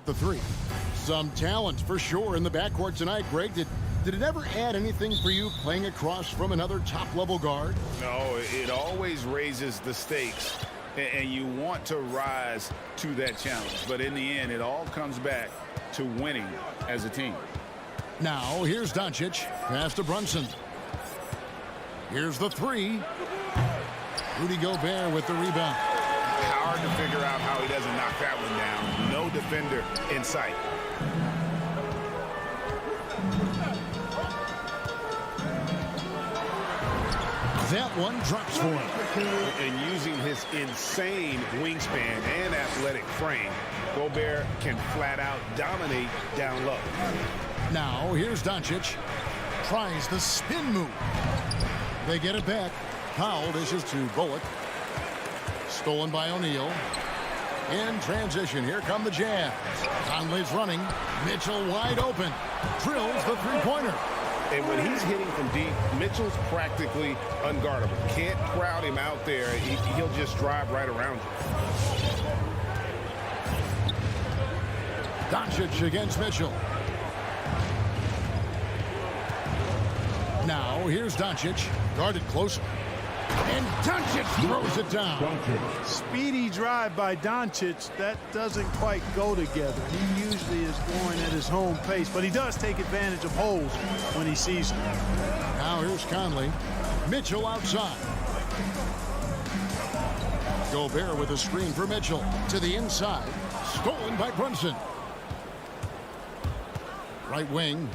hit the three. Some talent for sure in the backcourt tonight, Greg. Did it ever add anything for you playing across from another top-level guard? No, it always raises the stakes, and you want to rise to that challenge. But in the end, it all comes back to winning as a team. Now, here's Doncic. Pass to Brunson. Here's the three. Rudy Gobert with the rebound. Hard to figure out how he doesn't knock that one down. No defender in sight. That one drops for him. And using his insane wingspan and athletic frame, Gobert can flat out dominate down low. Now, here's Doncic. Tries the spin move. They get it back. Powell dishes to Bullock. Stolen by O'Neal. In transition, here come the Jazz. Conley's running. Mitchell wide open. Drills the three-pointer. And when he's hitting from deep, Mitchell's practically unguardable. Can't crowd him out there. He'll just drive right around you. Doncic against Mitchell. Now, here's Doncic. Guarded closer. And Doncic throws it down. Speedy drive by Doncic. That doesn't quite go together. He usually is going at his home pace, but he does take advantage of holes when he sees them. Now here's Conley. Mitchell outside. Gobert with a screen for Mitchell. To the inside. Stolen by Brunson. Right wing.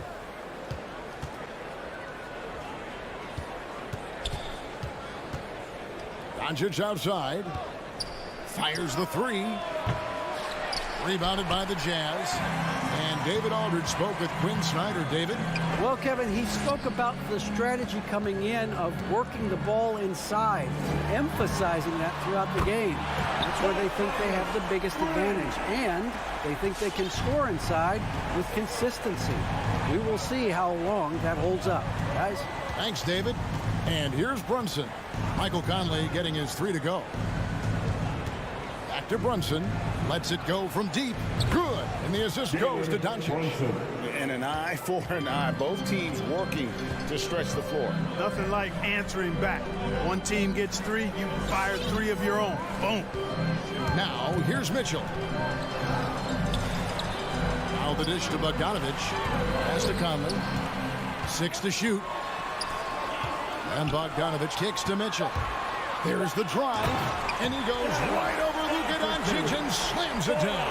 Doncic outside. Fires the three. Rebounded by the Jazz. And David Aldridge spoke with Quinn Snyder. David? Well, Kevin, he spoke about the strategy coming in of working the ball inside, emphasizing that throughout the game. That's where they think they have the biggest advantage. And they think they can score inside with consistency. We will see how long that holds up. Guys? Thanks, David. And here's Brunson. Michael Conley getting his three to go. Back to Brunson. Lets it go from deep. Good. And the assist goes to Doncic. And an eye for an eye. Both teams working to stretch the floor. Nothing like answering back. One team gets three, you fire three of your own. Boom. Now, here's Mitchell. Now the dish to Bogdanovich. Pass to Conley. 6 to shoot. And Bogdanovich kicks to Mitchell. There's the drive. And he goes right over Luka Doncic and slams it down.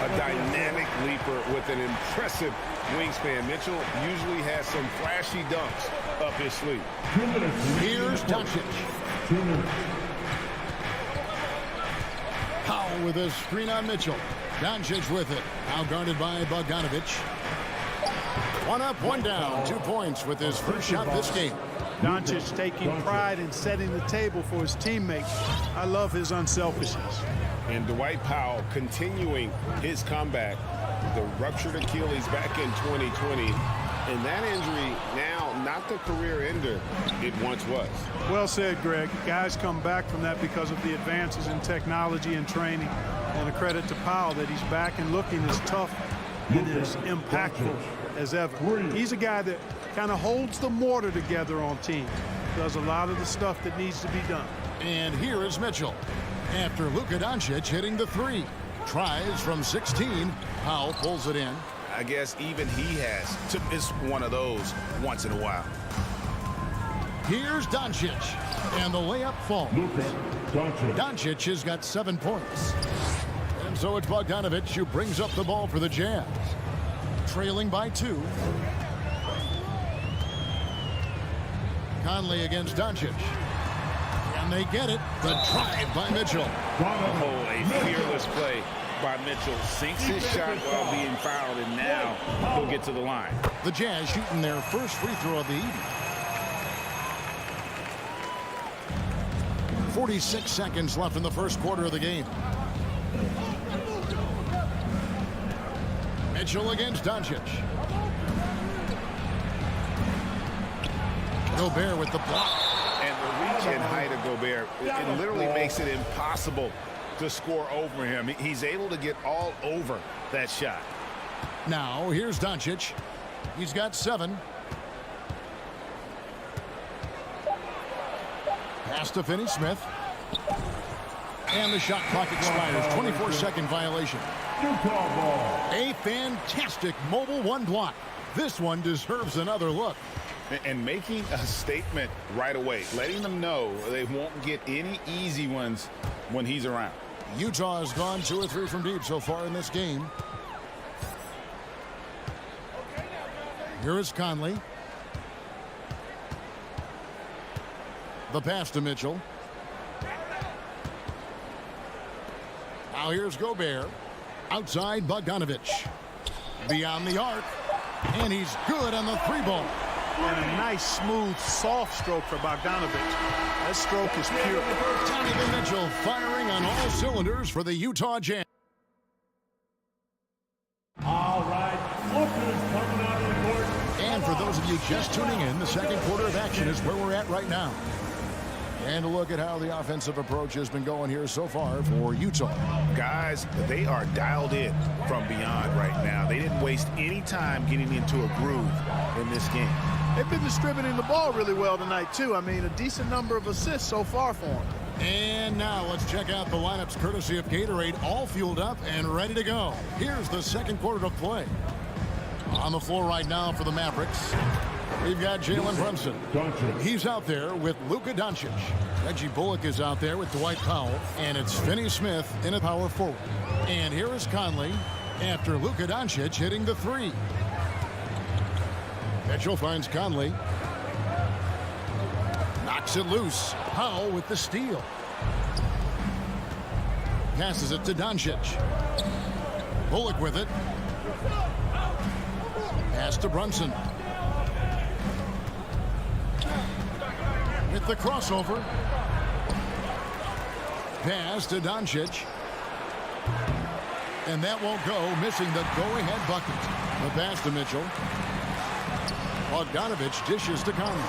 A dynamic leaper with an impressive wingspan. Mitchell usually has some flashy dunks up his sleeve. Here's Doncic. Powell with a screen on Mitchell. Doncic with it. Now guarded by Bogdanovich. One up, one down. 2 points with his first shot this game. Doncic taking pride in setting the table for his teammates. I love his unselfishness. And Dwight Powell continuing his comeback. The ruptured Achilles back in 2020. And that injury now not the career ender it once was. Well said, Greg. Guys come back from that because of the advances in technology and training. And a credit to Powell that he's back and looking as tough and as impactful as ever. He's a guy that kind of holds the mortar together on team. Does a lot of the stuff that needs to be done. And here is Mitchell. After Luka Doncic hitting the three. Tries from 16. Powell pulls it in. I guess even he has to miss one of those once in a while. Here's Doncic. And the layup falls. Doncic has got 7 points. And so it's Bogdanovich who brings up the ball for the Jazz. Trailing by 2. Conley against Doncic. And they get it. The drive by Mitchell. Oh, a fearless play by Mitchell. Sinks his shot while being fouled, and now he'll get to the line. The Jazz shooting their first free throw of the evening. 46 seconds left in the first quarter of the game. Mitchell against Doncic. Gobert with the block. And the reach and height of Gobert, it literally makes it impossible to score over him. He's able to get all over that shot. Now, here's Doncic. He's got 7. Pass to Finney-Smith. And the shot clock expires. 24-second violation. A fantastic mobile one block. This one deserves another look. And making a statement right away, letting them know they won't get any easy ones when he's around. Utah has gone 2 or 3 from deep so far in this game. Here is Conley. The pass to Mitchell. Now here's Gobert. Outside Bogdanovich. Beyond the arc. And he's good on the 3-ball. And a nice, smooth, soft stroke for Bogdanovich. That stroke is pure. Donovan Mitchell firing on all cylinders for the Utah Jazz. All right, offense coming out of the court. And for those of you just tuning in, the second quarter of action is where we're at right now. And a look at how the offensive approach has been going here so far for Utah. Guys, they are dialed in from beyond right now. They didn't waste any time getting into a groove in this game. They've been distributing the ball really well tonight, too. I mean, a decent number of assists so far for them. And now let's check out the lineups courtesy of Gatorade, all fueled up and ready to go. Here's the second quarter of play. On the floor right now for the Mavericks, we've got Jalen Brunson. He's out there with Luka Doncic. Reggie Bullock is out there with Dwight Powell. And it's Finney-Smith in a power forward. And here is Conley after Luka Doncic hitting the 3. Mitchell finds Conley. Knocks it loose. Powell with the steal. Passes it to Doncic. Bullock with it. Pass to Brunson. With the crossover. Pass to Doncic. And that won't go, missing the go-ahead bucket. The pass to Mitchell. Bogdanovich dishes to Conley.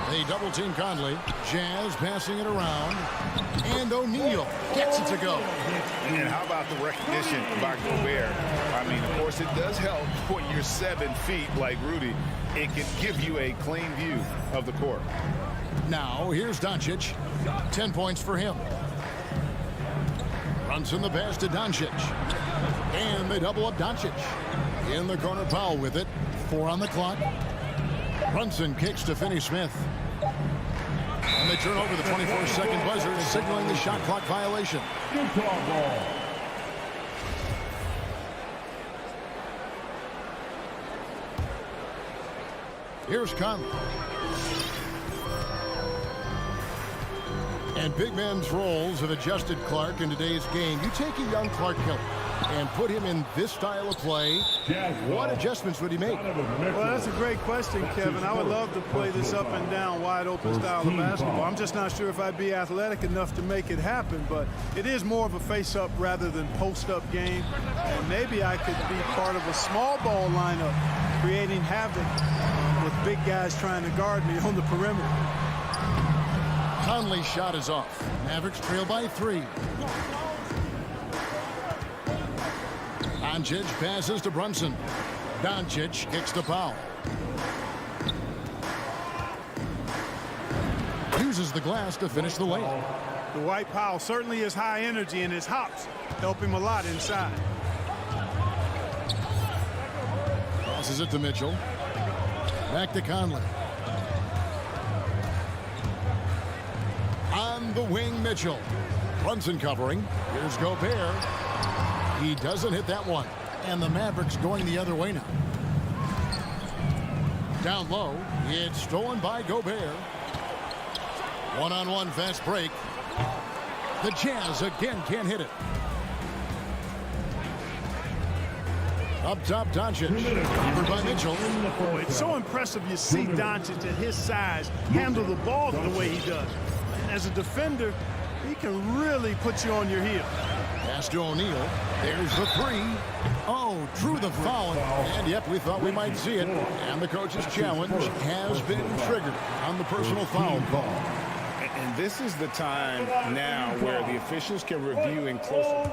They double-team Conley. Jazz passing it around. And O'Neal gets it to go. And how about the recognition by Gobert? I mean, of course, it does help when you're 7 feet like Rudy. It can give you a clean view of the court. Now, here's Doncic. 10 points for him. Brunson the pass to Doncic. And they double up Doncic. In the corner, Powell with it. 4 on the clock. Brunson kicks to Finney-Smith. And they turn over the 24-second buzzer, signaling the shot clock violation. Utah ball. Here's Conley. And big men's roles have adjusted Clark in today's game. You take a young Clark Killer and put him in this style of play, what adjustments would he make? Well, that's a great question, Kevin. I would love to play this up and down, wide open style of basketball. I'm just not sure if I'd be athletic enough to make it happen, but it is more of a face-up rather than post-up game. And maybe I could be part of a small ball lineup, creating havoc with big guys trying to guard me on the perimeter. Conley's shot is off. Mavericks trail by 3. Doncic passes to Brunson. Doncic kicks to Powell. Uses the glass to finish the layup. Dwight Powell certainly is high energy, and his hops help him a lot inside. Passes it to Mitchell. Back to Conley. On the wing, Mitchell. Brunson covering. Here's Gobert. He doesn't hit that one. And the Mavericks going the other way now. Down low. It's stolen by Gobert. One-on-one fast break. The Jazz again can't hit it. Up top, Doncic. Covered by Mitchell. It's so impressive you see Doncic at his size handle the ball the way he does. As a defender, he can really put you on your heel. Pass to O'Neal. There's the 3. Oh, drew the foul. And yep, we thought we might see it. And the coach's challenge has been triggered on the personal foul call. And this is the time now where the officials can review in closer.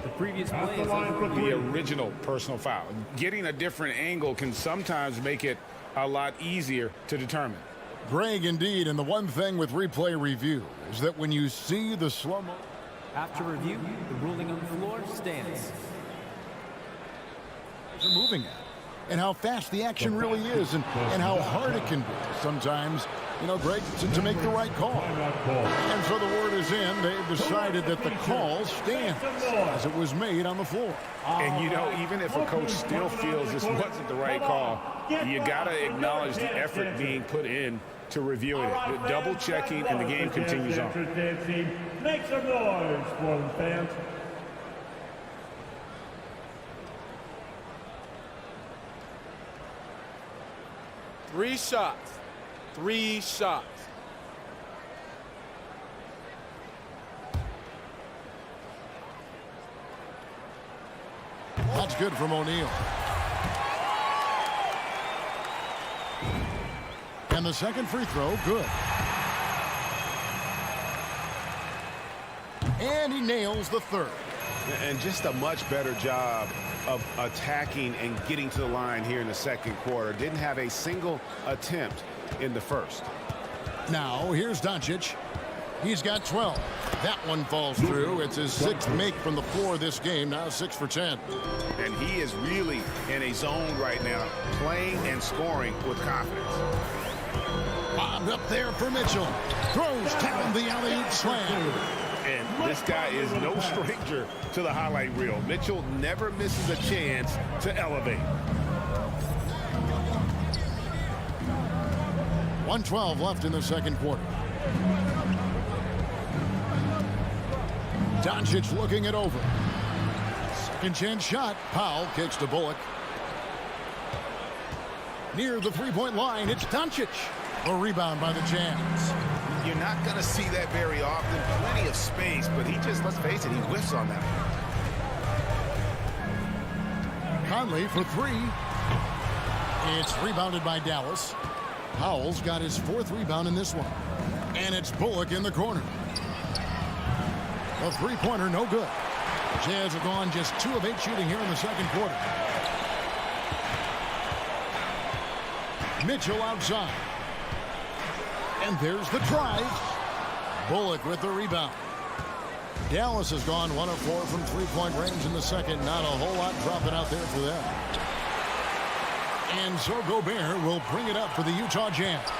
The previous play is The original personal foul. Getting a different angle can sometimes make it a lot easier to determine. Greg, indeed, and the one thing with replay review is that when you see the slow-mo. After review, the ruling on the floor stands. Are moving at, and how fast the action really is, and how hard it can be sometimes, you know, Greg, to make the right call. And so the word is in. They've decided that the call stands as it was made on the floor. And, you know, even if a coach still feels this wasn't the right call, you got to acknowledge the effort being put in to reviewing it. The double checking, and the game continues on. Make some noise for the fans. Three shots. That's good from O'Neal. And the second free throw, good. And he nails the third. And just a much better job of attacking and getting to the line here in the second quarter. Didn't have a single attempt in the first. Now, here's Doncic. He's got 12. That one falls through. It's his sixth make from the floor this game. Now 6 for 10. And he is really in a zone right now, playing and scoring with confidence. Bobbed up there for Mitchell. Throws down the alley-oop slam. And this guy is no stranger to the highlight reel. Mitchell never misses a chance to elevate. 1:12 left in the second quarter. Doncic looking it over. Second chance shot. Powell kicks to Bullock. Near the three-point line, it's Doncic. A rebound by the Jazz. You're not going to see that very often. Plenty of space, but he just, let's face it, he whiffs on that. Conley for three. It's rebounded by Dallas. Powell's got his fourth rebound in this one. And it's Bullock in the corner. A three-pointer, no good. Jazz have gone just 2 of 8 shooting here in the second quarter. Mitchell outside. And there's the drive. Bullock with the rebound. Dallas has gone 1 of 4 from three-point range in the second. Not a whole lot dropping out there for them. And so Gobert will bring it up for the Utah Jazz.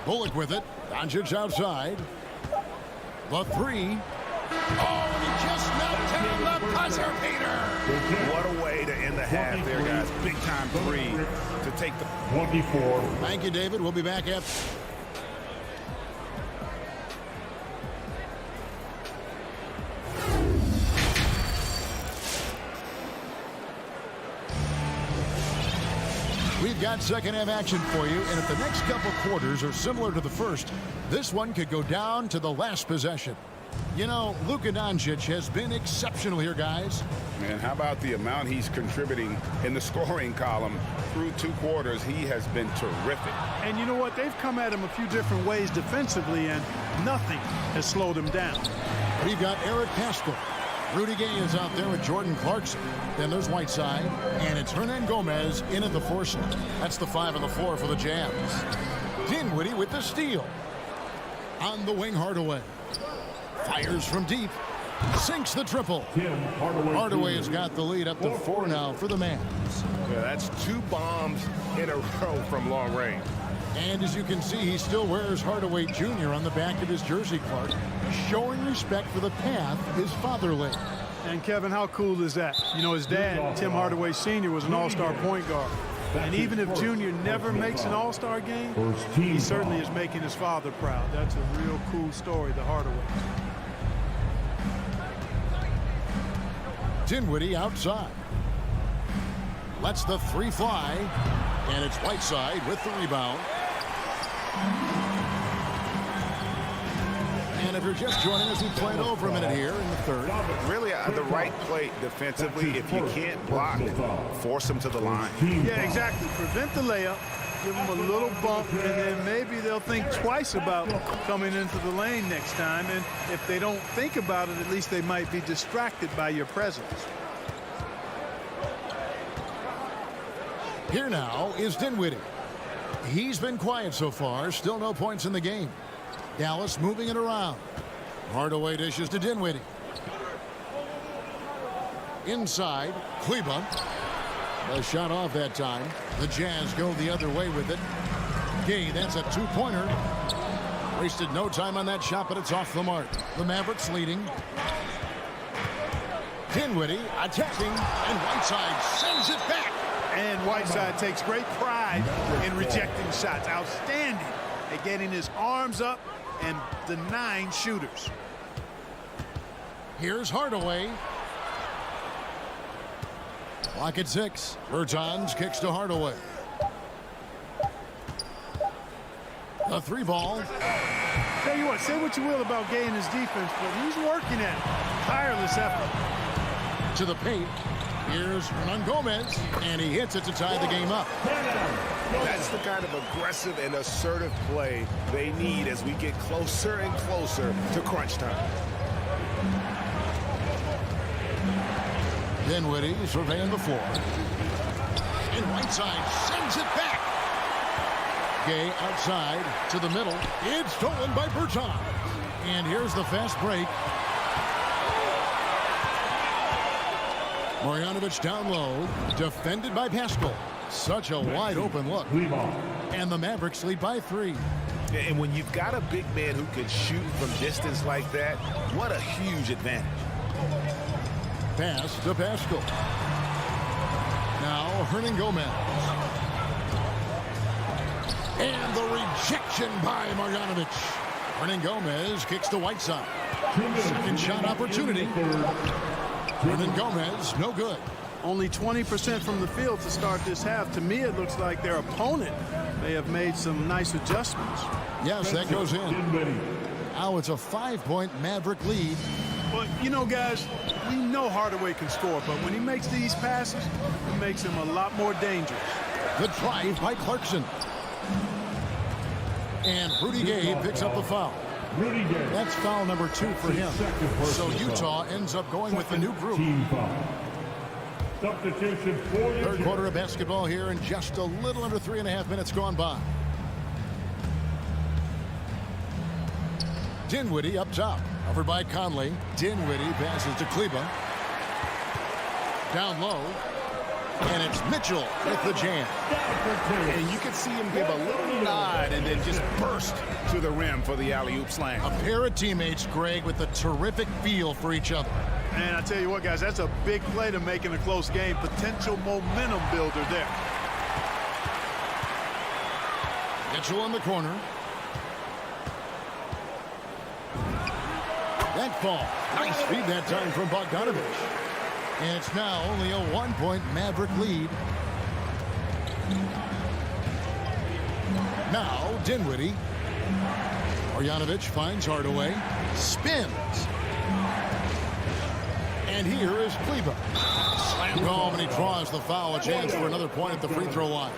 Bullock with it. Doncic outside. The three. Oh, and he just knocked down the buzzer beater. What a way to end the half there, guys. Big time three to take the 24. Thank you, David. We'll be back after. We've got second half action for you, and if the next couple quarters are similar to the first, this one could go down to the last possession. You know, Luka Doncic has been exceptional here, guys. Man, how about the amount he's contributing in the scoring column through 2 quarters? He has been terrific. And you know what? They've come at him a few different ways defensively, and nothing has slowed him down. We've got Eric Pascal. Rudy Gay is out there with Jordan Clarkson. Then there's Whiteside, and it's Hernan Gomez in at the 4 slot. That's the 5 on the floor for the Jazz. Dinwiddie with the steal. On the wing, Hardaway. Fires from deep. Sinks the triple. Hardaway has got the lead up to 4 now for the Mavs. Yeah, that's 2 bombs in a row from long range. And as you can see, he still wears Hardaway Jr. on the back of his jersey, Clark, showing respect for the path his father laid. And Kevin, how cool is that? You know, his dad, Tim Hardaway Sr., was an all-star point guard. And even if Junior never makes an all-star game, he certainly is making his father proud. That's a real cool story, the Hardaway. Dinwiddie outside. Lets the 3 fly. And it's Whiteside with the rebound. And if you're just joining us, we played over a minute here in the third. Really, the right play defensively. If you can't block, force them to the line. Yeah, exactly. Prevent the layup, give them a little bump, and then maybe they'll think twice about coming into the lane next time. And if they don't think about it, at least they might be distracted by your presence. Here now is Dinwiddie. He's been quiet so far. Still no points in the game. Dallas moving it around. Hardaway dishes to Dinwiddie. Inside, Kleba. A shot off that time. The Jazz go the other way with it. Gay, that's a two-pointer. Wasted no time on that shot, but it's off the mark. The Mavericks leading. Dinwiddie attacking, and Whiteside sends it back. And Whiteside takes great pride in rejecting shots. Outstanding at getting his arms up and denying shooters. Here's Hardaway. Clock at 6. Bertans kicks to Hardaway. A three ball. Tell you what, say what you will about Gay and his defense, but he's working at it. Tireless effort. To the paint. Here's Hernan Gomez, and he hits it to tie the game up. That's the kind of aggressive and assertive play they need as we get closer and closer to crunch time. Dinwiddie surveying the floor. And Whiteside sends it back. Gay outside to the middle. It's stolen by Bertans. And here's the fast break. Marjanovic down low, defended by Pascal. Such a wide open look. And the Mavericks lead by 3. And when you've got a big man who can shoot from distance like that, what a huge advantage. Pass to Pascal. Now Hernan Gomez. And the rejection by Marjanovic. Hernan Gomez kicks to Whiteside. Second shot opportunity. Hernan Gomez, no good. Only 20% from the field to start this half. To me, it looks like their opponent may have made some nice adjustments. Yes, that goes in. Now it's a 5-point Maverick lead. But, you know, guys, we know Hardaway can score, but when he makes these passes, it makes him a lot more dangerous. The drive by Clarkson. And Rudy Gay picks up the foul. That's foul number 2 for him. So Utah ends up going with the new group. Third quarter of basketball here, and just a little under 3.5 minutes gone by. Dinwiddie up top. Covered by Conley. Dinwiddie passes to Kleba. Down low. And it's Mitchell with the jam. And you can see him give a little nod and then just burst to the rim for the alley-oop slam. A pair of teammates, Greg, with a terrific feel for each other. And I tell you what, guys, that's a big play to make in a close game. Potential momentum builder there. Mitchell in the corner. That ball. Nice feed that time from Bogdanovich. And it's now only a 1-point Maverick lead. Now Dinwiddie. Marjanovic finds Hardaway. Spins. And here is Kleba. Slammed home, and he draws the foul. A chance for another point at the free throw line.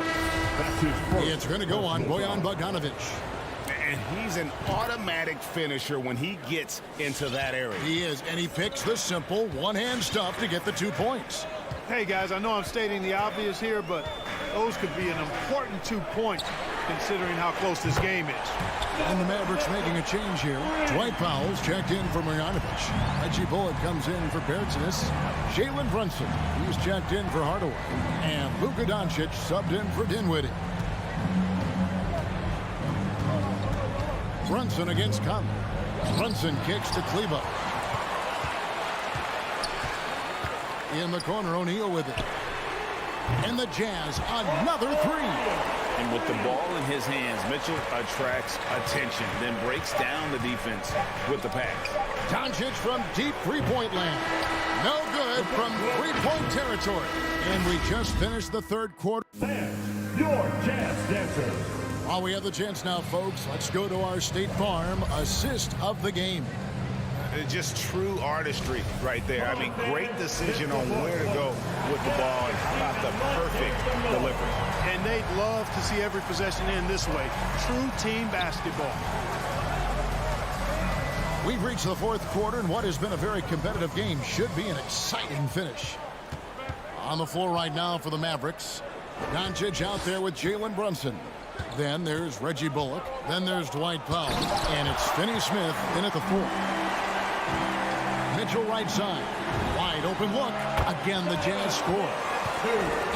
It's going to go on Bojan Bogdanovich. And he's an automatic finisher when he gets into that area. He is, and he picks the simple one-hand stuff to get the 2 points. Hey, guys, I know I'm stating the obvious here, but those could be an important 2 points considering how close this game is. And the Mavericks making a change here. Dwight Powell's checked in for Marjanovic. Reggie Bullock comes in for Bertans. Jalen Brunson, he's checked in for Hardaway. And Luka Doncic subbed in for Dinwiddie. Brunson against Conley. Brunson kicks to Kleba. In the corner, O'Neal with it. And the Jazz, another 3. And with the ball in his hands, Mitchell attracts attention, then breaks down the defense with the pass. Doncic from deep three-point land. No good from three-point territory. And we just finished the third quarter. Fans, your Jazz dancers. While we have the chance now, folks, let's go to our State Farm assist of the game. Just true artistry right there. I mean, great decision on where to go with the ball, and how about the perfect delivery. And they'd love to see every possession end this way. True team basketball. We've reached the fourth quarter, and what has been a very competitive game should be an exciting finish. On the floor right now for the Mavericks, Doncic out there with Jalen Brunson. Then there's Reggie Bullock. Then there's Dwight Powell. And it's Finney Smith in at the 4. Mitchell right side. Wide open look. Again, the Jazz score.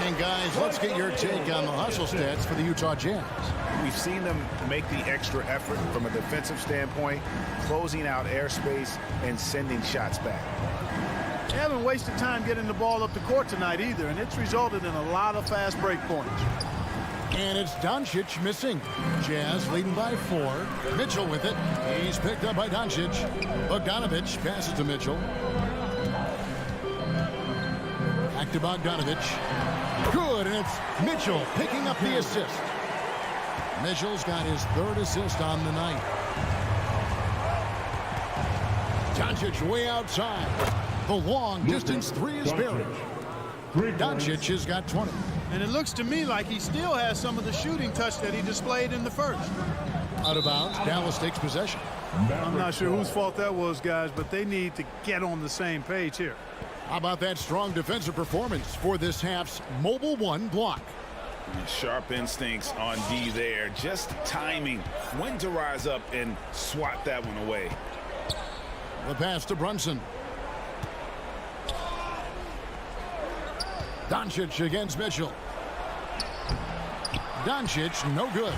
And guys, let's get your take on the hustle stats for the Utah Jazz. We've seen them make the extra effort from a defensive standpoint, closing out airspace and sending shots back. They haven't wasted time getting the ball up the court tonight either, and it's resulted in a lot of fast break points. And it's Doncic missing. Jazz leading by 4. Mitchell with it. He's picked up by Doncic. Bogdanovich passes to Mitchell. Back to Bogdanovich. Good, and it's Mitchell picking up the assist. Mitchell's got his 3rd assist on the night. Doncic way outside. The long distance 3 is buried. Doncic has got 20. And it looks to me like he still has some of the shooting touch that he displayed in the first. Out of bounds, Dallas takes possession. I'm not sure whose fault that was, guys, but they need to get on the same page here. How about that strong defensive performance for this half's mobile 1 block? Sharp instincts on D there. Just timing when to rise up and swat that one away. The pass to Brunson. Doncic against Mitchell. Doncic, no good.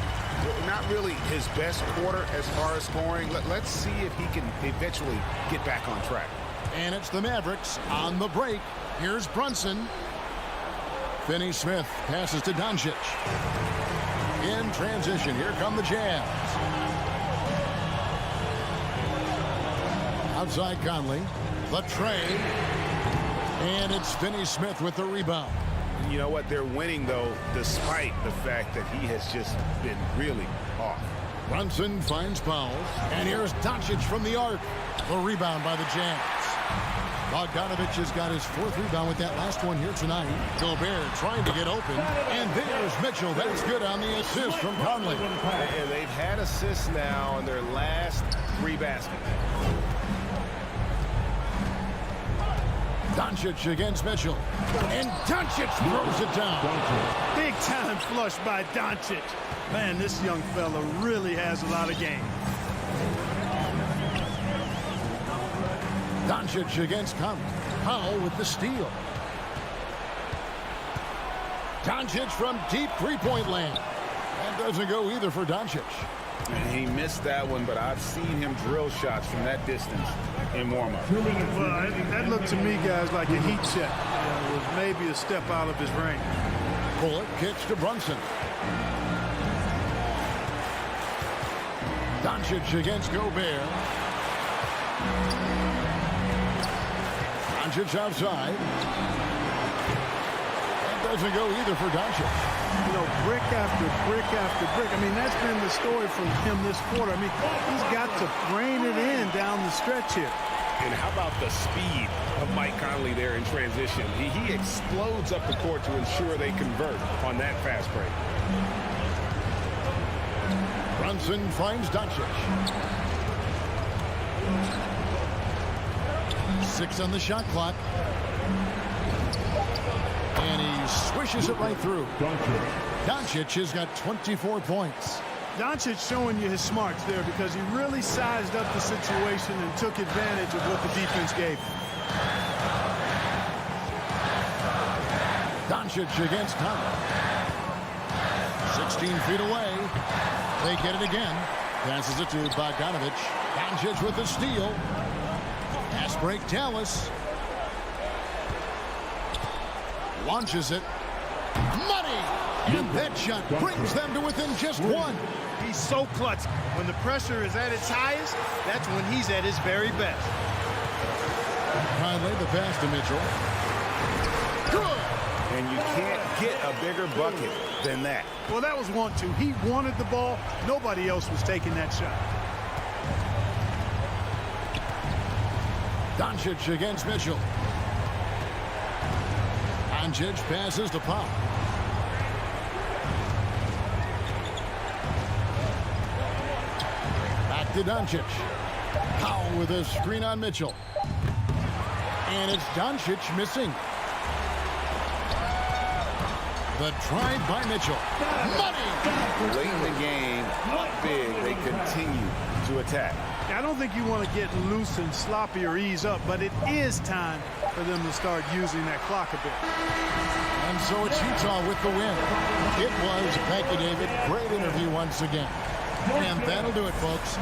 Not really his best quarter as far as scoring. Let's see if he can eventually get back on track. And it's the Mavericks on the break. Here's Brunson. Finney Smith passes to Doncic. In transition, here come the Jazz. Outside Conley. The trade. And it's Finney Smith with the rebound. You know what? They're winning, though, despite the fact that he has just been really off. Brunson finds Powell. And here's Doncic from the arc. The rebound by the Jazz. Bogdanovich has got his 4th rebound with that last one here tonight. Gobert trying to get open. And there's Mitchell. That's good on the assist from Conley. And they've had assists now on their last 3 baskets. Doncic against Mitchell. And Doncic throws it down. Big time flush by Doncic. Man, this young fella really has a lot of game. Doncic against Conley. Powell with the steal. Doncic from deep 3-point land. That doesn't go either for Doncic. And he missed that one, but I've seen him drill shots from that distance in warm-up. Well, that looked to me, guys, like a heat check. It was maybe a step out of his range. Bullock kicks to Brunson. Doncic against Gobert. Doncic outside. That doesn't go either for Doncic. You know, brick after brick after brick. I mean, that's been the story from him this quarter. I mean, he's got to rein it in down the stretch here. And how about the speed of Mike Conley there in transition? He explodes up the court to ensure they convert on that fast break. Brunson finds Doncic. 6 on the shot clock. And he swishes it right through. Doncic has got 24 points. Doncic showing you his smarts there because he really sized up the situation and took advantage of what the defense gave him. Doncic against Conley. 16 feet away. They get it again. Passes it to Bogdanovich. Doncic with the steal. Pass break, Dallas. Launches it. Money! And that shot brings them to within just 1. He's so clutch. When the pressure is at its highest, that's when he's at his very best. Conley, the pass to Mitchell. Good! and you can't get a bigger bucket than that. Well, that was 1-2. He wanted the ball. Nobody else was taking that shot. Doncic against Mitchell. Doncic passes to Powell. Back to Doncic. Powell with a screen on Mitchell. And it's Doncic missing. The drive by Mitchell. Money! Late in the game, up big, they continue to attack. I don't think you want to get loose and sloppy or ease up, but it is time for them to start using that clock a bit. And so it's Utah with the win. It was Becky David. Great interview once again. And that'll do it, folks.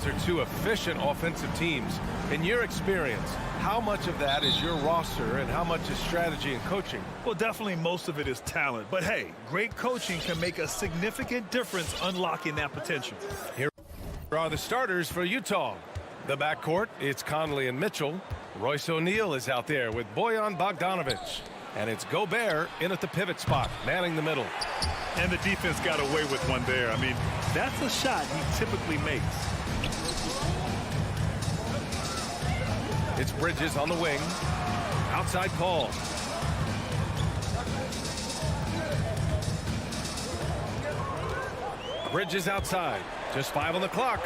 Jazz are two efficient offensive teams. In your experience, how much of that is your roster and how much is strategy and coaching? Well, definitely most of it is talent. But hey, great coaching can make a significant difference unlocking that potential. Here are the starters for Utah. The backcourt, it's Conley and Mitchell. Royce O'Neal is out there with Bojan Bogdanovic. And it's Gobert in at the pivot spot, manning the middle. And the defense got away with one there. I mean, that's a shot he typically makes. It's Bridges on the wing. Outside Paul. Bridges outside. Just 5 on the clock.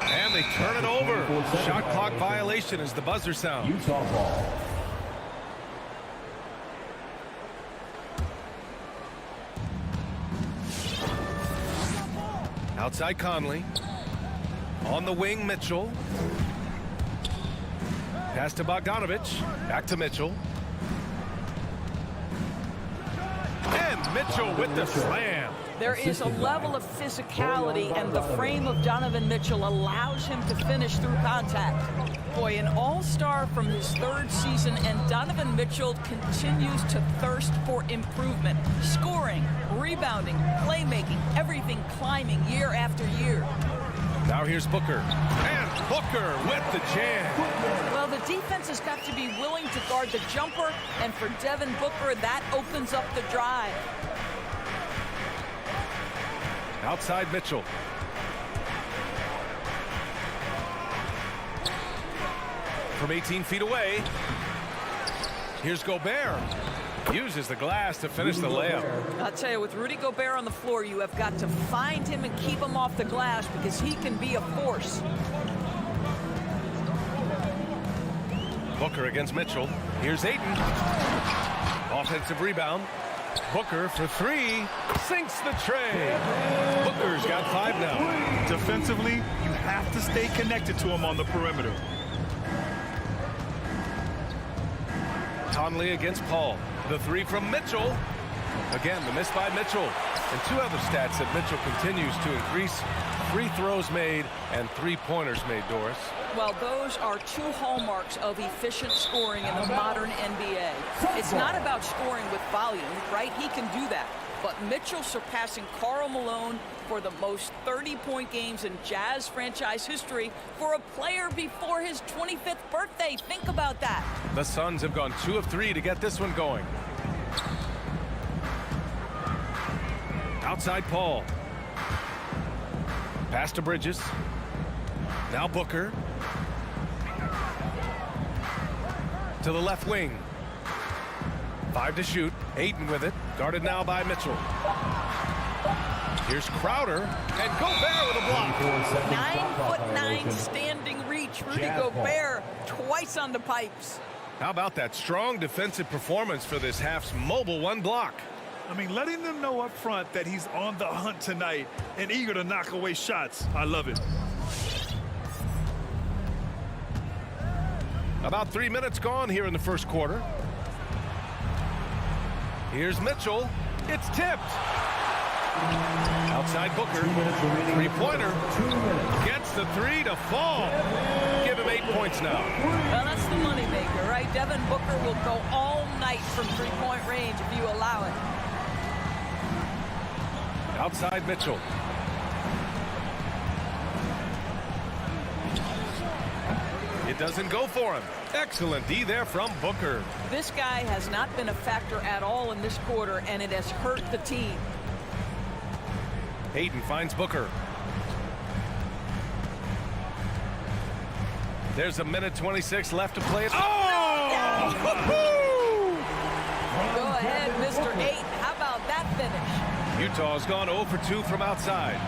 And they turn it over. Shot clock violation as the buzzer sounds. Utah ball. Outside Conley. On the wing, Mitchell. Pass to Bogdanovic. Back to Mitchell. And Mitchell with the slam. There is a level of physicality, and the frame of Donovan Mitchell allows him to finish through contact. Boy, an all-star from his 3rd season, and Donovan Mitchell continues to thirst for improvement. Scoring, rebounding, playmaking, everything climbing year after year. Now here's Booker. And Booker with the jam. Well, the defense has got to be willing to guard the jumper, and for Devin Booker, that opens up the drive. Outside Mitchell. From 18 feet away. Here's Gobert. Uses the glass to finish the layup. I'll tell you, with Rudy Gobert on the floor, you have got to find him and keep him off the glass because he can be a force. Booker against Mitchell. Here's Ayton. Offensive rebound. Booker for 3. Sinks the tray. Booker's got 5 now. Defensively, you have to stay connected to him on the perimeter. Conley against Paul. The 3 from Mitchell. Again, the miss by Mitchell. And 2 other stats that Mitchell continues to increase. Free throws made and 3-pointers made, Doris. Well, those are 2 hallmarks of efficient scoring in the modern NBA. It's not about scoring with volume, right? He can do that. But Mitchell surpassing Karl Malone for the most 30-point games in Jazz franchise history for a player before his 25th birthday. Think about that. The Suns have gone 2 of 3 to get this one going. Outside Paul. Pass to Bridges. Now Booker. To the left wing. 5 to shoot. Ayton with it. Guarded now by Mitchell. Here's Crowder. And Gobert with a block. 9'9" standing reach. Rudy Gobert twice on the pipes. How about that strong defensive performance for this half's mobile 1 block? I mean, letting them know up front that he's on the hunt tonight and eager to knock away shots. I love it. About 3 minutes gone here in the first quarter. Here's Mitchell. It's tipped. Outside Booker. 3-pointer. Gets the 3 to fall. Give him 8 points now. Well, that's the moneymaker, right? Devin Booker will go all night from 3-point range if you allow it. Outside Mitchell. It doesn't go for him. Excellent D there from Booker. This guy has not been a factor at all in this quarter, and it has hurt the team. Ayton finds Booker. There's a minute 26 left to play. Oh! Go ahead, Mr. Ayton. How about that finish? Utah's gone 0 for 2 from outside.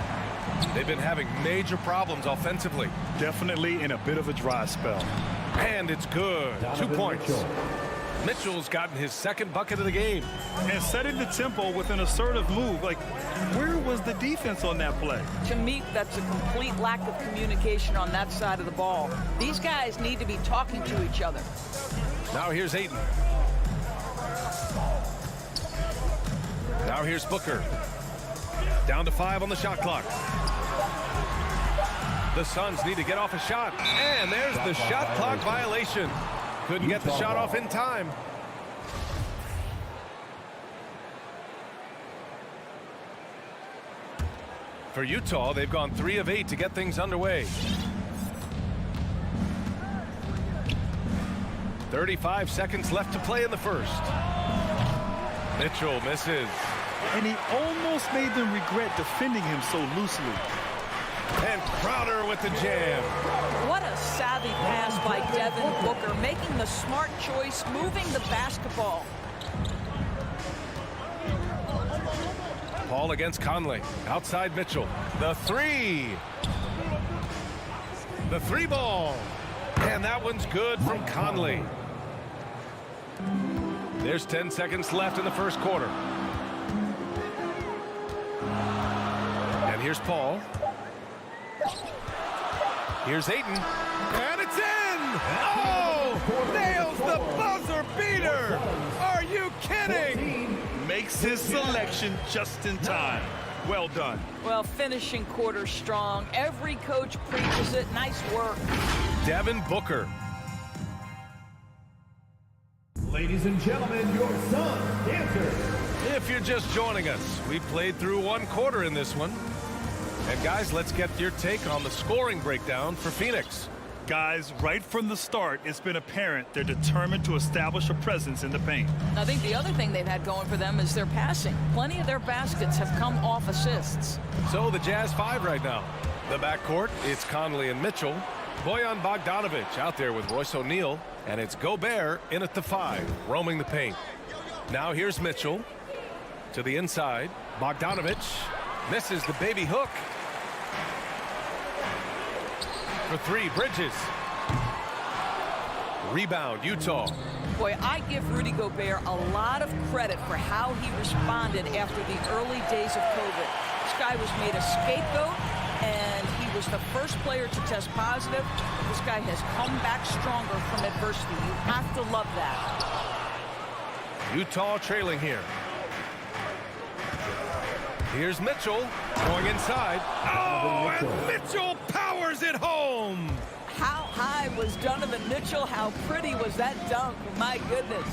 They've been having major problems offensively. Definitely in a bit of a dry spell. And it's good. 2 points. Mitchell's gotten his 2nd bucket of the game. And setting the tempo with an assertive move. Like, where was the defense on that play? To me, that's a complete lack of communication on that side of the ball. These guys need to be talking to each other. Now here's Ayton. Now here's Booker. Down to 5 on the shot clock. The Suns need to get off a shot. And there's the shot clock violation. Couldn't get the shot off in time. For Utah, they've gone 3 of 8 to get things underway. 35 seconds left to play in the first. Mitchell misses. And he almost made them regret defending him so loosely. And Crowder with the jam. What a savvy pass by Devin Booker, making the smart choice, moving the basketball. Paul against Conley. Outside Mitchell. The three. The three ball. And that one's good from Conley. There's 10 seconds left in the first quarter. And here's Paul. Here's Ayton. And it's in! Oh! Nails the buzzer beater! Are you kidding? Makes his selection just in time. Well done. Well, finishing quarter strong. Every coach preaches it. Nice work. Devin Booker. Ladies and gentlemen, your Suns dancers. If you're just joining us, we played through one quarter in this one. And guys, let's get your take on the scoring breakdown for Phoenix. Guys, right from the start, it's been apparent they're determined to establish a presence in the paint. I think the other thing they've had going for them is their passing. Plenty of their baskets have come off assists. So the Jazz 5 right now. The backcourt, it's Conley and Mitchell. Bojan Bogdanovic out there with Royce O'Neal. And it's Gobert in at the 5, roaming the paint. Now here's Mitchell to the inside. Bogdanovic misses the baby hook. For 3, Bridges. Rebound, Utah. Boy, I give Rudy Gobert a lot of credit for how he responded after the early days of COVID. This guy was made a scapegoat, and he was the first player to test positive. This guy has come back stronger from adversity. You have to love that. Utah trailing here. Here's Mitchell going inside. Oh, and Mitchell powers it home. How high was Donovan Mitchell? How pretty was that dunk? My goodness.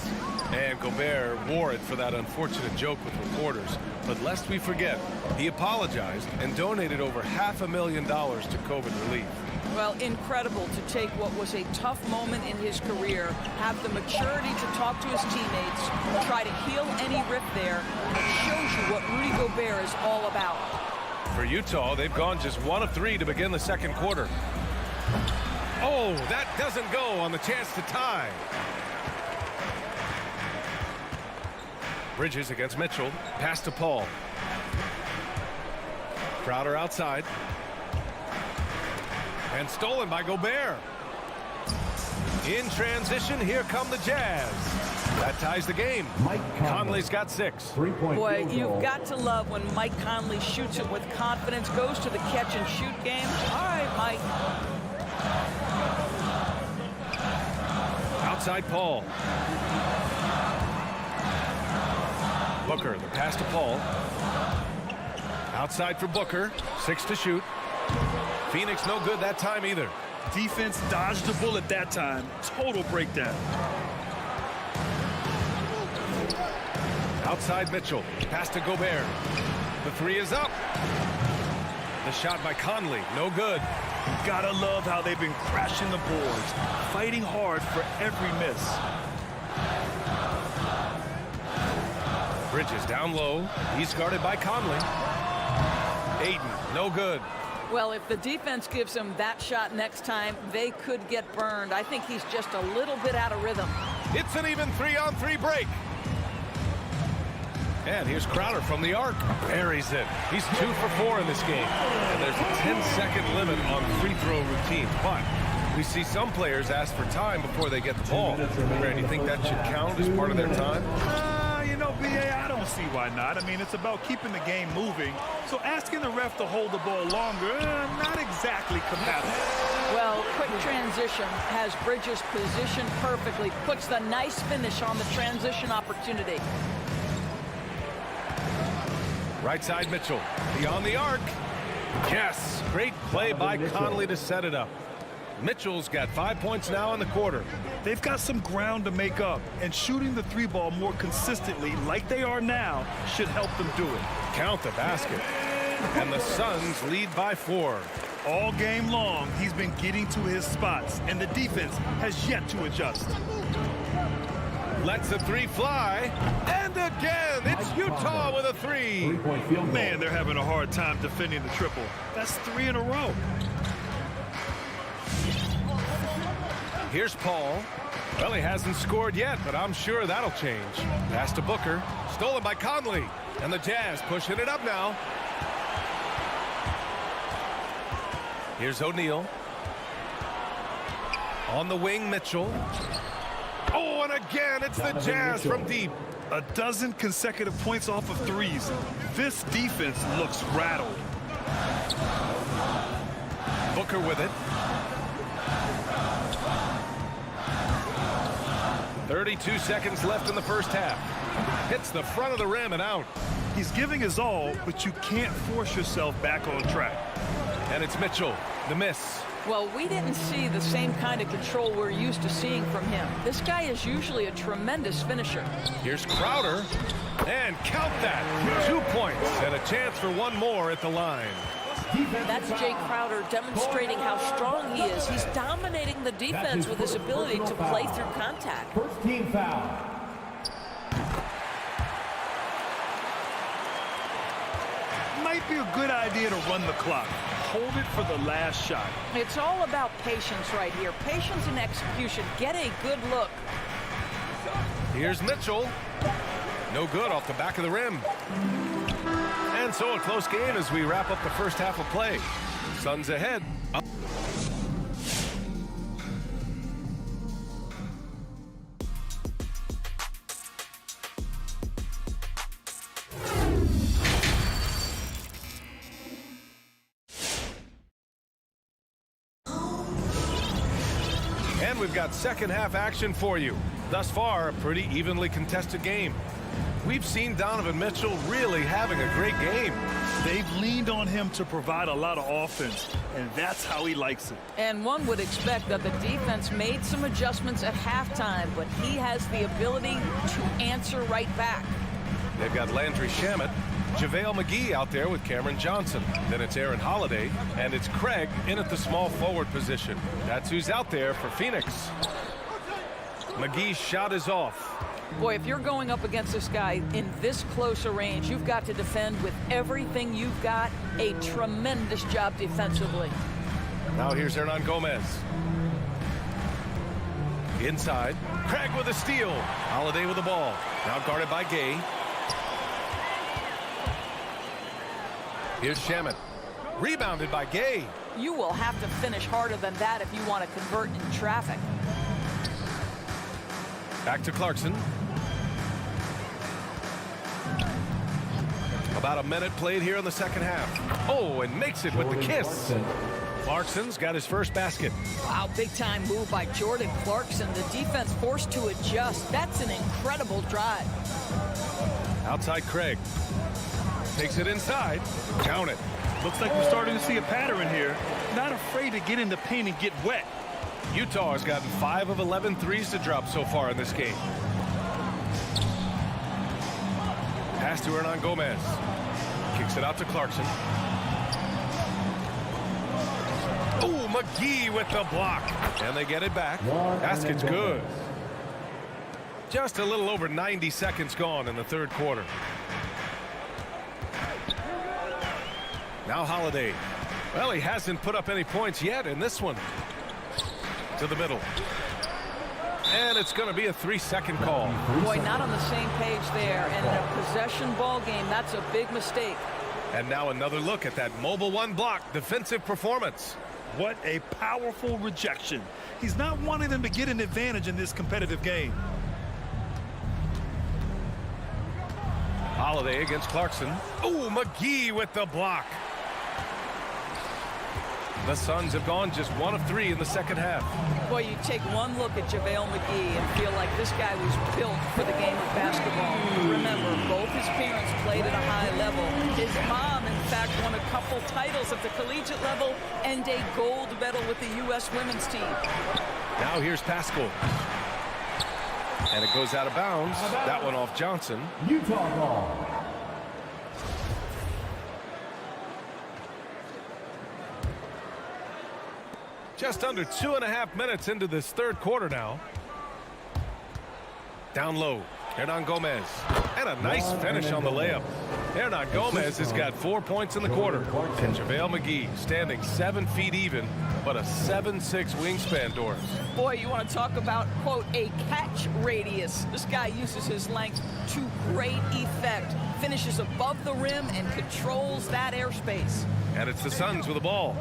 And Gobert wore it for that unfortunate joke with reporters. But lest we forget, he apologized and donated over $500,000 to COVID relief. Well, incredible to take what was a tough moment in his career, have the maturity to talk to his teammates, try to heal any rift there. It shows you what Rudy Gobert is all about. For Utah, they've gone just 1 of 3 to begin the second quarter. Oh, that doesn't go on the chance to tie. Bridges against Mitchell. Pass to Paul. Crowder outside. And stolen by Gobert. In transition, here come the Jazz. That ties the game. Conley's got 6. Boy, you've got to love when Mike Conley shoots it with confidence, goes to the catch and shoot game. All right, Mike. Outside Paul. Booker, the pass to Paul. Outside for Booker. 6 to shoot. Phoenix no good that time either. Defense dodged the bullet that time. Total breakdown. Outside Mitchell. Pass to Gobert. The 3 is up. The shot by Conley. No good. Gotta love how they've been crashing the boards, fighting hard for every miss. Bridges down low. He's guarded by Conley. Ayton, no good. Well, if the defense gives him that shot next time, they could get burned. I think he's just a little bit out of rhythm. It's an even 3-on-3 break. And here's Crowder from the arc. Buries it. He's 2 for 4 in this game. And there's a 10-second limit on free throw routines. But we see some players ask for time before they get the ball. Brad, do you think that should count as part of their time? You know, B.A., I don't see why not. I mean, it's about keeping the game moving. So asking the ref to hold the ball longer, not exactly compatible. Well, quick transition has Bridges positioned perfectly, puts the nice finish on the transition opportunity. Right side Mitchell. Beyond the arc. Yes. Great play by Conley to set it up. Mitchell's got 5 points now in the quarter. They've got some ground to make up, and shooting the three ball more consistently like they are now should help them do it. Count the basket. And the Suns lead by 4. All game long, he's been getting to his spots, and the defense has yet to adjust. Lets the three fly. And again, it's Utah with a 3. Man, they're having a hard time defending the triple. That's 3 in a row. Here's Paul. Well, he hasn't scored yet, but I'm sure that'll change. Pass to Booker. Stolen by Conley. And the Jazz pushing it up now. Here's O'Neal. On the wing, Mitchell. Oh, and again, it's the Jazz from deep. A dozen consecutive points off of threes. This defense looks rattled. Booker with it. 32 seconds left in the first half. Hits the front of the rim and out. He's giving his all, but you can't force yourself back on track. And it's Mitchell, the miss. Well, we didn't see the same kind of control we're used to seeing from him. This guy is usually a tremendous finisher. Here's Crowder. And count that. 2 points and a chance for one more at the line. That's Jay Crowder demonstrating how strong he is. He's dominating the defense with his ability to play through contact. First team foul. Might be a good idea to run the clock. Hold it for the last shot. It's all about patience right here. Patience and execution. Get a good look. Here's Mitchell. No good off the back of the rim. And so a close game as we wrap up the first half of play. Suns ahead. And we've got second half action for you. Thus far, a pretty evenly contested game. We've seen Donovan Mitchell really having a great game. They've leaned on him to provide a lot of offense, and that's how he likes it. And one would expect that the defense made some adjustments at halftime, but he has the ability to answer right back. They've got Landry Shamet, JaVale McGee out there with Cameron Johnson. Then it's Aaron Holiday, and it's Craig in at the small forward position. That's who's out there for Phoenix. McGee's shot is off. Boy, if you're going up against this guy in this close a range, you've got to defend with everything you've got. A tremendous job defensively. Now here's Hernan Gomez. Inside. Craig with a steal. Holiday with the ball. Now guarded by Gay. Here's Shamet. Rebounded by Gay. You will have to finish harder than that if you want to convert in traffic. Back to Clarkson. About a minute played here in the second half. Oh, and makes it with the kiss. Clarkson's got his first basket. Wow, big time move by Jordan Clarkson. The defense forced to adjust. That's an incredible drive. Outside Craig. Takes it inside. Count it. Looks like we're starting to see a pattern here. Not afraid to get in the paint and get wet. Utah has gotten 5 of 11 threes to drop so far in this game. Pass to Hernan Gomez. Kicks it out to Clarkson. Oh, McGee with the block. And they get it back. Basket's good. Just a little over 90 seconds gone in the third quarter. Now Holiday. Well, he hasn't put up any points yet in this one. To the middle. And it's going to be a 3-second call. Boy, not on the same page there. And in a possession ball game, that's a big mistake. And now another look at that mobile one block defensive performance. What a powerful rejection. He's not wanting them to get an advantage in this competitive game. Holiday against Clarkson. Oh, McGee with the block. The Suns have gone just 1 of 3 in the second half. Boy, you take one look at JaVale McGee and feel like this guy was built for the game of basketball. Remember, both his parents played at a high level. His mom, in fact, won a couple titles at the collegiate level and a gold medal with the U.S. women's team. Now here's Pascal. And it goes out of bounds. That one off Johnson. Utah ball. Just under 2.5 minutes into this third quarter now. Down low, Hernan Gomez. And a nice finish on the layup. Hernan Gomez has got 4 points in the quarter. And JaVale McGee standing 7 feet even, but a 7'6" wingspan, Doris. Boy, you want to talk about, quote, a catch radius. This guy uses his length to great effect. Finishes above the rim and controls that airspace. And it's the Suns with the ball.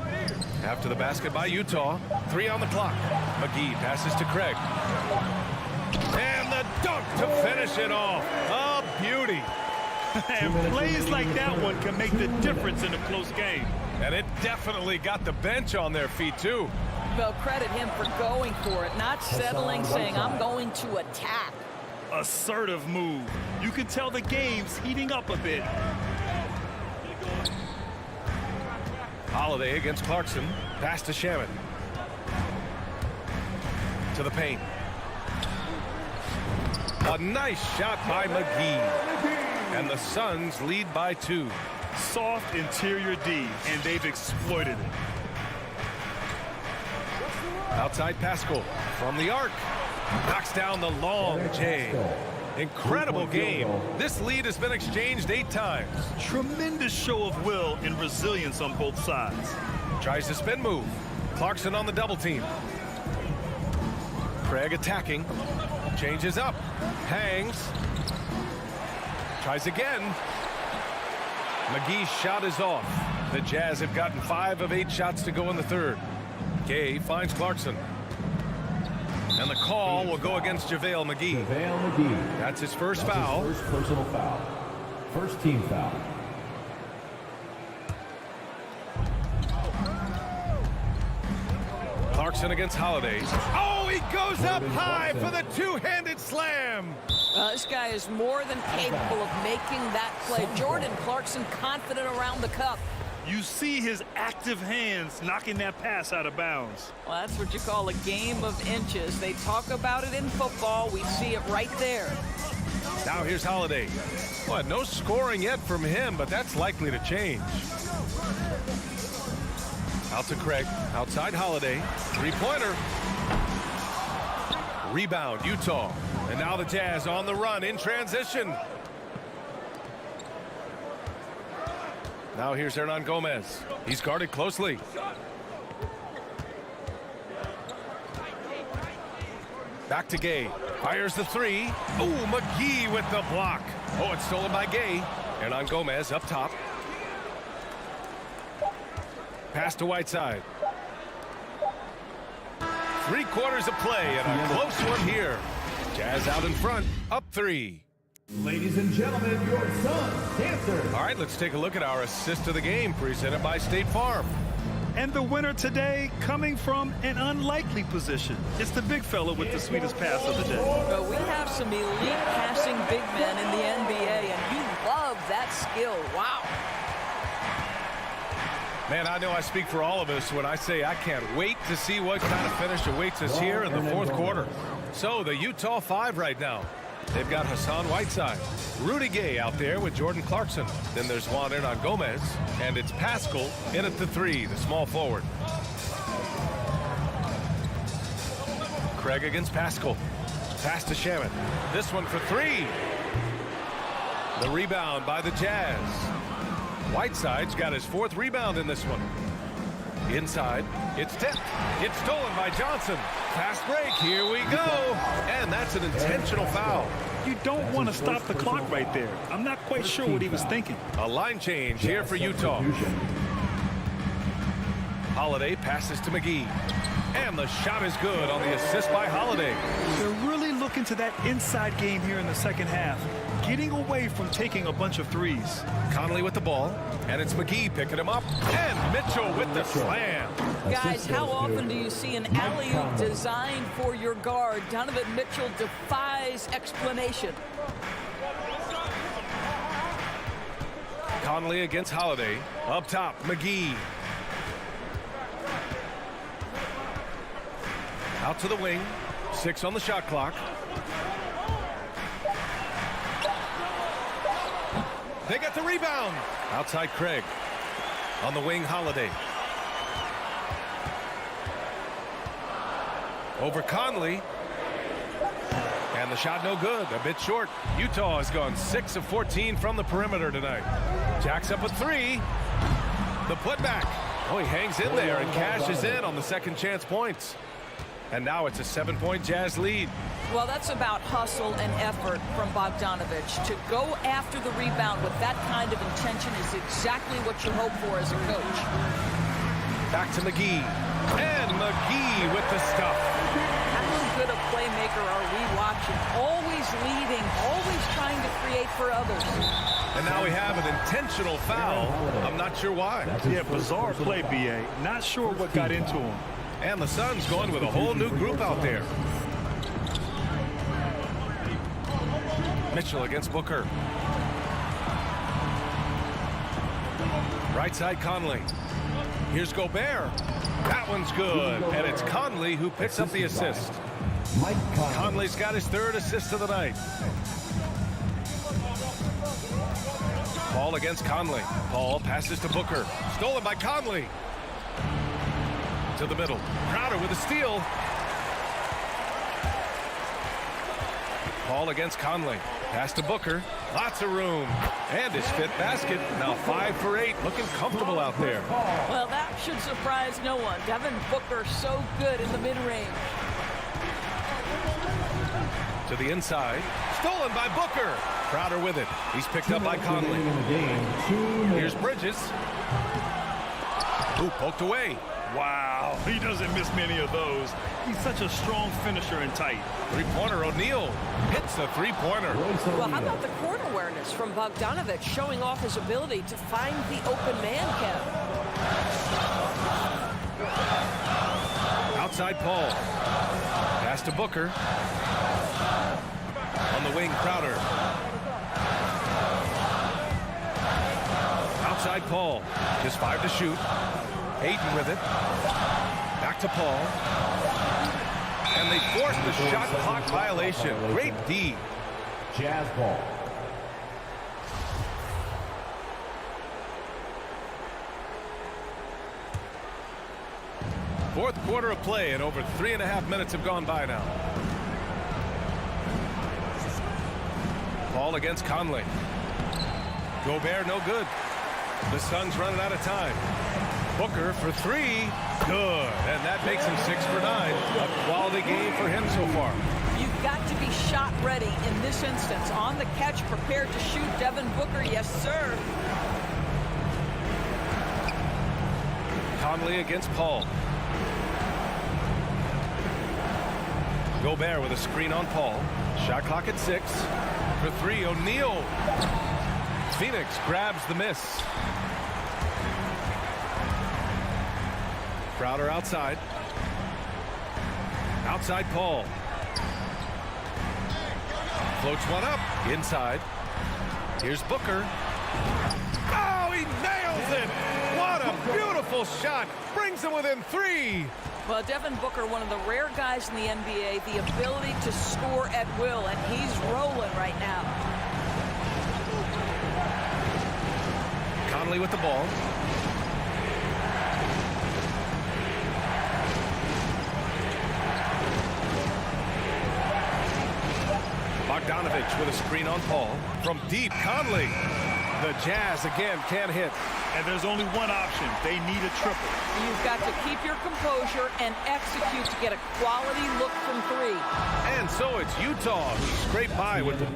After the basket by Utah, 3 on the clock. McGee passes to Craig. And the dunk to finish it off. A beauty. And plays like that one can make the difference in a close game. And it definitely got the bench on their feet, too. Well, credit him for going for it, not settling, saying, I'm going to attack. Assertive move. You can tell the game's heating up a bit. Holiday against Clarkson. Pass to Shaman. To the paint. A nice shot by McGee. And the Suns lead by 2. Soft interior D, and they've exploited it. Outside Pascal from the arc. Knocks down the long J. Incredible game. This lead has been exchanged 8 times. Tremendous show of will and resilience on both sides. Tries the spin move. Clarkson on the double team. Craig attacking. Changes up. Hangs. Tries again. McGee's shot is off. The Jazz have gotten 5 of 8 shots to go in the third. Gay finds Clarkson. And the call will go against JaVale McGee. JaVale McGee. That's his first foul. His first personal foul. First team foul. Clarkson against Holiday. Oh, he goes up high for the two-handed slam. This guy is more than capable of making that play. Jordan Clarkson confident around the cup. You see his active hands knocking that pass out of bounds. Well, that's what you call a game of inches. They talk about it in football. We see it right there. Now here's Holiday. Well, no scoring yet from him, but that's likely to change. Out to Craig. Outside Holiday. Three-pointer. Rebound, Utah. And now the Jazz on the run in transition. Now here's Hernan Gomez. He's guarded closely. Back to Gay. Fires the 3. Ooh, McGee with the block. Oh, it's stolen by Gay. Hernan Gomez up top. Pass to Whiteside. 3 quarters of play and a close one here. Jazz out in front, up 3. Ladies and gentlemen, your Suns dancers. All right, let's take a look at our assist of the game presented by State Farm. And the winner today coming from an unlikely position. It's the big fella with the sweetest pass of the day. Well, we have some elite passing big men in the NBA, and you love that skill. Wow. Man, I know I speak for all of us when I say I can't wait to see what kind of finish awaits us here in the fourth quarter. So the Utah 5 right now. They've got Hassan Whiteside, Rudy Gay out there with Jordan Clarkson. Then there's Juan Hernan Gomez, and it's Pascal in at the 3, the small forward. Craig against Pascal. Pass to Shaman. This one for 3. The rebound by the Jazz. Whiteside's got his 4th rebound in this one. Inside, it's tipped. It's stolen by Johnson. Fast break, here we go. And that's an intentional foul. You don't want to stop the clock right there. I'm not quite sure what he was thinking. A line change here for Utah. Holiday passes to McGee. And the shot is good on the assist by Holiday. They're really looking to that inside game here in the second half. getting away from taking a bunch of threes. Conley with the ball, and it's McGee picking him up, and Mitchell with the slam. Guys, how often do you see an alley-oop designed for your guard? Donovan Mitchell defies explanation. Conley against Holiday. Up top, McGee. Out to the wing. 6 on the shot clock. They get the rebound. Outside Craig. On the wing, Holiday. Over Conley. And the shot no good. A bit short. Utah has gone 6 of 14 from the perimeter tonight. Jacks up a 3. The putback. Oh, he hangs in there and cashes in on the second chance points. And now it's a 7-point Jazz lead. Well, that's about hustle and effort from Bogdanovich. To go after the rebound with that kind of intention is exactly what you hope for as a coach. Back to McGee. And McGee with the stuff. How good a playmaker are we watching? Always leading, always trying to create for others. And now we have an intentional foul. I'm not sure why. Yeah, bizarre play, B.A. Not sure what got into him. And the Suns going with a whole new group out there. Mitchell against Booker. Right side Conley. Here's Gobert. That one's good. And it's Conley who picks up the assist. Conley's got his 3rd assist of the night. Paul against Conley. Paul passes to Booker. Stolen by Conley. To the middle. Crowder with a steal. Paul against Conley. Pass to Booker. Lots of room. And his 5th basket. Now 5 for 8. Looking comfortable out there. Well, that should surprise no one. Devin Booker so good in the mid-range. To the inside. Stolen by Booker. Crowder with it. He's picked up by Conley. Here's Bridges. Ooh, poked away. Wow, he doesn't miss many of those. He's such a strong finisher and tight. Three-pointer, O'Neal hits the three-pointer. Well, how about the court awareness from Bogdanovich, showing off his ability to find the open man, Kev? Outside Paul. Pass to Booker. On the wing, Crowder. Outside Paul. Just 5 to shoot. Ayton with it. Back to Paul. And they force the shot clock violation. Great D. Jazz ball. Fourth quarter of play, and over 3.5 minutes have gone by now. Paul against Conley. Gobert no good. The Suns running out of time. Booker for 3. Good. And that makes him 6 for 9. A quality game for him so far. You've got to be shot ready in this instance. On the catch, prepared to shoot. Devin Booker, yes, sir. Conley against Paul. Gobert with a screen on Paul. Shot clock at 6. For 3, O'Neal. Phoenix grabs the miss. Crowder outside. Outside Paul. Floats one up. Inside. Here's Booker. Oh, he nails it! What a beautiful shot. Brings him within 3. Well, Devin Booker, one of the rare guys in the NBA, the ability to score at will, and he's rolling right now. Conley with the ball. Bogdanovich with a screen on Paul. From deep, Conley. The Jazz again can't hit. And there's only one option. They need a triple. You've got to keep your composure and execute to get a quality look from 3. And so it's Utah who scrape by with the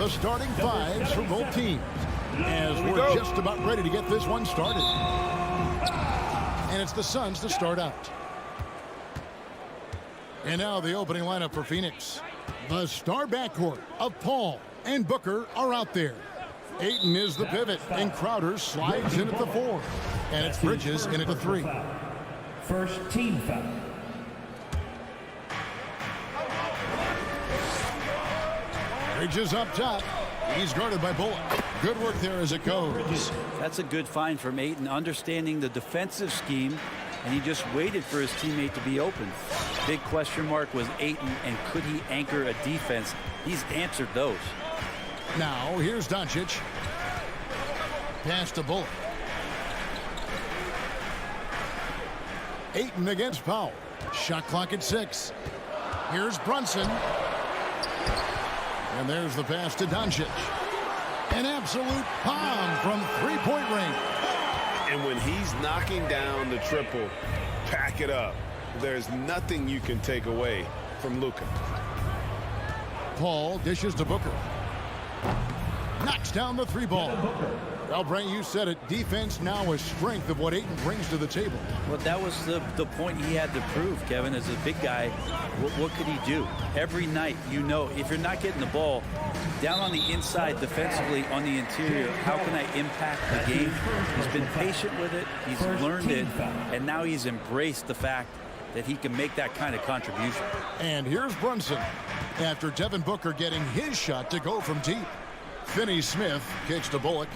the starting fives for both teams, as we're just about ready to get this one started. And it's the Suns to start out. And now the opening lineup for Phoenix. The star backcourt of Paul and Booker are out there. Ayton is the pivot, and Crowder slides in at the 4. And it's Bridges in at the 3. First team foul. Bridges up top. He's guarded by Bullock. Good work there as it goes. That's a good find from Ayton, understanding the defensive scheme, and he just waited for his teammate to be open. Big question mark was Ayton, and could he anchor a defense? He's answered those. Now here's Doncic. Pass to Bullock. Ayton against Powell. Shot clock at 6. Here's Brunson. And there's the pass to Doncic. An absolute bomb from three-point range. And when he's knocking down the triple, pack it up. There's nothing you can take away from Luka. Paul dishes to Booker. Knocks down the 3-ball. Well, Brent, you said it. Defense now a strength of what Ayton brings to the table. Well, that was the point he had to prove, Kevin. As a big guy, what could he do? Every night, you know, if you're not getting the ball down on the inside defensively on the interior, how can I impact the game? He's been patient with it. He's learned it. And now he's embraced the fact that he can make that kind of contribution. And here's Brunson after Devin Booker getting his shot to go from deep. Finney-Smith kicks to Bullock.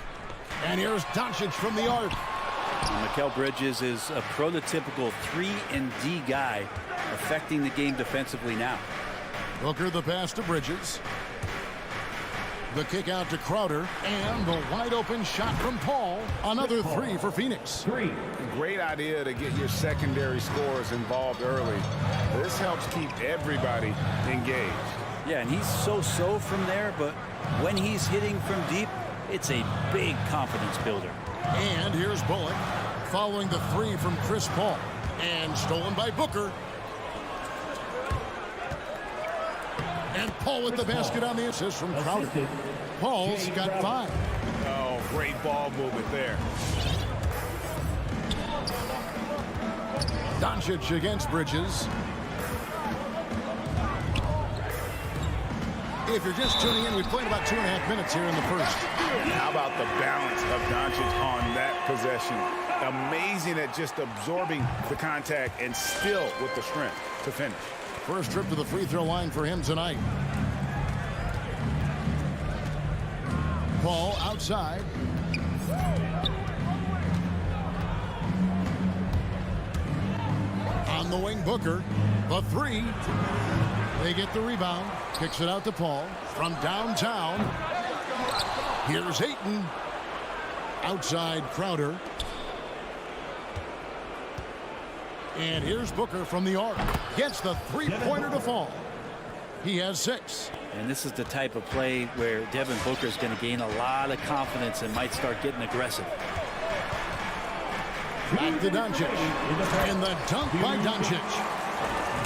And here's Doncic from the arc. Mikal Bridges is a prototypical 3-and-D guy, affecting the game defensively now. Booker the pass to Bridges. The kick out to Crowder. And the wide-open shot from Paul. Another 3 for Phoenix. Great idea to get your secondary scorers involved early. This helps keep everybody engaged. Yeah, and he's so-so from there, but when he's hitting from deep, it's a big confidence builder. And here's Bullock following the 3 from Chris Paul. And stolen by Booker. And Paul with the basket on the assist from Crowder. Paul's got 5. Oh, great ball movement there. Doncic against Bridges. If you're just tuning in, we've played about 2.5 minutes here in the first. How about the balance of Doncic on that possession? Amazing at just absorbing the contact and still with the strength to finish. First trip to the free throw line for him tonight. Paul outside. On the wing, Booker. The 3. They get the rebound. Kicks it out to Paul from downtown. Here's Ayton. Outside Crowder. And here's Booker from the arc. Gets the 3-pointer to fall. He has 6. And this is the type of play where Devin Booker is going to gain a lot of confidence and might start getting aggressive. Back to Doncic. And the dunk by Doncic.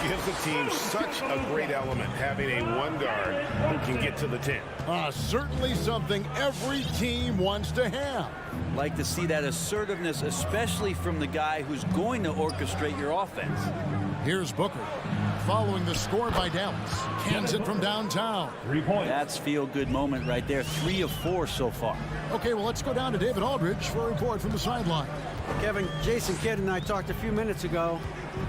Gives the team such a great element having a 1 guard who can get to the 10. Certainly something every team wants to have. Like to see that assertiveness, especially from the guy who's going to orchestrate your offense. Here's Booker following the score by Dallas. Cans it from downtown. 3 points. That's feel-good moment right there. 3 of 4 so far. Okay, well, let's go down to David Aldridge for a report from the sideline. Kevin, Jason Kidd and I talked a few minutes ago.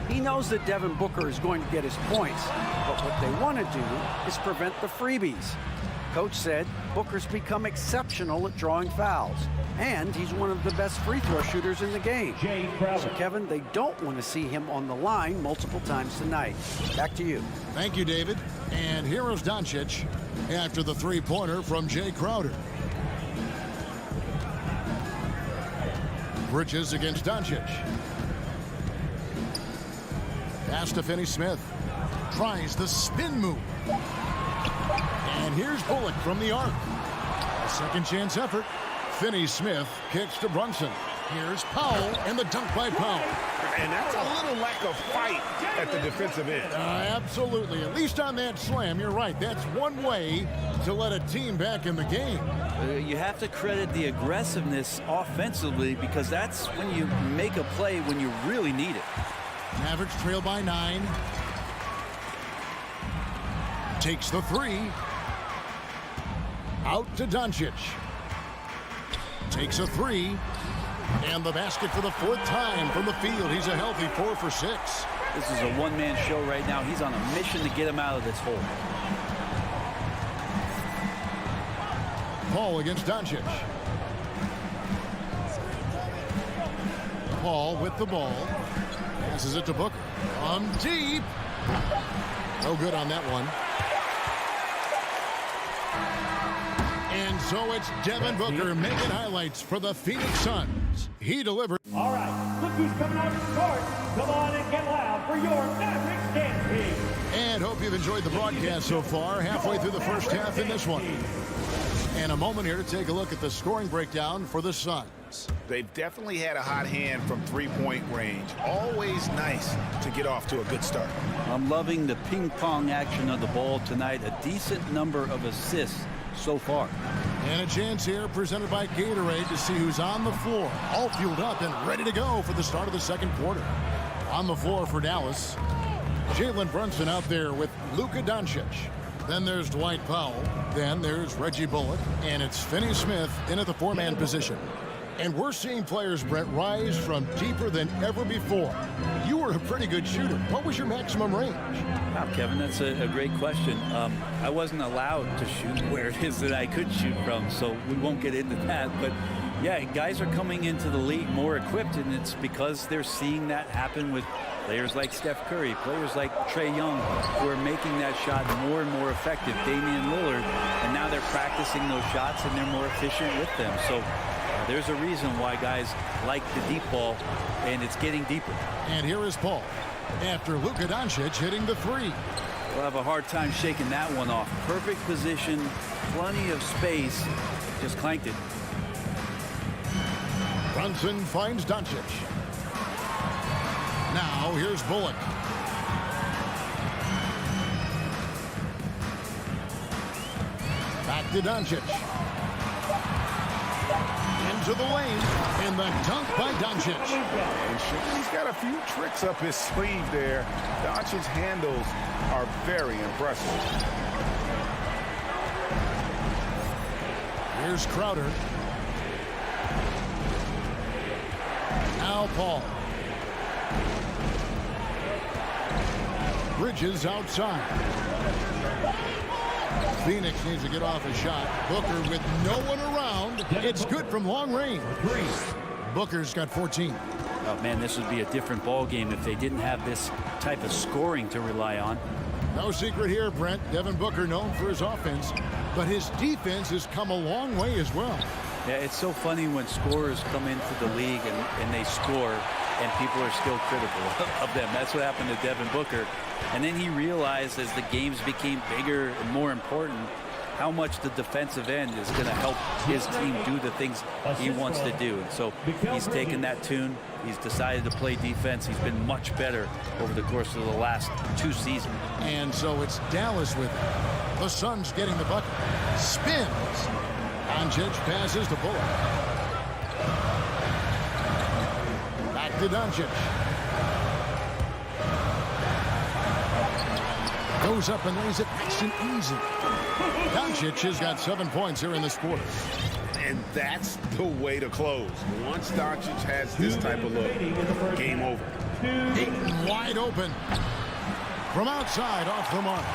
He knows that Devin Booker is going to get his points, but what they want to do is prevent the freebies. Coach said Booker's become exceptional at drawing fouls, and he's one of the best free throw shooters in the game. So, Kevin, they don't want to see him on the line multiple times tonight. Back to you. Thank you, David. And here is Doncic after the 3-pointer from Jay Crowder. Bridges against Doncic. Pass to Finney-Smith. Tries the spin move. And here's Bullock from the arc. A second chance effort. Finney-Smith kicks to Brunson. Here's Powell and the dunk by Powell. And that's a little lack of fight at the defensive end. Absolutely. At least on that slam, you're right. That's one way to let a team back in the game. You have to credit the aggressiveness offensively because that's when you make a play when you really need it. Mavericks trail by 9. Takes the 3. Out to Doncic. Takes a 3. And the basket for the 4th time from the field. He's a healthy 4 for 6. This is a one-man show right now. He's on a mission to get him out of this hole. Paul against Doncic. Paul with the ball. Passes it to Booker. Deep. No good on that one. And so it's Devin Booker making highlights for the Phoenix Suns. He delivered. All right, look who's coming out to start. Come on and get loud for your Mavericks dance team. And hope you've enjoyed the broadcast so far. Halfway through the first half in this one. And a moment here to take a look at the scoring breakdown for the Suns. They've definitely had a hot hand from three-point range. Always nice to get off to a good start. I'm loving the ping-pong action of the ball tonight. A decent number of assists so far. And a chance here presented by Gatorade to see who's on the floor. All fueled up and ready to go for the start of the second quarter. On the floor for Dallas, Jalen Brunson out there with Luka Doncic. Then there's Dwight Powell. Then there's Reggie Bullock. And it's Finney Smith in at the 4-man position. And we're seeing players, Brett, rise from deeper than ever before. You were a pretty good shooter. What was your maximum range? Wow, Kevin, that's a great question. I wasn't allowed to shoot where it is that I could shoot from, so we won't get into that. But, yeah, guys are coming into the league more equipped, and it's because they're seeing that happen with players like Steph Curry, players like Trae Young, who are making that shot more and more effective, Damian Lillard, and now they're practicing those shots, and they're more efficient with them. So there's a reason why guys like the deep ball, and it's getting deeper. And here is Paul after Luka Doncic hitting the 3. We'll have a hard time shaking that one off. Perfect position, plenty of space, just clanked it. Brunson finds Doncic. Now here's Bullock. Back to Doncic. Into the lane, and the dunk by Doncic. And he's got a few tricks up his sleeve there. Doncic's handles are very impressive. Here's Crowder. Now Paul. Bridges outside. Phoenix needs to get off a shot. Booker with no one around. It's good from long range. Booker's got 14. Oh, man, this would be a different ball game if they didn't have this type of scoring to rely on. No secret here, Brent. Devin Booker known for his offense, but his defense has come a long way as well. Yeah, it's so funny when scorers come into the league and they score and people are still critical of them. That's what happened to Devin Booker. And then he realized as the games became bigger and more important how much the defensive end is going to help his team do the things he wants to do. And so he's taken that tune. He's decided to play defense. He's been much better over the course of the last 2 seasons. And so it's Dallas with it. The Suns getting the bucket. Spins. Doncic passes to Bullock. Back to Doncic. Goes up and lays it nice and easy. Doncic has got 7 points here in this quarter. And that's the way to close. Once Doncic has this type of look, game over. Ayton wide open. From outside, off the mark.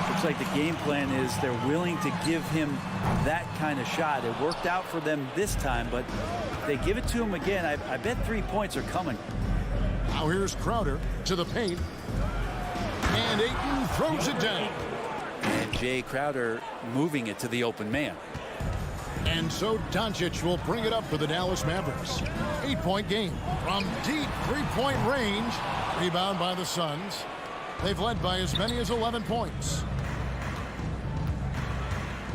Looks like the game plan is they're willing to give him that kind of shot. It worked out for them this time, but if they give it to him again, I bet 3 points are coming. Now here's Crowder to the paint. And Ayton throws it down. And Jay Crowder moving it to the open man. And so Doncic will bring it up for the Dallas Mavericks. 8-point game from deep 3-point range. Rebound by the Suns. They've led by as many as 11 points.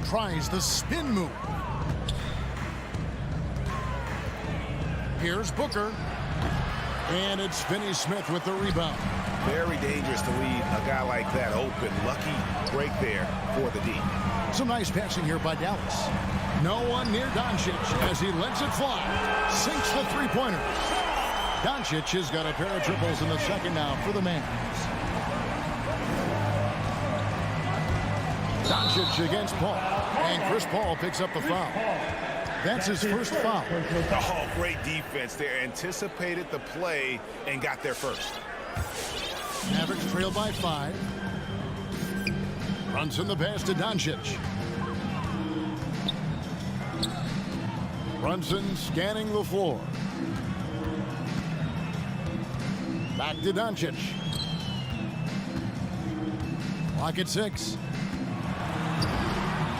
Tries the spin move. Here's Booker. And it's Finney-Smith with the rebound. Very dangerous to leave a guy like that open. Lucky break there for the D. Some nice passing here by Dallas. No one near Doncic as he lets it fly. Sinks the three-pointer. Doncic has got a pair of triples in the second now for the Mavs. Doncic against Paul. And Chris Paul picks up the foul. That's his first foul. Oh, great defense there. Anticipated the play and got there first. Mavericks trail by 5. Brunson the pass to Doncic. Brunson scanning the floor. Back to Doncic. Clock at 6.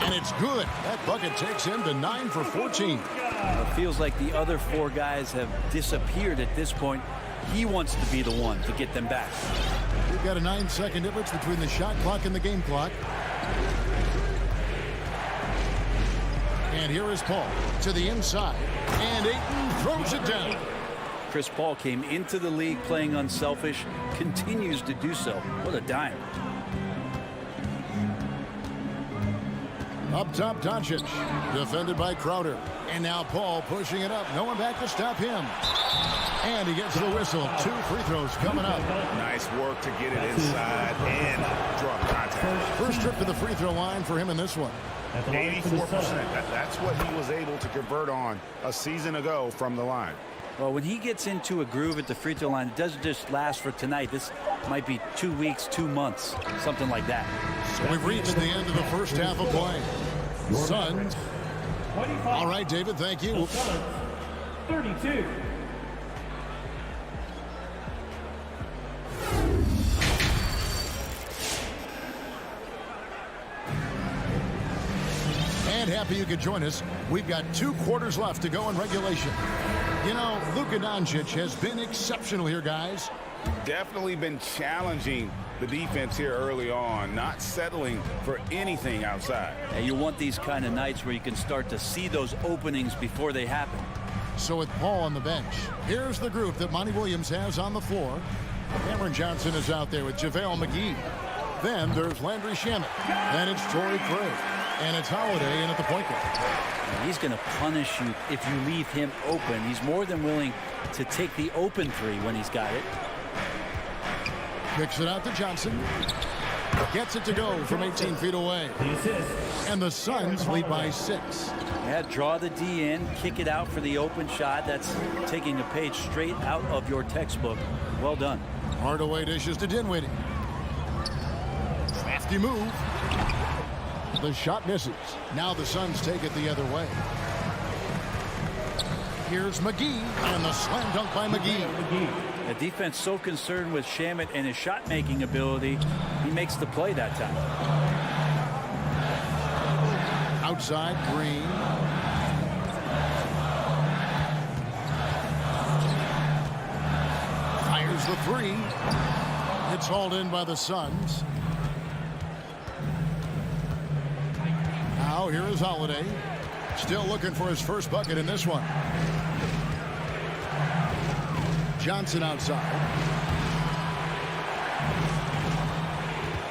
And it's good. That bucket takes him to 9 for 14. It feels like the other 4 guys have disappeared at this point. He wants to be the one to get them back. We've got a 9-second difference between the shot clock and the game clock. And here is Paul to the inside. And Ayton throws it down. Chris Paul came into the league playing unselfish, continues to do so. What a dime. Up top, Doncic. Defended by Crowder. And now Paul pushing it up. No one back to stop him. And he gets the whistle. 2 free throws coming up. Nice work to get it inside and draw contact. First trip to the free throw line for him in this one. 84%. That's what he was able to convert on a season ago from the line. Well, when he gets into a groove at the free throw line, it doesn't just last for tonight. This might be 2 weeks, 2 months, something like that. So we've reached the end of the first half of play. Suns. All right, David, thank you. 32. And happy you could join us. We've got 2 quarters left to go in regulation. You know, Luka Doncic has been exceptional here, guys. Definitely been challenging the defense here early on, not settling for anything outside. And you want these kind of nights where you can start to see those openings before they happen. So with Paul on the bench, here's the group that Monty Williams has on the floor. Cameron Johnson is out there with JaVale McGee. Then there's Landry Shamet. Then it's Torrey Craig. And it's Holiday in at the point guard. He's going to punish you if you leave him open. He's more than willing to take the open 3 when he's got it. Kicks it out to Johnson. Gets it to go from 18 feet away. And the Suns lead by 6. Yeah, draw the D in, kick it out for the open shot. That's taking a page straight out of your textbook. Well done. Hardaway dishes to Dinwiddie. Crafty move. The shot misses. Now the Suns take it the other way. Here's McGee, and the slam dunk by McGee. The defense so concerned with Shamet and his shot-making ability, he makes the play that time. Outside, Green. Fires the 3. It's hauled in by the Suns. Now here is Holiday. Still looking for his first bucket in this one. Johnson outside.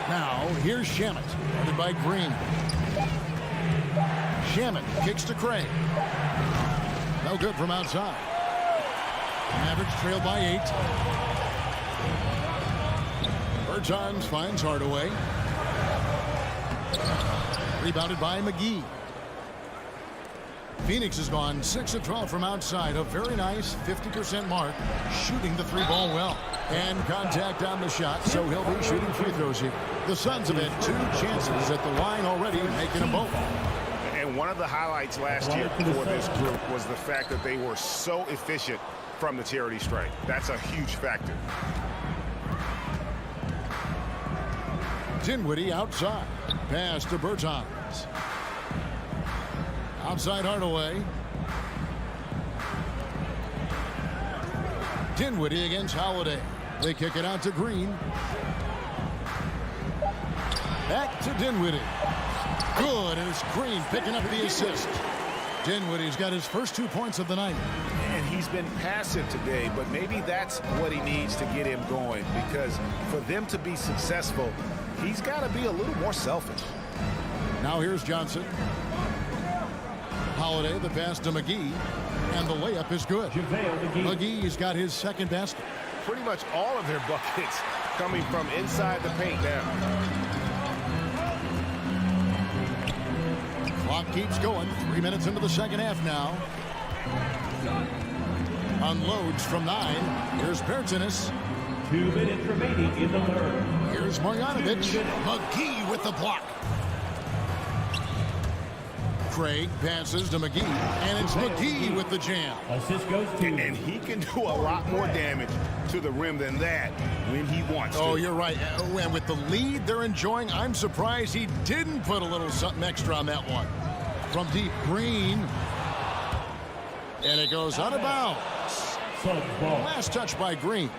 Now here's Shamet, guarded by Green. Shamet kicks to Craig. No good from outside. Mavericks trail by 8. Bertans finds Hardaway. Rebounded by McGee. Phoenix has gone 6 of 12 from outside. A very nice 50% mark. Shooting the 3-ball well. And contact on the shot, so he'll be shooting free throws here. The Suns have had 2 chances at the line already, making them both. And one of the highlights last year for this group was the fact that they were so efficient from the charity stripe. That's a huge factor. Dinwiddie outside. Pass to Bertans. Outside Hardaway. Dinwiddie against Holiday. They kick it out to Green. Back to Dinwiddie. Good, and it's Green picking up the assist. Dinwiddie's got his first 2 points of the night. And he's been passive today, but maybe that's what he needs to get him going, because for them to be successful, he's got to be a little more selfish. Now here's Johnson. Holiday, the pass to McGee, and the layup is good. McGee's got his second basket. Pretty much all of their buckets coming from inside the paint now. Clock keeps going. 3 minutes into the second half now. Unloads from 9. Here's Bertanis. 2 minutes remaining in the third. Here's Marjanovic. McGee with the block. Craig passes to McGee, and it's McGee with the jam. Assist goes to. And he can do a lot more damage to the rim than that when he wants to. Oh, you're right. And with the lead they're enjoying, I'm surprised he didn't put a little something extra on that one. From deep, Green. And it goes out of bounds. Last touch by Green.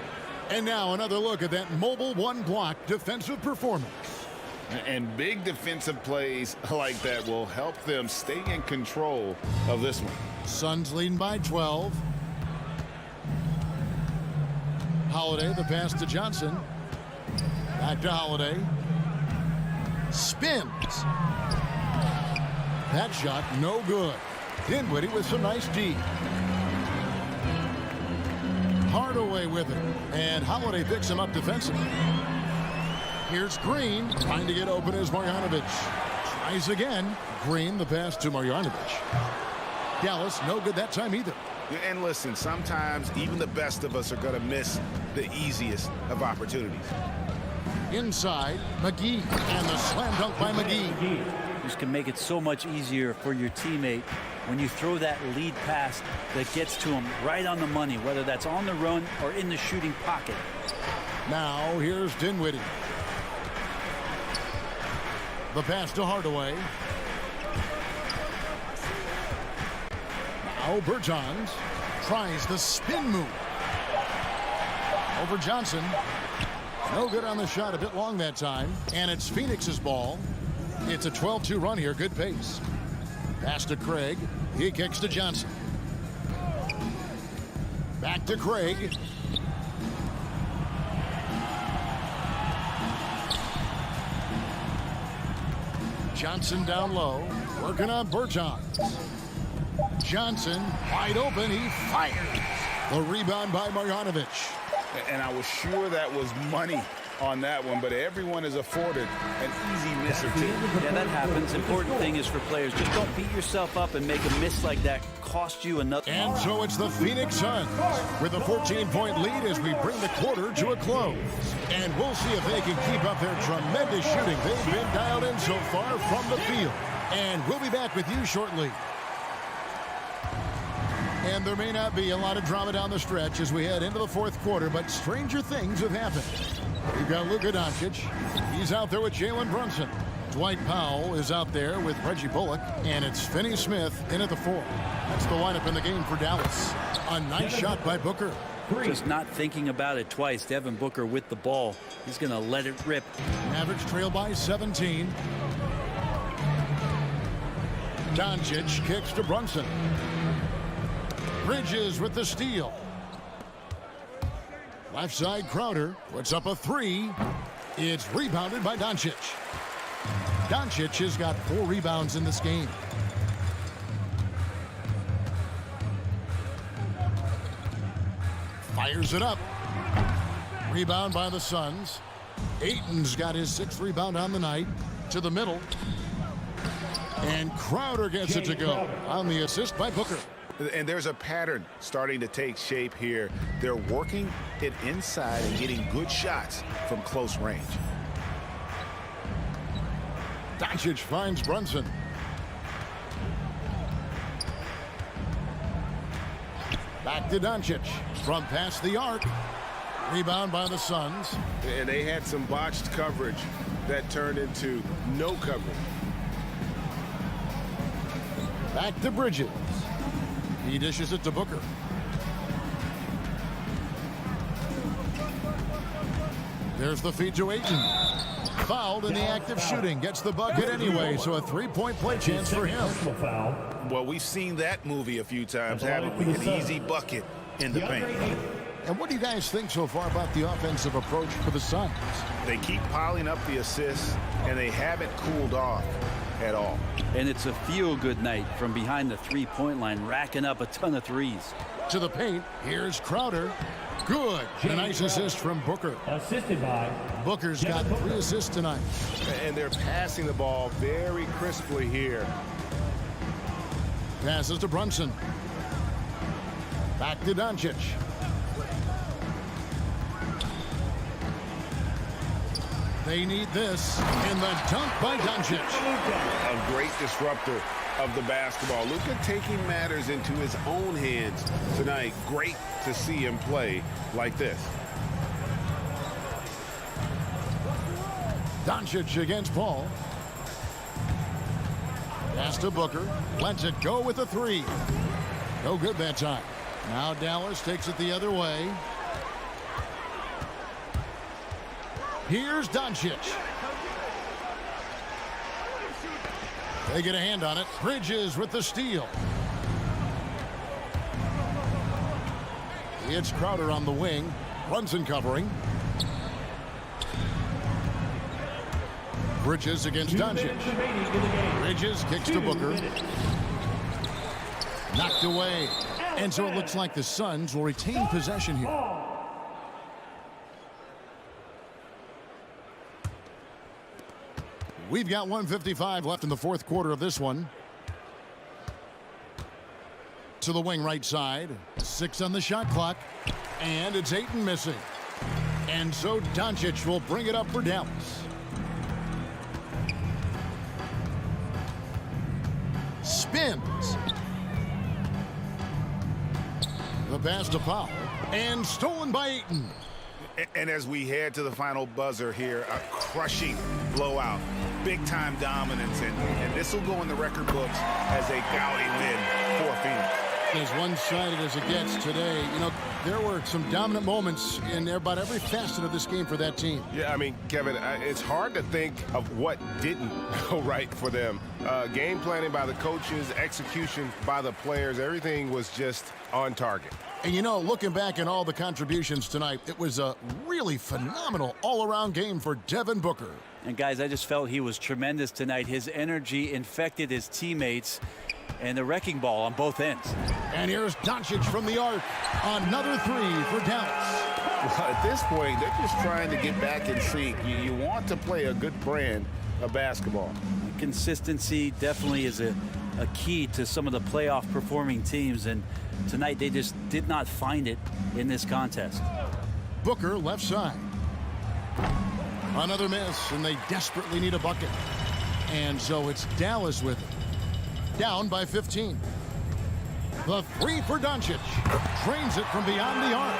And now another look at that mobile one-block defensive performance. And big defensive plays like that will help them stay in control of this one. Suns leading by 12. Holiday, the pass to Johnson. Back to Holiday. Spins. That shot, no good. Dinwiddie with some nice D. Hardaway with it. And Holiday picks him up defensively. Here's Green, trying to get open as Marjanovic. Tries again. Green, the pass to Marjanovic. Dallas, no good that time either. And listen, sometimes even the best of us are going to miss the easiest of opportunities. Inside, McGee, and the slam dunk by McGee. This can make it so much easier for your teammate when you throw that lead pass that gets to him right on the money, whether that's on the run or in the shooting pocket. Now, here's Dinwiddie. The pass to Hardaway. Now Bertans tries the spin move. Over Johnson. No good on the shot, a bit long that time. And it's Phoenix's ball. It's a 12-2 run here, good pace. Pass to Craig. He kicks to Johnson. Back to Craig. Johnson down low, working on Bertans. Johnson wide open, he fires. The rebound by Marjanovic. And I was sure that was money on that one, but everyone is afforded an easy miss or two. Yeah, that happens. Important thing is for players, just don't beat yourself up and make a miss like that cost you another. And so it's the Phoenix Suns with a 14-point lead as we bring the quarter to a close. And we'll see if they can keep up their tremendous shooting they've been dialed in so far from the field. And we'll be back with you shortly. And there may not be a lot of drama down the stretch as we head into the fourth quarter, but stranger things have happened. We've got Luka Doncic. He's out there with Jalen Brunson. Dwight Powell is out there with Reggie Bullock. And it's Finney Smith in at the 4. That's the lineup in the game for Dallas. A nice shot by Booker. Just not thinking about it twice. Devin Booker with the ball. He's going to let it rip. Mavericks trail by 17. Doncic kicks to Brunson. Bridges with the steal. Left side, Crowder puts up a 3. It's rebounded by Doncic. Doncic has got 4 rebounds in this game. Fires it up. Rebound by the Suns. Ayton's got his 6th rebound on the night. To the middle. And Crowder gets it to go on the assist by Booker. And there's a pattern starting to take shape here. They're working it inside and getting good shots from close range. Doncic finds Brunson. Back to Doncic from past the arc. Rebound by the Suns. And they had some botched coverage that turned into no coverage. Back to Bridges. He dishes it to Booker. There's the feed to Ayton. Fouled in the act of shooting. Gets the bucket anyway, so a three-point play chance for him. Well, we've seen that movie a few times, haven't we? An easy bucket in the paint. And what do you guys think so far about the offensive approach for the Suns? They keep piling up the assists, and they haven't cooled off at all. And it's a feel-good night from behind the three-point line, racking up a ton of threes. To the paint, here's Crowder. Good. A nice assist from Booker. Assisted by Booker's got 3 assists tonight. And they're passing the ball very crisply here. Passes to Brunson. Back to Doncic. They need this. In the dunk by Doncic. A great disruptor of the basketball. Luka taking matters into his own hands tonight. Great to see him play like this. Doncic against Paul. Pass to Booker. Lets it go with a 3. No good that time. Now Dallas takes it the other way. Here's Doncic. They get a hand on it. Bridges with the steal. It's Crowder on the wing. Brunson covering. Bridges against Doncic. Bridges kicks to Booker. Knocked away. And so it looks like the Suns will retain possession here. We've got 1:55 left in the fourth quarter of this one. To the wing right side. 6 on the shot clock. And it's Ayton missing. And so Doncic will bring it up for Dallas. Spins. The pass to Powell. And stolen by Ayton. And as we head to the final buzzer here, a crushing blowout, big-time dominance, and this will go in the record books as a gaudy win for Phoenix. As one-sided as it gets today, you know, there were some dominant moments in about every facet of this game for that team. Yeah, I mean, Kevin, it's hard to think of what didn't go right for them. Game planning by the coaches, execution by the players, everything was just on target. And, you know, looking back at all the contributions tonight, it was a really phenomenal all-around game for Devin Booker. And, guys, I just felt he was tremendous tonight. His energy infected his teammates, and the wrecking ball on both ends. And here's Doncic from the arc. Another 3 for Dallas. Well, at this point, they're just trying to get back in sync. You want to play a good brand of basketball. Consistency definitely is a key to some of the playoff performing teams, and tonight they just did not find it in this contest. Booker left side. Another miss, and they desperately need a bucket. And so it's Dallas with it. Down by 15. The 3 for Doncic. Drains it from beyond the arc.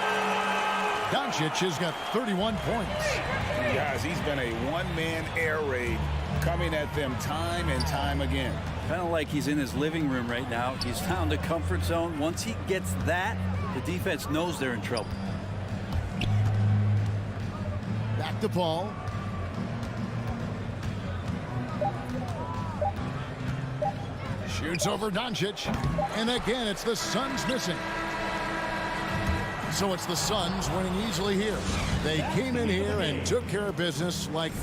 Doncic has got 31 points. Guys, he's been a one-man air raid coming at them time and time again. Kind of like he's in his living room right now. He's found a comfort zone. Once he gets that, the defense knows they're in trouble. Back to Paul. Shoots over Doncic. And again, it's the Suns missing. So it's the Suns winning easily here. They came in here and took care of business like...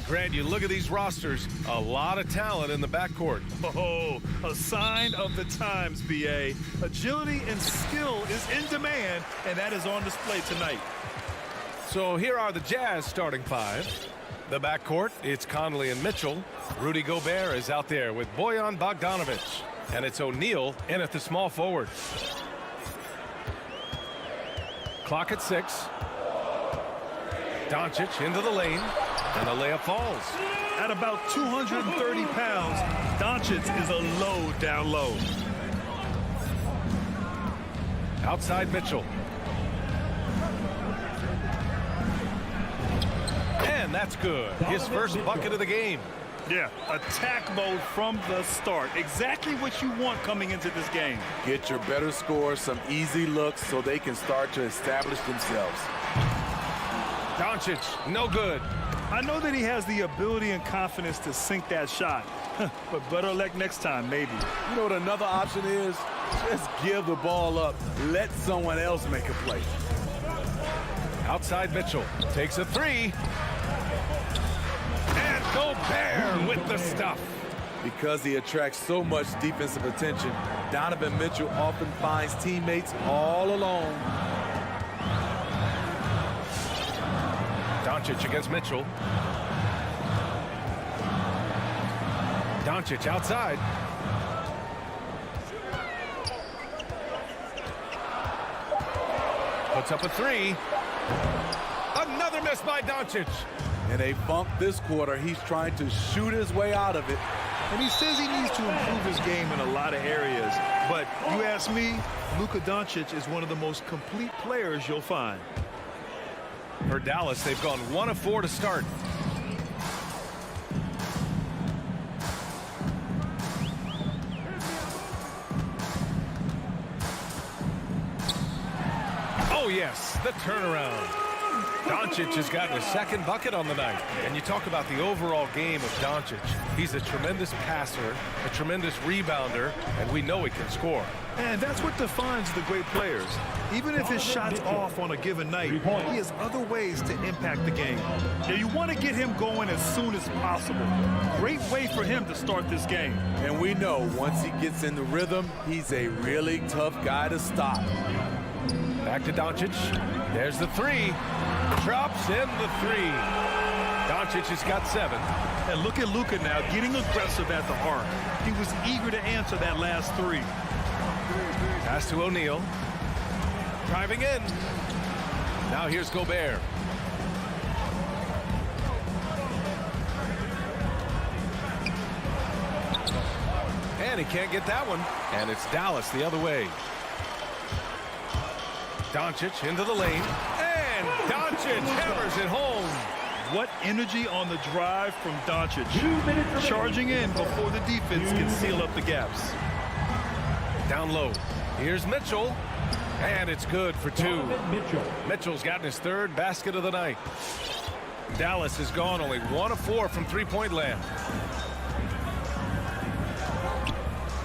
Grant, you look at these rosters, a lot of talent in the backcourt. Oh, a sign of the times, B.A. Agility and skill is in demand, and that is on display tonight. So here are the Jazz starting five. The backcourt, it's Conley and Mitchell. Rudy Gobert is out there with Bojan Bogdanovic. And it's O'Neal in at the small forward. Clock at 6. Doncic into the lane, and the layup falls. At about 230 pounds, Doncic is a load down low. Outside Mitchell. And that's good. His first bucket of the game. Yeah, attack mode from the start. Exactly what you want coming into this game. Get your better score some easy looks so they can start to establish themselves. Doncic, no good. I know that he has the ability and confidence to sink that shot, but better luck next time, maybe. You know what another option is? Just give the ball up. Let someone else make a play. Outside Mitchell takes a three. And Gobert with the stuff. Because he attracts so much defensive attention, Donovan Mitchell often finds teammates all alone. Doncic against Mitchell. Doncic outside. Puts up a three. Another miss by Doncic. In a funk this quarter, he's trying to shoot his way out of it. And he says he needs to improve his game in a lot of areas. But you ask me, Luka Doncic is one of the most complete players you'll find. For Dallas, they've gone 1 of 4 to start. Oh, yes, the turnaround. Doncic has gotten a second bucket on the night. And you talk about the overall game of Doncic. He's a tremendous passer, a tremendous rebounder, and we know he can score. And that's what defines the great players. Even if his shot's off on a given night, he has other ways to impact the game. Now, you want to get him going as soon as possible. Great way for him to start this game. And we know once he gets in the rhythm, he's a really tough guy to stop. Back to Doncic. There's the three. Drops in the three. Doncic has got 7. And look at Luka now getting aggressive at the arc. He was eager to answer that last three. Pass to O'Neal. Driving in. Now here's Gobert. And he can't get that one. And it's Dallas the other way. Doncic into the lane. And Doncic hammers it home. What energy on the drive from Doncic. Charging in before the defense can seal up the gaps. Down low. Here's Mitchell. And it's good for 2. Mitchell's gotten his 3rd basket of the night. Dallas has gone only 1 of 4 from three-point land.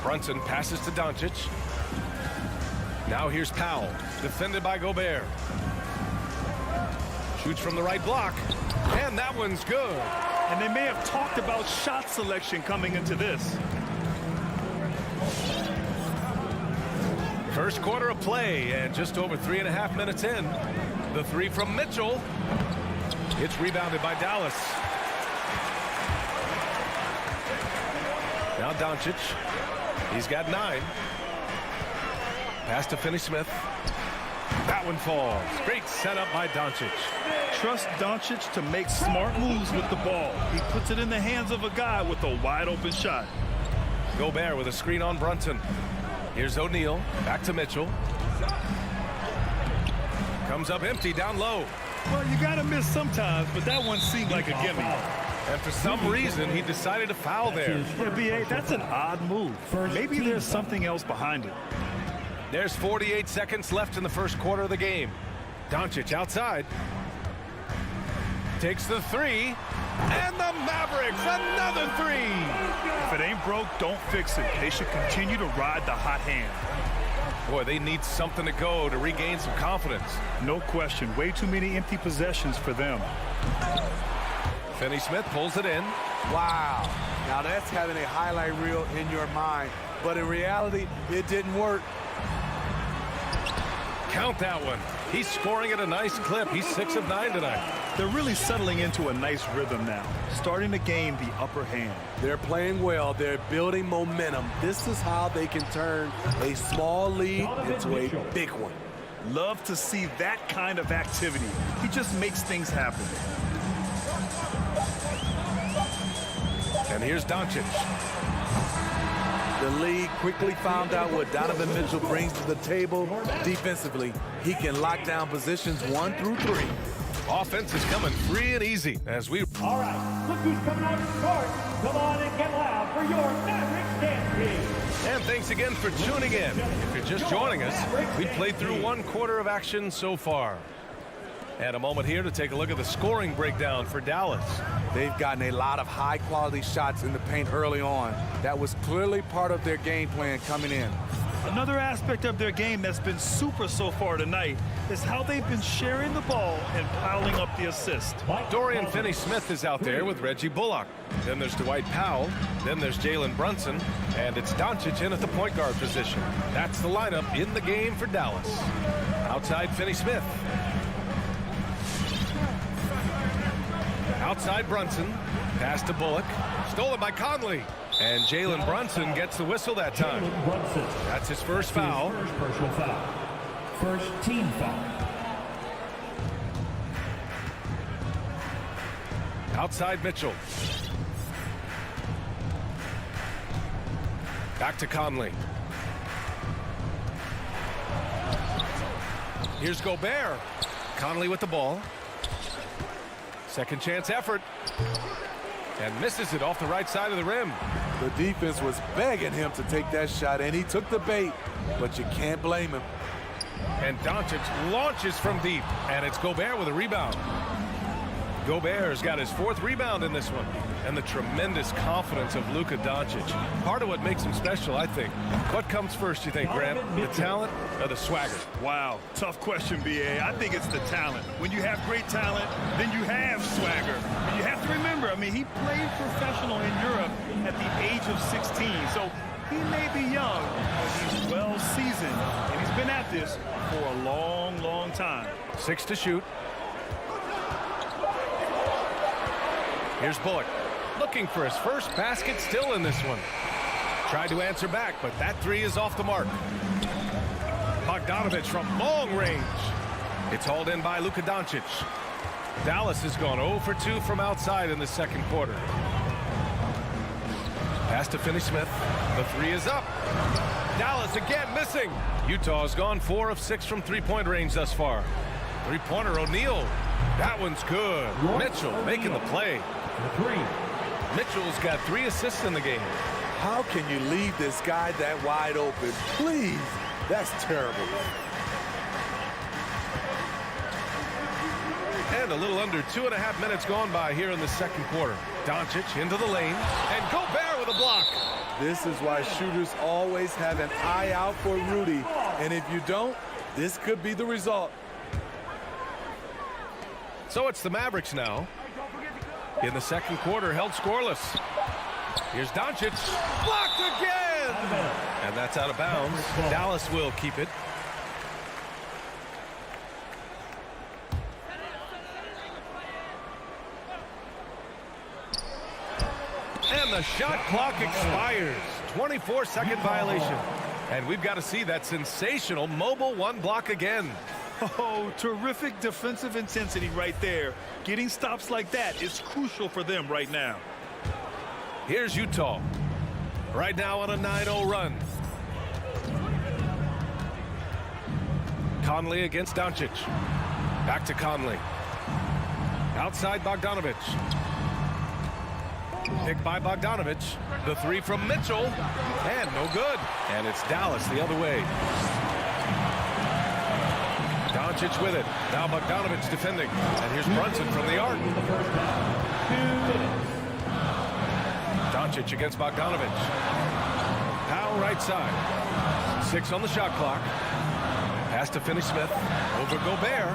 Brunson passes to Doncic. Now here's Powell, defended by Gobert. Shoots from the right block, and that one's good. And they may have talked about shot selection coming into this. First quarter of play, and just over 3.5 minutes in. The three from Mitchell. It's rebounded by Dallas. Now Doncic. He's got 9. Pass to Finney-Smith. That one falls. Great setup by Doncic. Trust Doncic to make smart moves with the ball. He puts it in the hands of a guy with a wide open shot. Gobert with a screen on Brunson. Here's O'Neal. Back to Mitchell. Comes up empty down low. Well, you got to miss sometimes, but that one seemed like a gimme. And for some reason, he decided to foul there. Yeah, B.A., that's an odd move. Maybe there's something else behind it. There's 48 seconds left in the first quarter of the game. Doncic outside. Takes the three. And the Mavericks, another three. If it ain't broke, don't fix it. They should continue to ride the hot hand. Boy, they need something to go to regain some confidence. No question. Way too many empty possessions for them. Finney-Smith pulls it in. Wow. Now that's having a highlight reel in your mind. But in reality, it didn't work. Count that one. He's scoring at a nice clip. He's 6 of 9 tonight. They're really settling into a nice rhythm now, starting to gain the upper hand. They're playing well. They're building momentum. This is how they can turn a small lead into a big one. Love to see that kind of activity. He just makes things happen. And here's Doncic. The league quickly found out what Donovan Mitchell brings to the table defensively. He can lock down positions 1 through 3. Offense is coming free and easy as we... All right, look who's coming out of the court. Come on and get loud for your Mavericks dance team. And thanks again for tuning in. If you're just joining us, we've played through 1 quarter of action so far. And a moment here to take a look at the scoring breakdown for Dallas. They've gotten a lot of high-quality shots in the paint early on. That was clearly part of their game plan coming in. Another aspect of their game that's been super so far tonight is how they've been sharing the ball and piling up the assist. Dorian Finney-Smith is out there with Reggie Bullock. Then there's Dwight Powell. Then there's Jalen Brunson. And it's Doncic in at the point guard position. That's the lineup in the game for Dallas. Outside Finney-Smith. Outside Brunson. Pass to Bullock. Stolen by Conley. And Jalen Brunson gets the whistle that time. That's his first foul. First personal foul. First team foul. Outside Mitchell. Back to Conley. Here's Gobert. Conley with the ball. Second chance effort. And misses it off the right side of the rim. The defense was begging him to take that shot, and he took the bait, but you can't blame him. And Doncic launches from deep, and it's Gobert with a rebound. Gobert's got his 4th rebound in this one, and the tremendous confidence of Luka Doncic. Part of what makes him special, I think. What comes first, you think, Grant? The talent or the swagger? Wow, tough question, B.A. I think it's the talent. When you have great talent, then you have swagger. And you have to remember, I mean, he played professional in Europe at the age of 16, so he may be young, but he's well seasoned, and he's been at this for a long, long time. 6 to shoot. Here's Bullock, looking for his first basket still in this one. Tried to answer back, but that 3 is off the mark. Bogdanovich from long range. It's hauled in by Luka Doncic. Dallas has gone 0 for 2 from outside in the second quarter. Pass to Finney-Smith. The 3 is up. Dallas again missing. Utah's gone 4 of 6 from three-point range thus far. Three-pointer O'Neal. That one's good. Mitchell making the play. Mitchell's got 3 assists in the game. How can you leave this guy that wide open? Please, that's terrible. And a little under 2.5 minutes gone by here in the second quarter. Doncic into the lane, and Gobert with a block. This is why shooters always have an eye out for Rudy. And if you don't, this could be the result. So it's the Mavericks now. In the second quarter, held scoreless. Here's Doncic. Blocked again! And that's out of bounds. Dallas will keep it. And the shot clock expires. 24-second violation. And we've got to see that sensational mobile 1 block again. Oh, terrific defensive intensity right there. Getting stops like that is crucial for them right now. Here's Utah. Right now on a 9-0 run. Conley against Doncic. Back to Conley. Outside Bogdanovich. Picked by Bogdanovich. The 3 from Mitchell. And no good. And it's Dallas the other way. Doncic with it. Now Bogdanovich defending. And here's Brunson from the arc. Doncic against Bogdanovich. Powell right side. 6 on the shot clock. Pass to Finney-Smith. Over Gobert.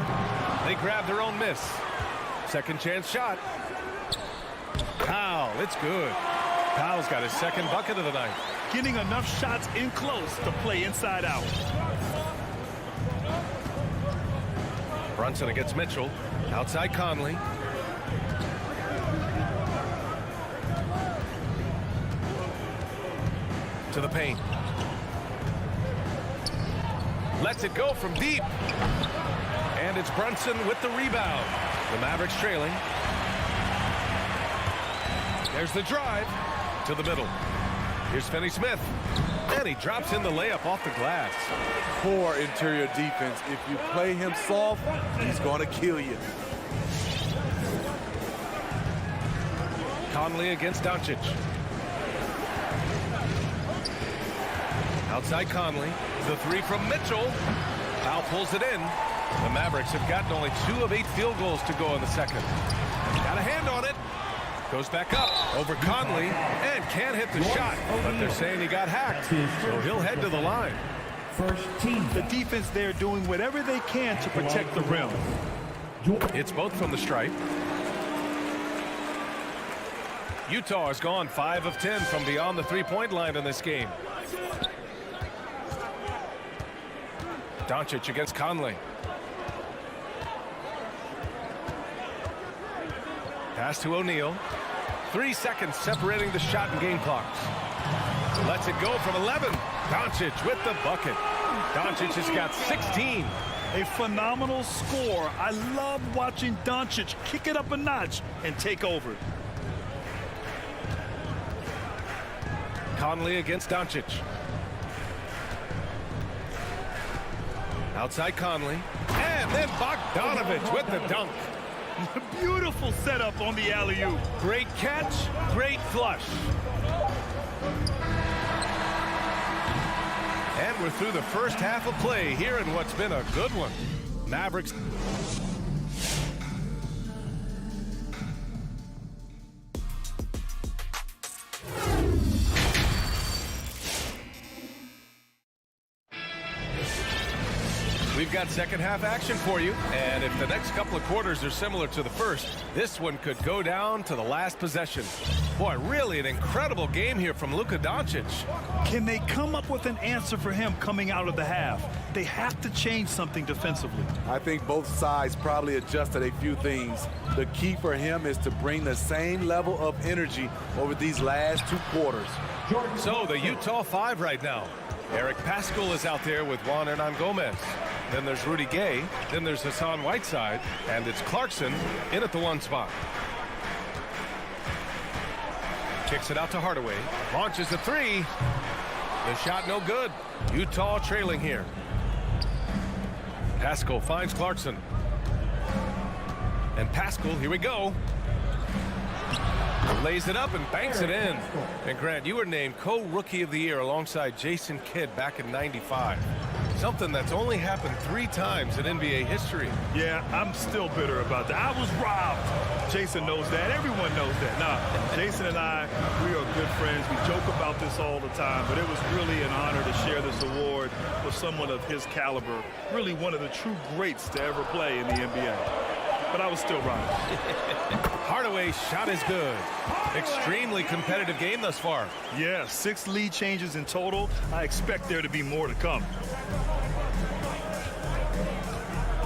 They grab their own miss. Second chance shot. Powell, it's good. Powell's got his second bucket of the night. Getting enough shots in close to play inside out. Brunson against Mitchell. Outside Conley. To the paint. Lets it go from deep. And it's Brunson with the rebound. The Mavericks trailing. There's the drive to the middle. Here's Finney-Smith. And he drops in the layup off the glass. Poor interior defense. If you play him soft, he's going to kill you. Conley against Doncic. Outside Conley. The three from Mitchell. Powell pulls it in. The Mavericks have gotten only 2 of 8 field goals to go in the second. Got a hand on it. Goes back up over Conley and can't hit the shot, but they're saying he got hacked, so he'll head to the line. The defense there doing whatever they can to protect the rim. It's both from the stripe. Utah has gone 5 of 10 from beyond the three-point line in this game. Doncic against Conley. Pass to O'Neal. 3 seconds separating the shot and game clocks. Lets it go from 11. Doncic with the bucket. Doncic has got 16. A phenomenal score. I love watching Doncic kick it up a notch and take over. Conley against Doncic. Outside Conley. And then Bogdanovich with the dunk. Beautiful setup on the alley-oop. Great catch, great flush. And we're through the first half of play here in what's been a good one. Mavericks. We've got second half action for you, and if the next couple of quarters are similar to the first, this one could go down to the last possession. Boy, really an incredible game here from Luka Doncic. Can they come up with an answer for him coming out of the half? They have to change something defensively. I think both sides probably adjusted a few things. The key for him is to bring the same level of energy over these last 2 quarters. So the Utah 5 right now. Eric Paschall is out there with Juan Hernan Gomez. Then there's Rudy Gay. Then there's Hassan Whiteside. And it's Clarkson in at the 1 spot. Kicks it out to Hardaway. Launches a 3. The shot no good. Utah trailing here. Paschall finds Clarkson. And Paschall, here we go. Lays it up and banks it in. And Grant, you were named co-rookie of the year alongside Jason Kidd back in '95. Something that's only happened 3 times in NBA history. Yeah, I'm still bitter about that. I was robbed. Jason knows that. Everyone knows that. Nah, Jason and I, we are good friends. We joke about this all the time, but it was really an honor to share this award with someone of his caliber. Really one of the true greats to ever play in the NBA. But I was still robbed. Hardaway's shot is good. Extremely competitive game thus far. Yeah, 6 lead changes in total. I expect there to be more to come.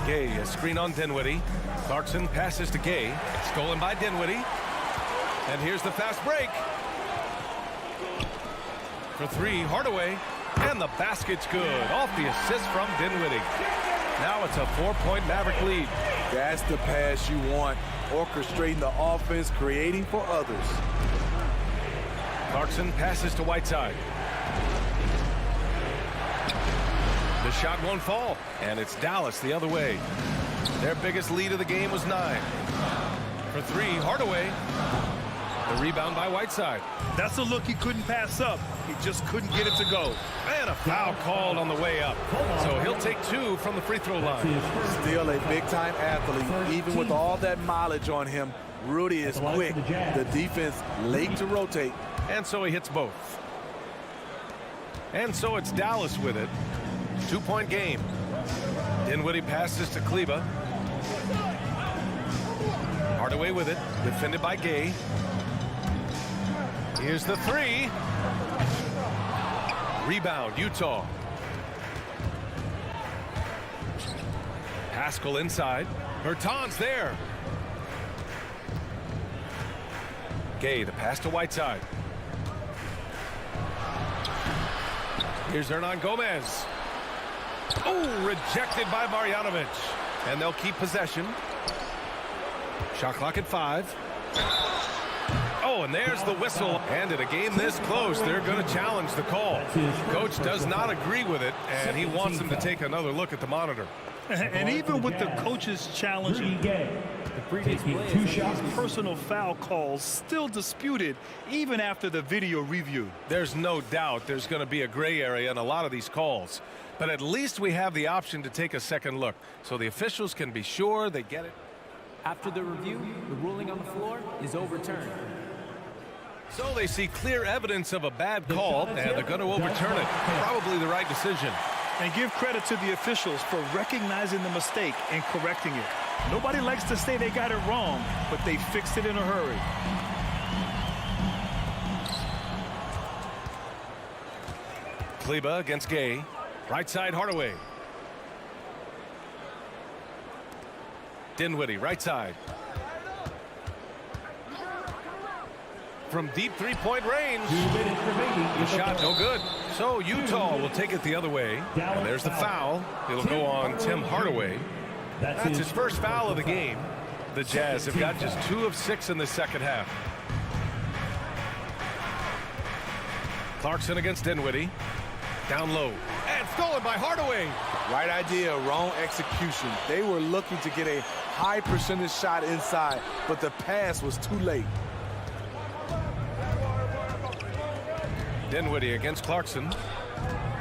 Gay, a screen on Dinwiddie. Clarkson passes to Gay. Stolen by Dinwiddie. And here's the fast break. For 3, Hardaway. And the basket's good. Off the assist from Dinwiddie. Now it's a 4-point Maverick lead. That's the pass you want. Orchestrating the offense, creating for others. Clarkson passes to Whiteside. The shot won't fall, and it's Dallas the other way. Their biggest lead of the game was 9. For 3, Hardaway. The rebound by Whiteside. That's a look he couldn't pass up. He just couldn't get it to go. And a foul called on the way up. So he'll take 2 from the free throw line. Still a big-time athlete. Even with all that mileage on him, Rudy is quick. The defense late to rotate. And so he hits both. And so it's Dallas with it. 2-point game. Dinwiddie passes to Kleba. Hardaway with it. Defended by Gay. Here's the three. Rebound, Utah. Pascal inside. Bertans there. Gay, the pass to Whiteside. Here's Hernan Gomez. Oh, rejected by Marjanovic. And they'll keep possession. Shot clock at 5. Oh, and there's the whistle. And in a game this close, they're going to challenge the call. Coach does not agree with it, and he wants them to take another look at the monitor. And even with the coach's challenge, The previous play, two shots. personal foul calls still disputed even after the video review. There's no doubt there's going to be a gray area in a lot of these calls. But at least we have the option to take a second look, so the officials can be sure they get it. After the review, the ruling on the floor is overturned. So they see clear evidence of a bad call, and they're going to overturn it. Probably the right decision. And give credit to the officials for recognizing the mistake and correcting it. Nobody likes to say they got it wrong, but they fixed it in a hurry. Kleba against Gay. Right side, Hardaway. Dinwiddie, right side. From deep three-point range. 2 minutes remaining. The shot no good. So Utah will take it the other way. And there's the foul. It'll go on Tim Hardaway. That's his first foul of the game. The Jazz have got just 2 of 6 in the second half. Clarkson against Dinwiddie. Down low. And stolen by Hardaway. Right idea, wrong execution. They were looking to get a high percentage shot inside, but the pass was too late. Dinwiddie against Clarkson.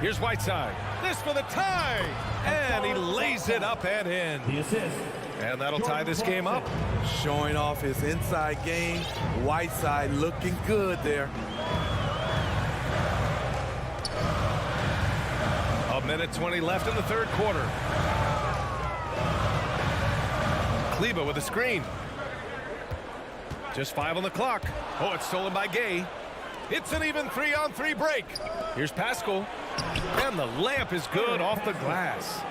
Here's Whiteside. This for the tie. And he lays it up and in. The assist. And that'll tie this game up. Showing off his inside game. Whiteside looking good there. A minute 20 left in the third quarter. Kleba with a screen. Just 5 on the clock. Oh, it's stolen by Gay. It's an even 3-on-3 break. Here's Pascal. And the layup is good off the glass.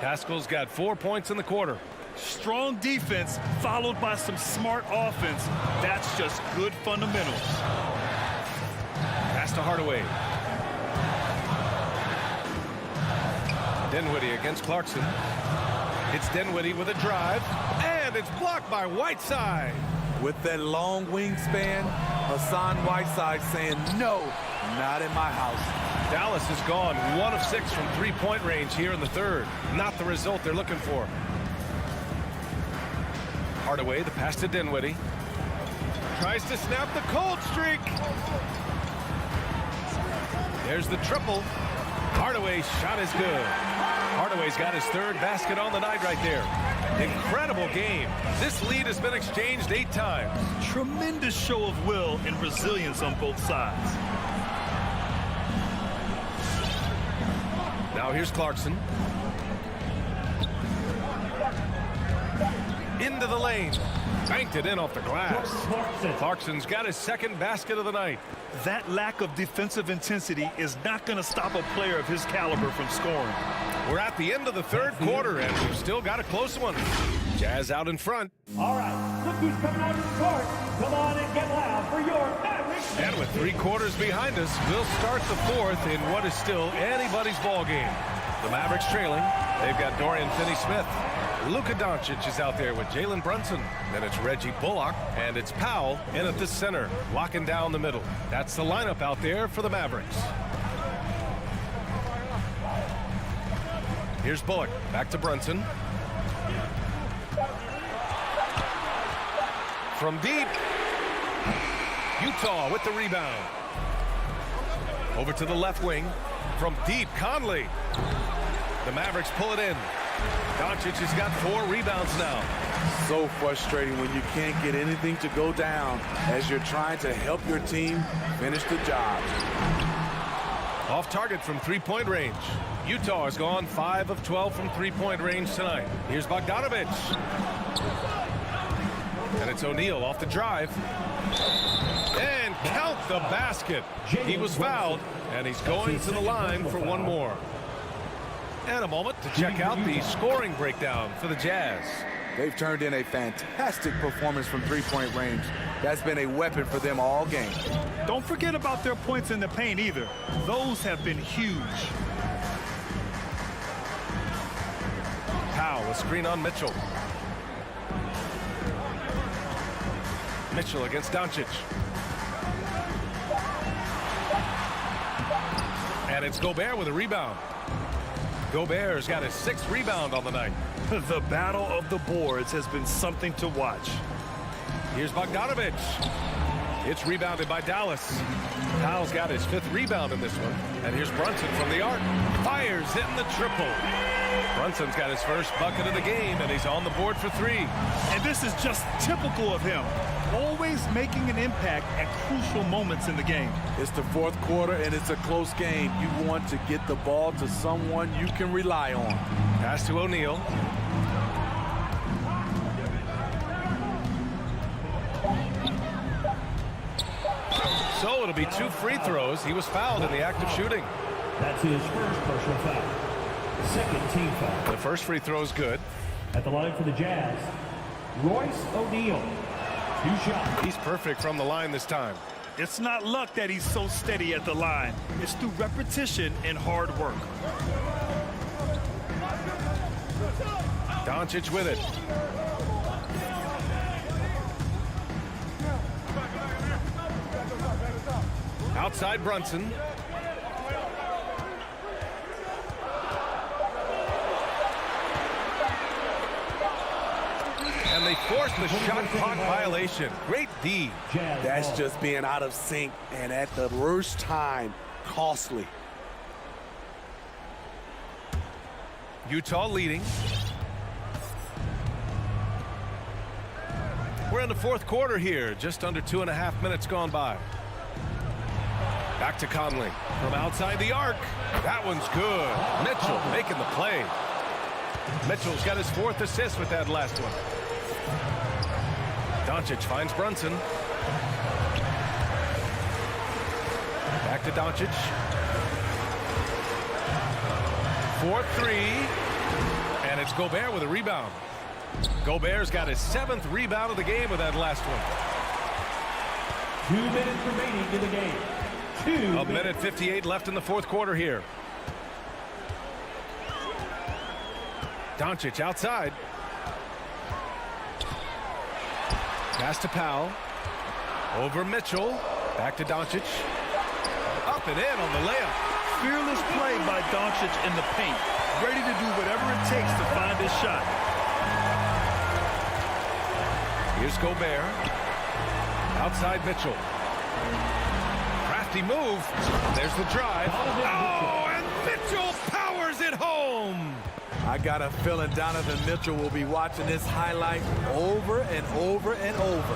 Pascal's got 4 points in the quarter. Strong defense followed by some smart offense. That's just good fundamentals. Pass to Hardaway. Dinwiddie against Clarkson. It's Dinwiddie with a drive. And it's blocked by Whiteside. With that long wingspan, Hassan Whiteside saying, no, not in my house. Dallas has gone 1 of 6 from three-point range here in the third. Not the result they're looking for. Hardaway, the pass to Dinwiddie. Tries to snap the cold streak. There's the triple. Hardaway's shot is good. Hardaway's got his 3rd basket on the night right there. Incredible game. This lead has been exchanged 8 times. Tremendous show of will and resilience on both sides. Now here's Clarkson. Into the lane. Banked it in off the glass. Clarkson's got his 2nd basket of the night. That lack of defensive intensity is not going to stop a player of his caliber from scoring. We're at the end of the third quarter, and we've still got a close one. Jazz out in front. All right, look who's coming on the court. Come on and get loud for your Mavericks. And with 3 quarters behind us, we'll start the 4th in what is still anybody's ball game. The Mavericks trailing. They've got Dorian Finney-Smith. Luka Doncic is out there with Jalen Brunson. Then it's Reggie Bullock, and it's Powell in at the center, locking down the middle. That's the lineup out there for the Mavericks. Here's Bullock, back to Brunson. From deep, Utah with the rebound. Over to the left wing, from deep, Conley. The Mavericks pull it in. Doncic has got 4 rebounds now. So frustrating when you can't get anything to go down as you're trying to help your team finish the job. Off target from three-point range. Utah has gone 5 of 12 from three-point range tonight. Here's Bogdanovic. And it's O'Neal off the drive. And count the basket. He was fouled, and he's going to the line for one more. And a moment to check out the scoring breakdown for the Jazz. They've turned in a fantastic performance from three-point range. That's been a weapon for them all game. Don't forget about their points in the paint either. Those have been huge. Powell, a screen on Mitchell. Mitchell against Doncic. And it's Gobert with a rebound. Gobert's got his 6th rebound on the night. The battle of the boards has been something to watch. Here's Bogdanovic. It's rebounded by Dallas. Powell's got his 5th rebound in this one. And here's Brunson from the arc. Fires, hitting the triple. Brunson's got his first bucket of the game, and he's on the board for 3. And this is just typical of him. Always making an impact at crucial moments in the game. It's the 4th quarter, and it's a close game. You want to get the ball to someone you can rely on. Pass to O'Neal. So it'll be 2 free throws. He was fouled in the act of shooting. That's his first personal foul. Second team foul. The first free throw is good. At the line for the Jazz, Royce O'Neal. 2 shots. He's perfect from the line this time. It's not luck that he's so steady at the line. It's through repetition and hard work. Doncic with it. Outside Brunson. And they forced the shot clock violation. Great D. That's just being out of sync, and at the worst time, costly. Utah leading. We're in the 4th quarter here. Just under 2.5 minutes gone by. Back to Conley from outside the arc. That one's good. Mitchell making the play. Mitchell's got his 4th assist with that last one. Doncic finds Brunson. Back to Doncic. 4-3. And it's Gobert with a rebound. Gobert's got his 7th rebound of the game with that last one. 2 minutes remaining in the game. 1 minute 58 left in the 4th quarter here. Doncic outside. Pass to Powell. Over Mitchell. Back to Doncic. Up and in on the layup. Fearless play by Doncic in the paint. Ready to do whatever it takes to find his shot. Here's Gobert. Outside Mitchell. Crafty move. There's the drive. Oh, and Mitchell powers it home. I got a feeling Donovan Mitchell will be watching this highlight over and over and over.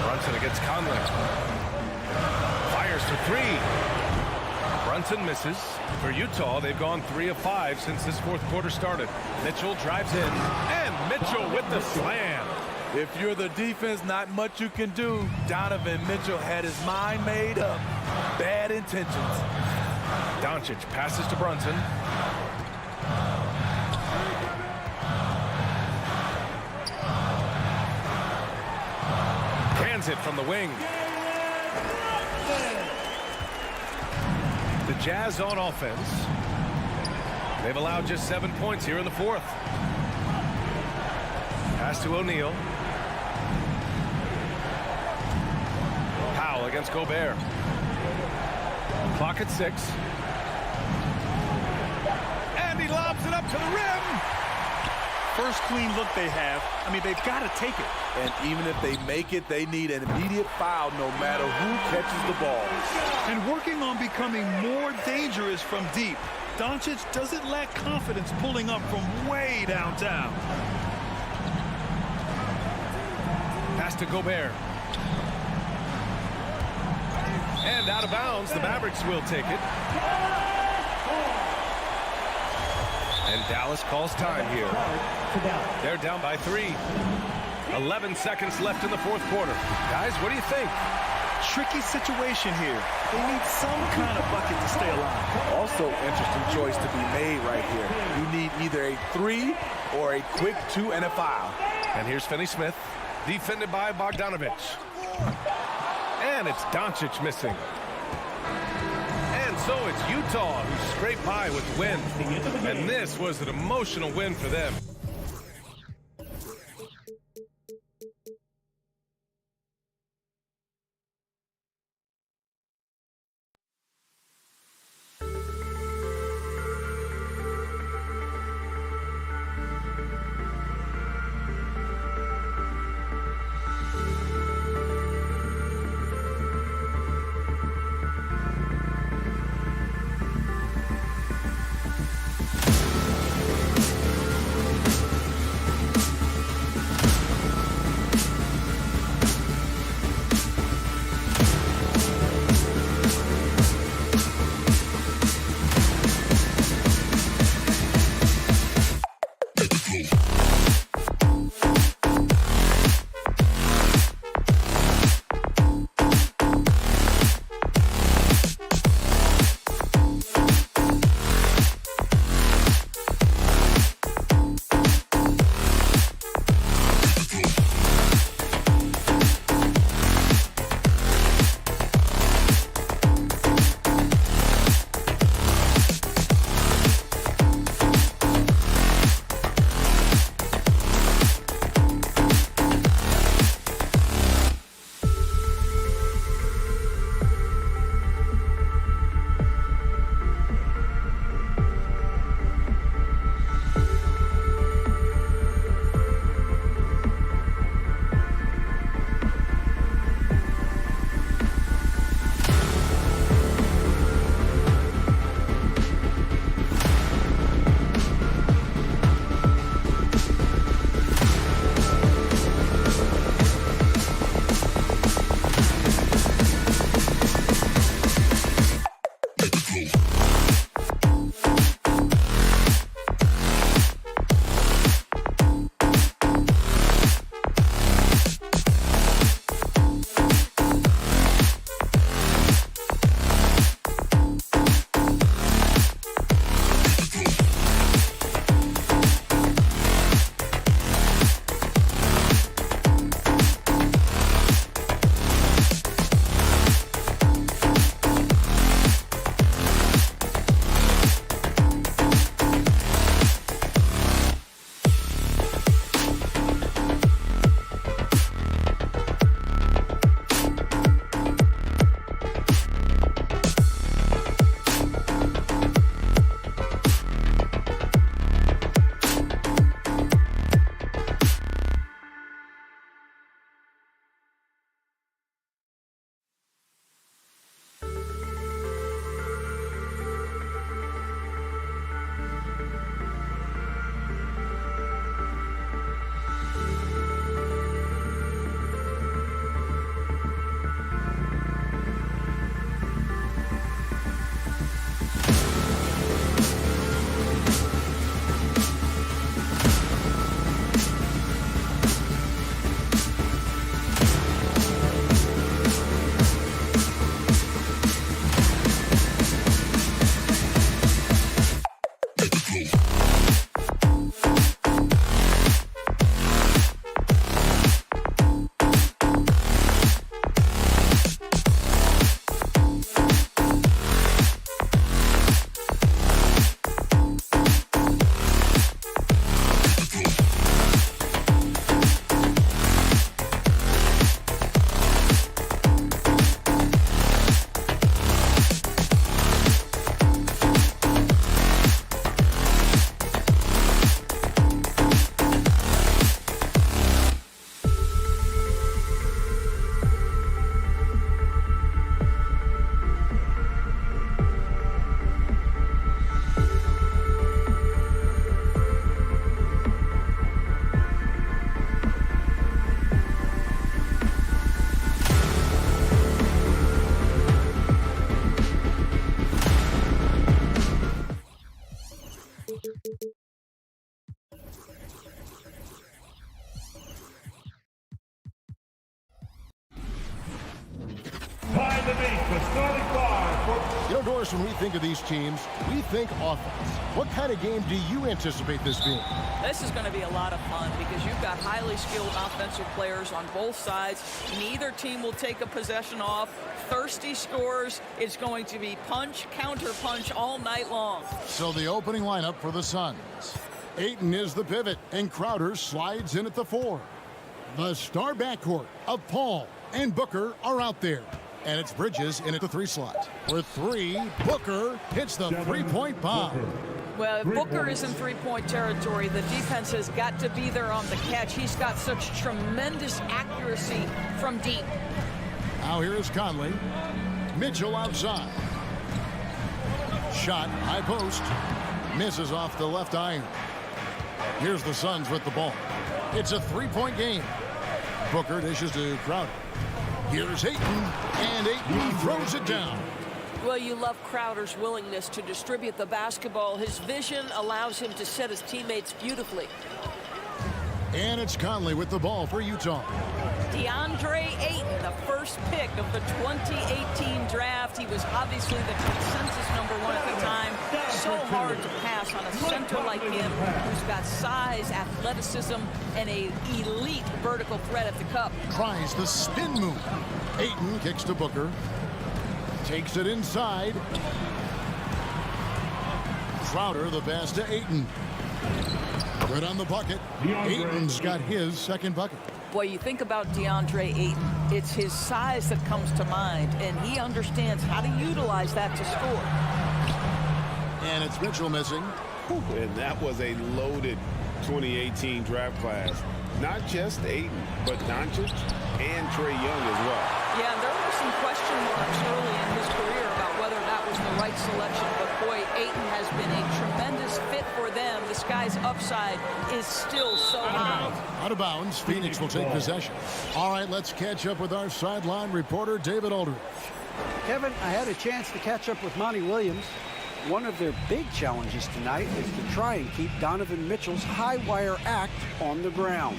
Brunson against Conley. Fires for 3. Brunson misses. For Utah, they've gone 3 of 5 since this 4th quarter started. Mitchell drives in, and Mitchell with the slam. If you're the defense, not much you can do. Donovan Mitchell had his mind made up. Bad intentions. Doncic passes to Brunson. Hands it from the wing. The Jazz on offense. They've allowed just 7 points here in the 4th. Pass to O'Neal. Powell against Gobert. Clock at 6. And he lobs it up to the rim. First clean look they have. I mean, they've got to take it. And even if they make it, they need an immediate foul no matter who catches the ball. And working on becoming more dangerous from deep. Doncic doesn't lack confidence pulling up from way downtown. Pass to Gobert. And out of bounds, the Mavericks will take it. And Dallas calls time here. They're down by 3. 11 seconds left in the fourth quarter. Guys, what do you think? Tricky situation here. They need some kind of bucket to stay alive. Also, interesting choice to be made right here. You need either a 3 or a quick 2 and a foul. And here's Finney-Smith, defended by Bogdanovich. And it's Doncic missing. And so it's Utah who scraped by with the win. And this was an emotional win for them. Underneath the starting five for... You know, Doris, when we think of these teams, we think offense. What kind of game do you anticipate this being? This is going to be a lot of fun because you've got highly skilled offensive players on both sides. Neither team will take a possession off. Thirsty scores. It's going to be punch, counter punch all night long. So the opening lineup for the Suns. Ayton is the pivot, and Crowder slides in at the 4. The star backcourt of Paul and Booker are out there. And it's Bridges in at the 3 slot. For 3, Booker hits the three-point bomb. Well, if Booker is in three-point territory, the defense has got to be there on the catch. He's got such tremendous accuracy from deep. Now here is Conley. Mitchell outside. Shot, high post. Misses off the left iron. Here's the Suns with the ball. It's a 3-point game. Booker dishes to Crowder. Here's Ayton, and Ayton throws it down. Well, you love Crowder's willingness to distribute the basketball. His vision allows him to set his teammates beautifully. And it's Conley with the ball for Utah. DeAndre Ayton, the first pick of the 2018 draft. He was obviously the consensus #1 at the time. So hard to pass on a center like him who's got size, athleticism, and an elite vertical threat at the cup. Tries the spin move. Ayton kicks to Booker. Takes it inside. Crowder the pass to Ayton. Good on the bucket. Ayton's got his second bucket. Boy, you think about DeAndre Ayton, it's his size that comes to mind, and he understands how to utilize that to score. And it's Mitchell missing. And that was a loaded 2018 draft class. Not just Ayton, but Doncic and Trae Young as well. Yeah, there were some question marks early in his career about whether that was the right selection, but boy, Ayton has been a tremendous fit for them. This guy's upside is still so high. Out of bounds, Phoenix will take possession. All right, let's catch up with our sideline reporter, David Aldridge. Kevin, I had a chance to catch up with Monty Williams. One of their big challenges tonight is to try and keep Donovan Mitchell's high wire act on the ground.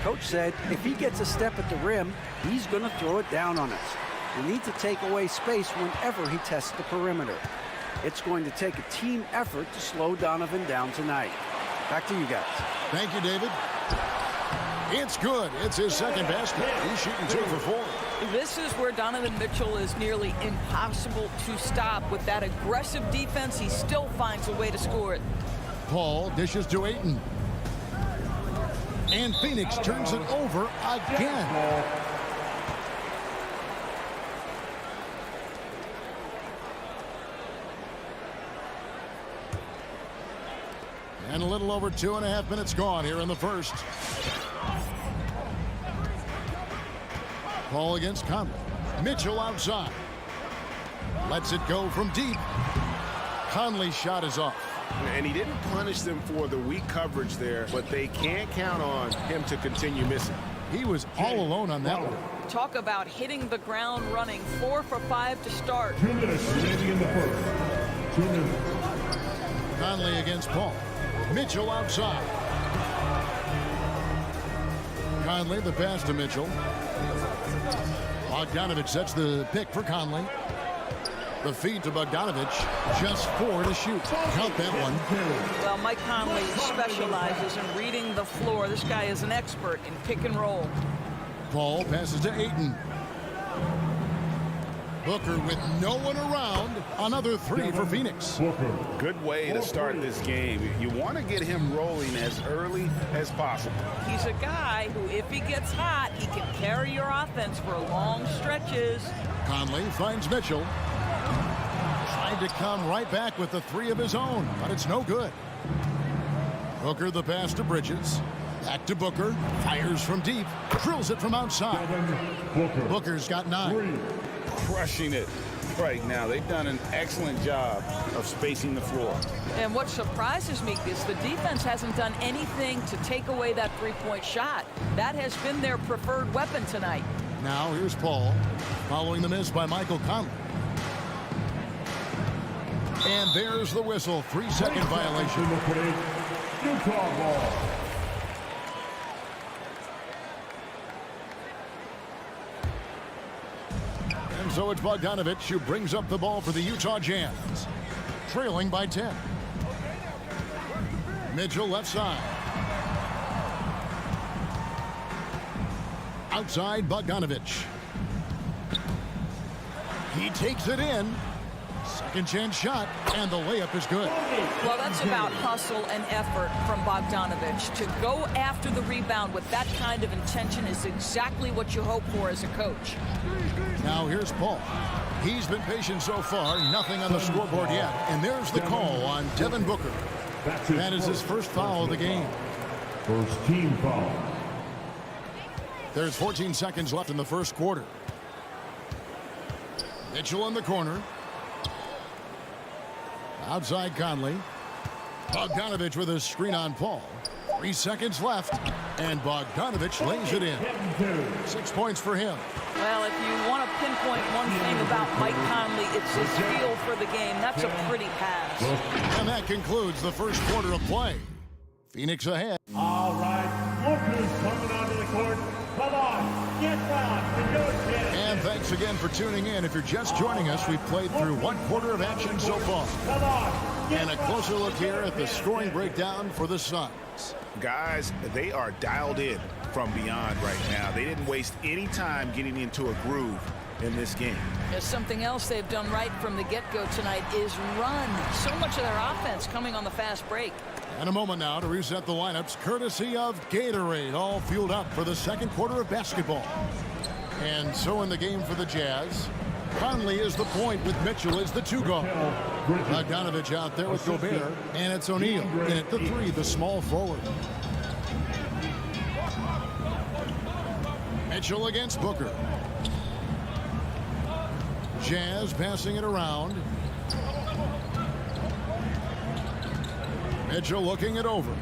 Coach said if he gets a step at the rim, he's going to throw it down on us. We need to take away space whenever he tests the perimeter. It's going to take a team effort to slow Donovan down tonight. Back to you guys. Thank you, David. It's good. It's his second basket. He's shooting 2 for 4. This is where Donovan Mitchell is nearly impossible to stop. With that aggressive defense, he still finds a way to score it. Paul dishes to Ayton. And Phoenix turns it over again. And a little over 2.5 minutes gone here in the first. Paul against Conley. Mitchell outside. Lets it go from deep. Conley's shot is off. And he didn't punish them for the weak coverage there, but they can't count on him to continue missing. He was all alone on that one. Talk about hitting the ground running. 4 for 5 to start. 2 minutes remaining in the first. 2 minutes. Conley against Paul. Mitchell outside. Conley the pass to Mitchell. Bogdanovich sets the pick for Conley. The feed to Bogdanovich. Just 4 to shoot. Count that one. Well, Mike Conley specializes in reading the floor. This guy is an expert in pick and roll. Paul passes to Ayton. Booker with no one around. Another 3 for Phoenix. Good way to start this game. You want to get him rolling as early as possible. He's a guy who, if he gets hot, he can carry your offense for long stretches. Conley finds Mitchell. Tried to come right back with the 3 of his own, but it's no good. Booker the pass to Bridges. Back to Booker. Fires from deep. Drills it from outside. Booker's got 9. Crushing it right now. They've done an excellent job of spacing the floor. And what surprises me is the defense hasn't done anything to take away that three-point shot. That has been their preferred weapon tonight. Now here's Paul following the miss by Michael Conley. And there's the whistle. 3-second violation. Utah ball. So it's Bogdanovich who brings up the ball for the Utah Jazz, trailing by 10. Mitchell left side. Outside Bogdanovich. He takes it in. Second chance shot, and the layup is good. Well, that's about hustle and effort from Bogdanovich. To go after the rebound with that kind of intention is exactly what you hope for as a coach. Now here's Paul. He's been patient so far, nothing on the scoreboard yet. And there's the call on Devin Booker. That is his first foul of the game. First team foul. There's 14 seconds left in the first quarter. Mitchell in the corner. Outside Conley. Bogdanovich with a screen on Paul. 3 seconds left, and Bogdanovich lays it in. 6 points for him. Well, if you want to pinpoint one thing about Mike Conley, it's his feel for the game. That's a pretty pass. And that concludes the first quarter of play. Phoenix ahead. All right, look who's coming onto the court. Come on, get down for your chance. And thanks again for tuning in. If you're just joining us, we've played through 1 quarter of action so far. Come on, and a closer look here at the scoring breakdown for the Suns. Guys, they are dialed in from beyond right now. They didn't waste any time getting into a groove in this game. There's something else they've done right from the get-go tonight is run. So much of their offense coming on the fast break. And a moment now to reset the lineups, courtesy of Gatorade, all fueled up for the second quarter of basketball. And so in the game for the Jazz, Conley is the point with Mitchell as the 2 guard. Bogdanovich out there with Gobert, and it's O'Neal in at the 3, the small forward. Mitchell against Booker. Jazz passing it around. Mitchell looking it over.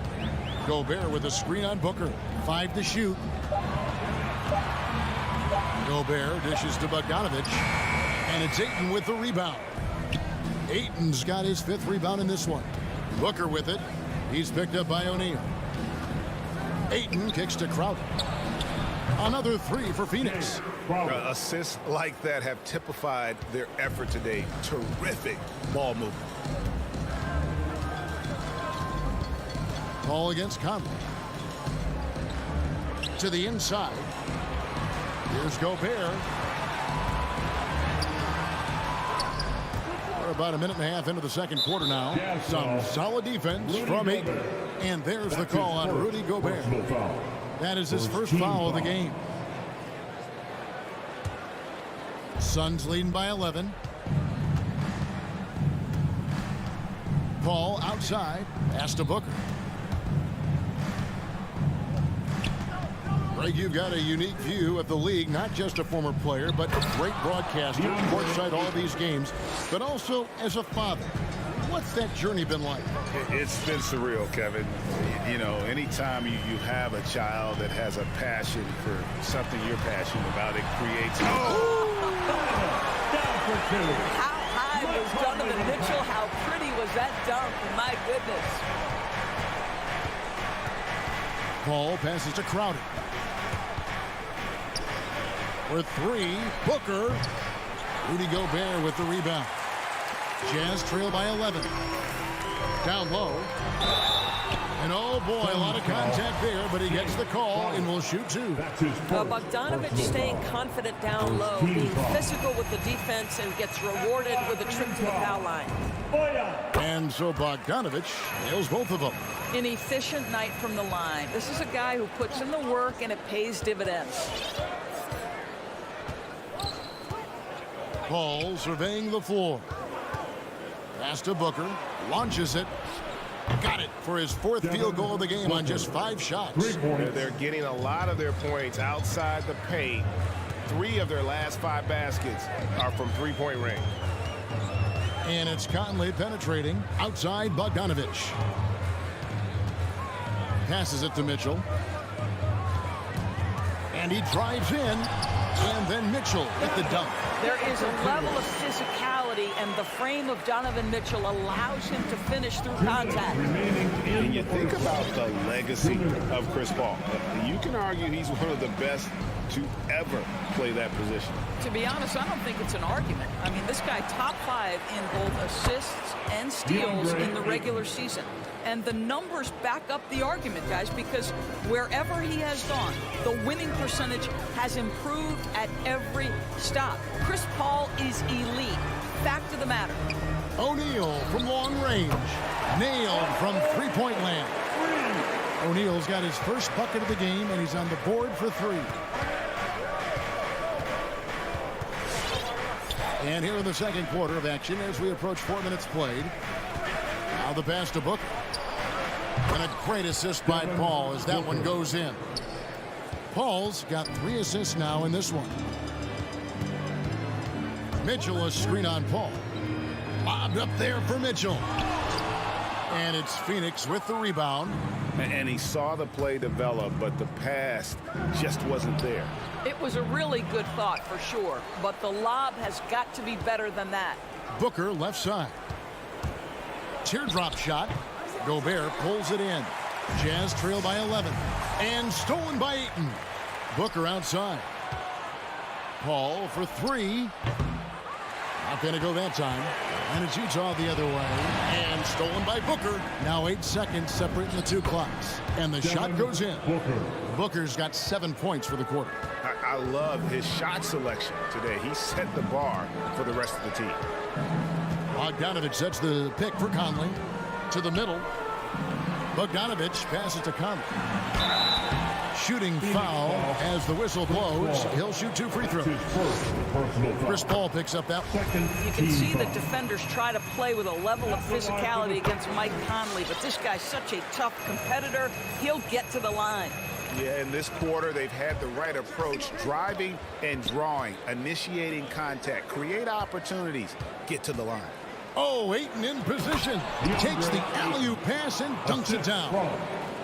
Gobert with a screen on Booker. 5 to shoot. Gobert dishes to Bogdanovich. And it's Ayton with the rebound. Ayton's got his 5th rebound in this one. Booker with it. He's picked up by O'Neal. Ayton kicks to Crowder. Another 3 for Phoenix. Assists like that have typified their effort today. Terrific ball movement. Ball against Conley. To the inside. Here's Gobert. We're about a minute and a half into the second quarter now. Some solid defense from Ayton. And there's the call on Rudy Gobert. That is his first foul of the game. Suns leading by 11. Paul outside. Pass to Booker. Greg, you've got a unique view of the league, not just a former player, but a great broadcaster, courtside all these games, but also as a father. What's that journey been like? It's been surreal, Kevin. You know, anytime you have a child that has a passion for something you're passionate about, it creates... How high was Donovan Mitchell? How pretty was that dunk? My goodness. Paul passes to Crowder. For 3, Booker. Rudy Gobert with the rebound. Jazz trail by 11. Down low. And oh boy, a lot of contact there, but he gets the call and will shoot 2. Bogdanovich staying confident down low, being physical with the defense, and gets rewarded with a trip to the foul line. And so Bogdanovich nails both of them. An efficient night from the line. This is a guy who puts in the work and it pays dividends. Paul surveying the floor. Pass to Booker. Launches it. Got it for his 4th field goal of the game on just 5 shots. They're getting a lot of their points outside the paint. 3 of their last 5 baskets are from three-point range. And it's Conley penetrating outside Bogdanovich. Passes it to Mitchell. And he drives in. And then Mitchell at the dunk. There is a level of physicality, and the frame of Donovan Mitchell allows him to finish through contact. And you think about the legacy of Chris Paul. You can argue he's one of the best to ever play that position. To be honest, I don't think it's an argument. I mean, this guy top 5 in both assists and steals in the regular season. And the numbers back up the argument, guys, because wherever he has gone, the winning percentage has improved at every stop. Chris Paul is elite. Fact of the matter. O'Neal from long range. Nailed from three-point land. O'Neal's got his first bucket of the game, and he's on the board for 3. And here in the second quarter of action as we approach 4 minutes played. Now the pass to Booker. And a great assist by Paul as that one goes in. Paul's got 3 assists now in this one. Mitchell, a screen on Paul. Lobbed up there for Mitchell. And it's Phoenix with the rebound. And he saw the play develop, but the pass just wasn't there. It was a really good thought for sure, but the lob has got to be better than that. Booker left side. Teardrop shot. Gobert pulls it in. Jazz trail by 11. And stolen by Ayton. Booker outside. Paul for 3. Not going to go that time. And it's Utah the other way. And stolen by Booker. Now 8 seconds separating the 2 clocks. And the shot goes in. Booker's got 7 points for the quarter. I love his shot selection today. He set the bar for the rest of the team. Bogdanovich sets the pick for Conley. To the middle. Bogdanovich passes to Conley. Shooting foul as the whistle blows. He'll shoot 2 free throws. Chris Paul picks up that one. You can see the defenders try to play with a level of physicality against Mike Conley, but this guy's such a tough competitor. He'll get to the line. Yeah, in this quarter, they've had the right approach, driving and drawing, initiating contact, create opportunities, get to the line. Oh, Ayton in position. He takes the alley-oop pass and dunks it down.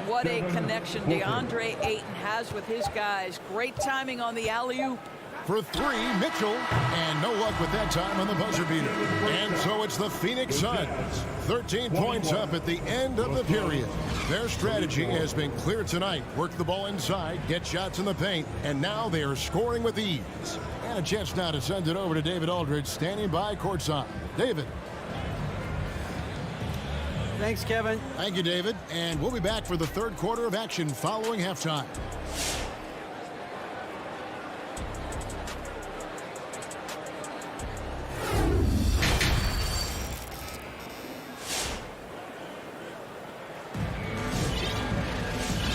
What a connection DeAndre Ayton has with his guys. Great timing on the alley-oop. For 3, Mitchell. And no luck with that time on the buzzer beater. And so it's the Phoenix Suns. 13 points up at the end of the period. Their strategy has been clear tonight. Work the ball inside, get shots in the paint, and now they are scoring with ease. And a chance now to send it over to David Aldridge, standing by courtside. David. Thanks, Kevin. Thank you, David. And we'll be back for the third quarter of action following halftime.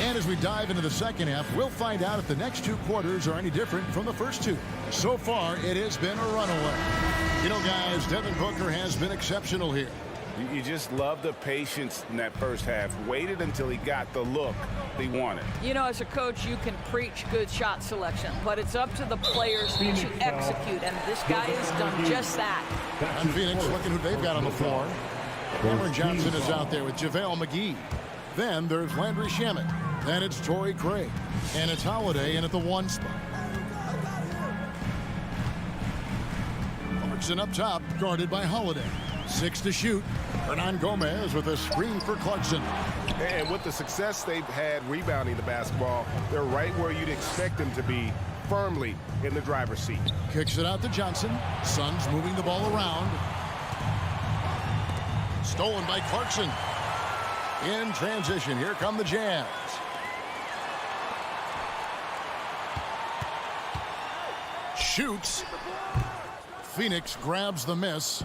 And as we dive into the second half, we'll find out if the next 2 quarters are any different from the first 2. So far, it has been a runaway. You know, guys, Devin Booker has been exceptional here. You just love the patience in that first half. Waited until he got the look he wanted. You know, as a coach, you can preach good shot selection, but it's up to the players to execute, and this guy has done just that. And Phoenix looking who they've got on the floor. Cameron Johnson is out there with JaVale McGee. Then there's Landry Shamet. Then it's Torrey Craig. And it's Holiday in at the 1 spot. Clarkson up top, guarded by Holiday. 6 to shoot. Hernan Gomez with a screen for Clarkson. And with the success they've had rebounding the basketball, they're right where you'd expect them to be, firmly in the driver's seat. Kicks it out to Johnson. Suns moving the ball around. Stolen by Clarkson. In transition, here come the Jazz. Shoots. Phoenix grabs the miss.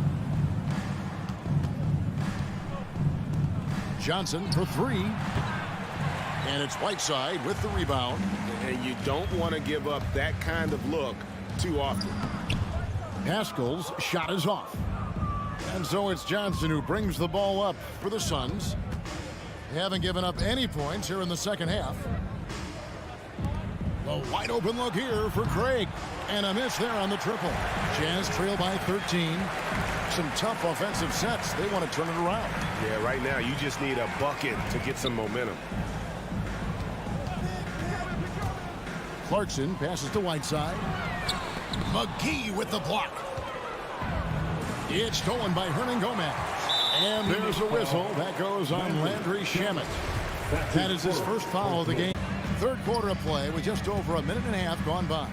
Johnson for 3. And it's Whiteside with the rebound. And you don't want to give up that kind of look too often. Haskell's shot is off. And so it's Johnson who brings the ball up for the Suns. They haven't given up any points here in the second half. A wide open look here for Craig. And a miss there on the triple. Jazz trail by 13. Some tough offensive sets. They want to turn it around. Yeah, right now you just need a bucket to get some momentum. Clarkson passes to Whiteside. McGee with the block. It's stolen by Hernan Gomez. And there's a whistle. That goes on Landry Shamet. That is his first foul of the game. Third quarter of play with just over a minute and a half gone by.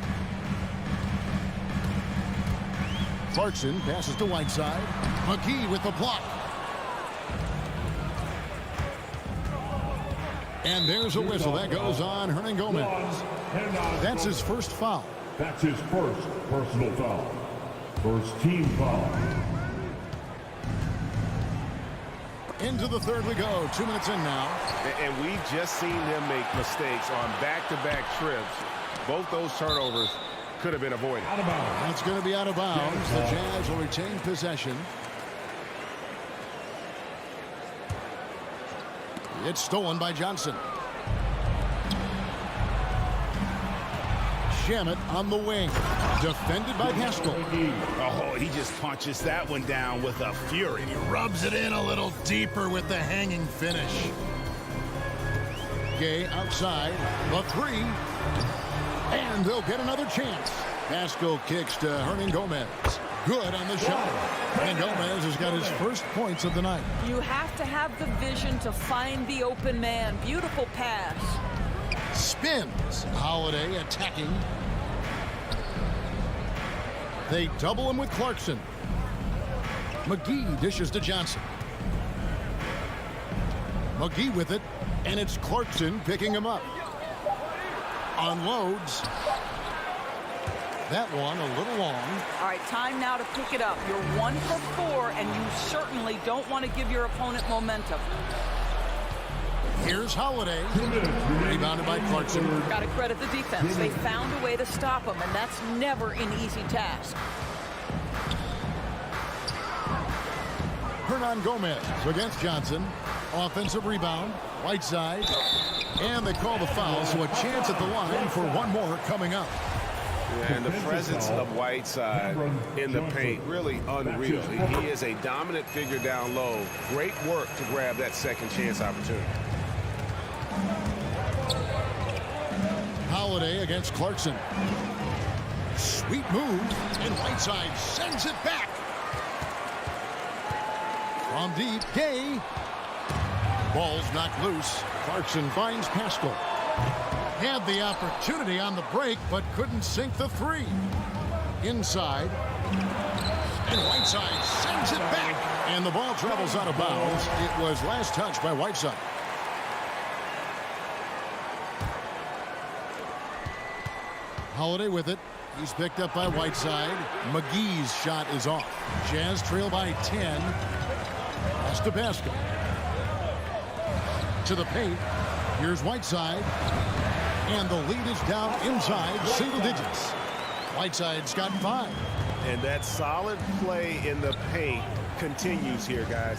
Clarkson passes to Whiteside. McGee with the block. And there's a whistle. That goes on Hernangomez. That's his first foul. That's his first personal foul. First team foul. Into the third we go. 2 minutes in now. And we've just seen him make mistakes on back-to-back trips. Both those turnovers could have been avoided. That's going to be out of bounds. The Jazz will retain possession. It's stolen by Johnson. Shamet on the wing. Defended by Pascal. Oh, he just punches that one down with a fury. He rubs it in a little deeper with the hanging finish. Gay outside. The three. And they'll get another chance. Pascal kicks to Hernangomez. Good on the shot. And Gomez has got his first points of the night. You have to have the vision to find the open man. Beautiful pass. Spins. Holiday attacking. They double him with Clarkson. McGee dishes to Johnson. McGee with it, and it's Clarkson picking him up. Unloads. That one a little long. All right, time now to pick it up. You're 1 for 4, and you certainly don't want to give your opponent momentum. Here's Holiday. Rebounded by Clarkson. Got to credit the defense. They found a way to stop him, and that's never an easy task. Hernangomez against Johnson. Offensive rebound. Whiteside. And they call the foul, so a chance at the line for one more coming up. And the presence of Whiteside in the paint, really unreal. He is a dominant figure down low. Great work to grab that second chance opportunity. Holiday against Clarkson. Sweet move, and Whiteside sends it back. From deep, Gay. Ball's knocked loose. Clarkson finds Pascal. Had the opportunity on the break, but couldn't sink the three. Inside. And Whiteside sends it back. And the ball travels out of bounds. It was last touched by Whiteside. Holiday with it. He's picked up by Whiteside. McGee's shot is off. Jazz trail by 10. That's to Pascal. To the paint. Here's Whiteside. And the lead is down inside single digits. Whiteside's got 5. And that solid play in the paint continues here, guys.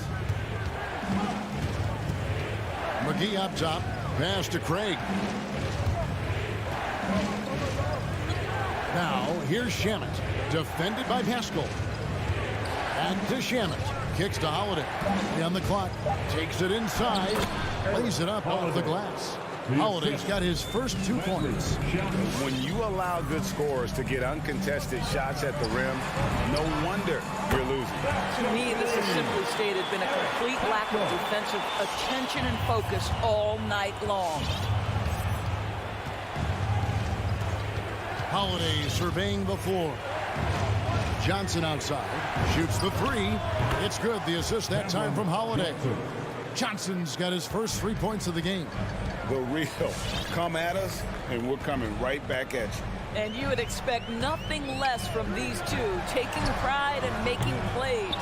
McGee up top. Pass to Craig. Now, here's Shamet. Defended by Pascal. And to Shamet. Kicks to Holiday. On the clock. Takes it inside. Lays it up off the glass. Holiday's got his first 2 points. When you allow good scorers to get uncontested shots at the rim, no wonder you're losing. To me, this has simply stated been a complete lack of defensive attention and focus all night long. Holiday surveying the floor. Johnson outside. Shoots the 3. It's good. The assist that time from Holiday. Johnson's got his first 3 points of the game. The real. Come at us, and we're coming right back at you. And you would expect nothing less from these two, taking pride and making plays.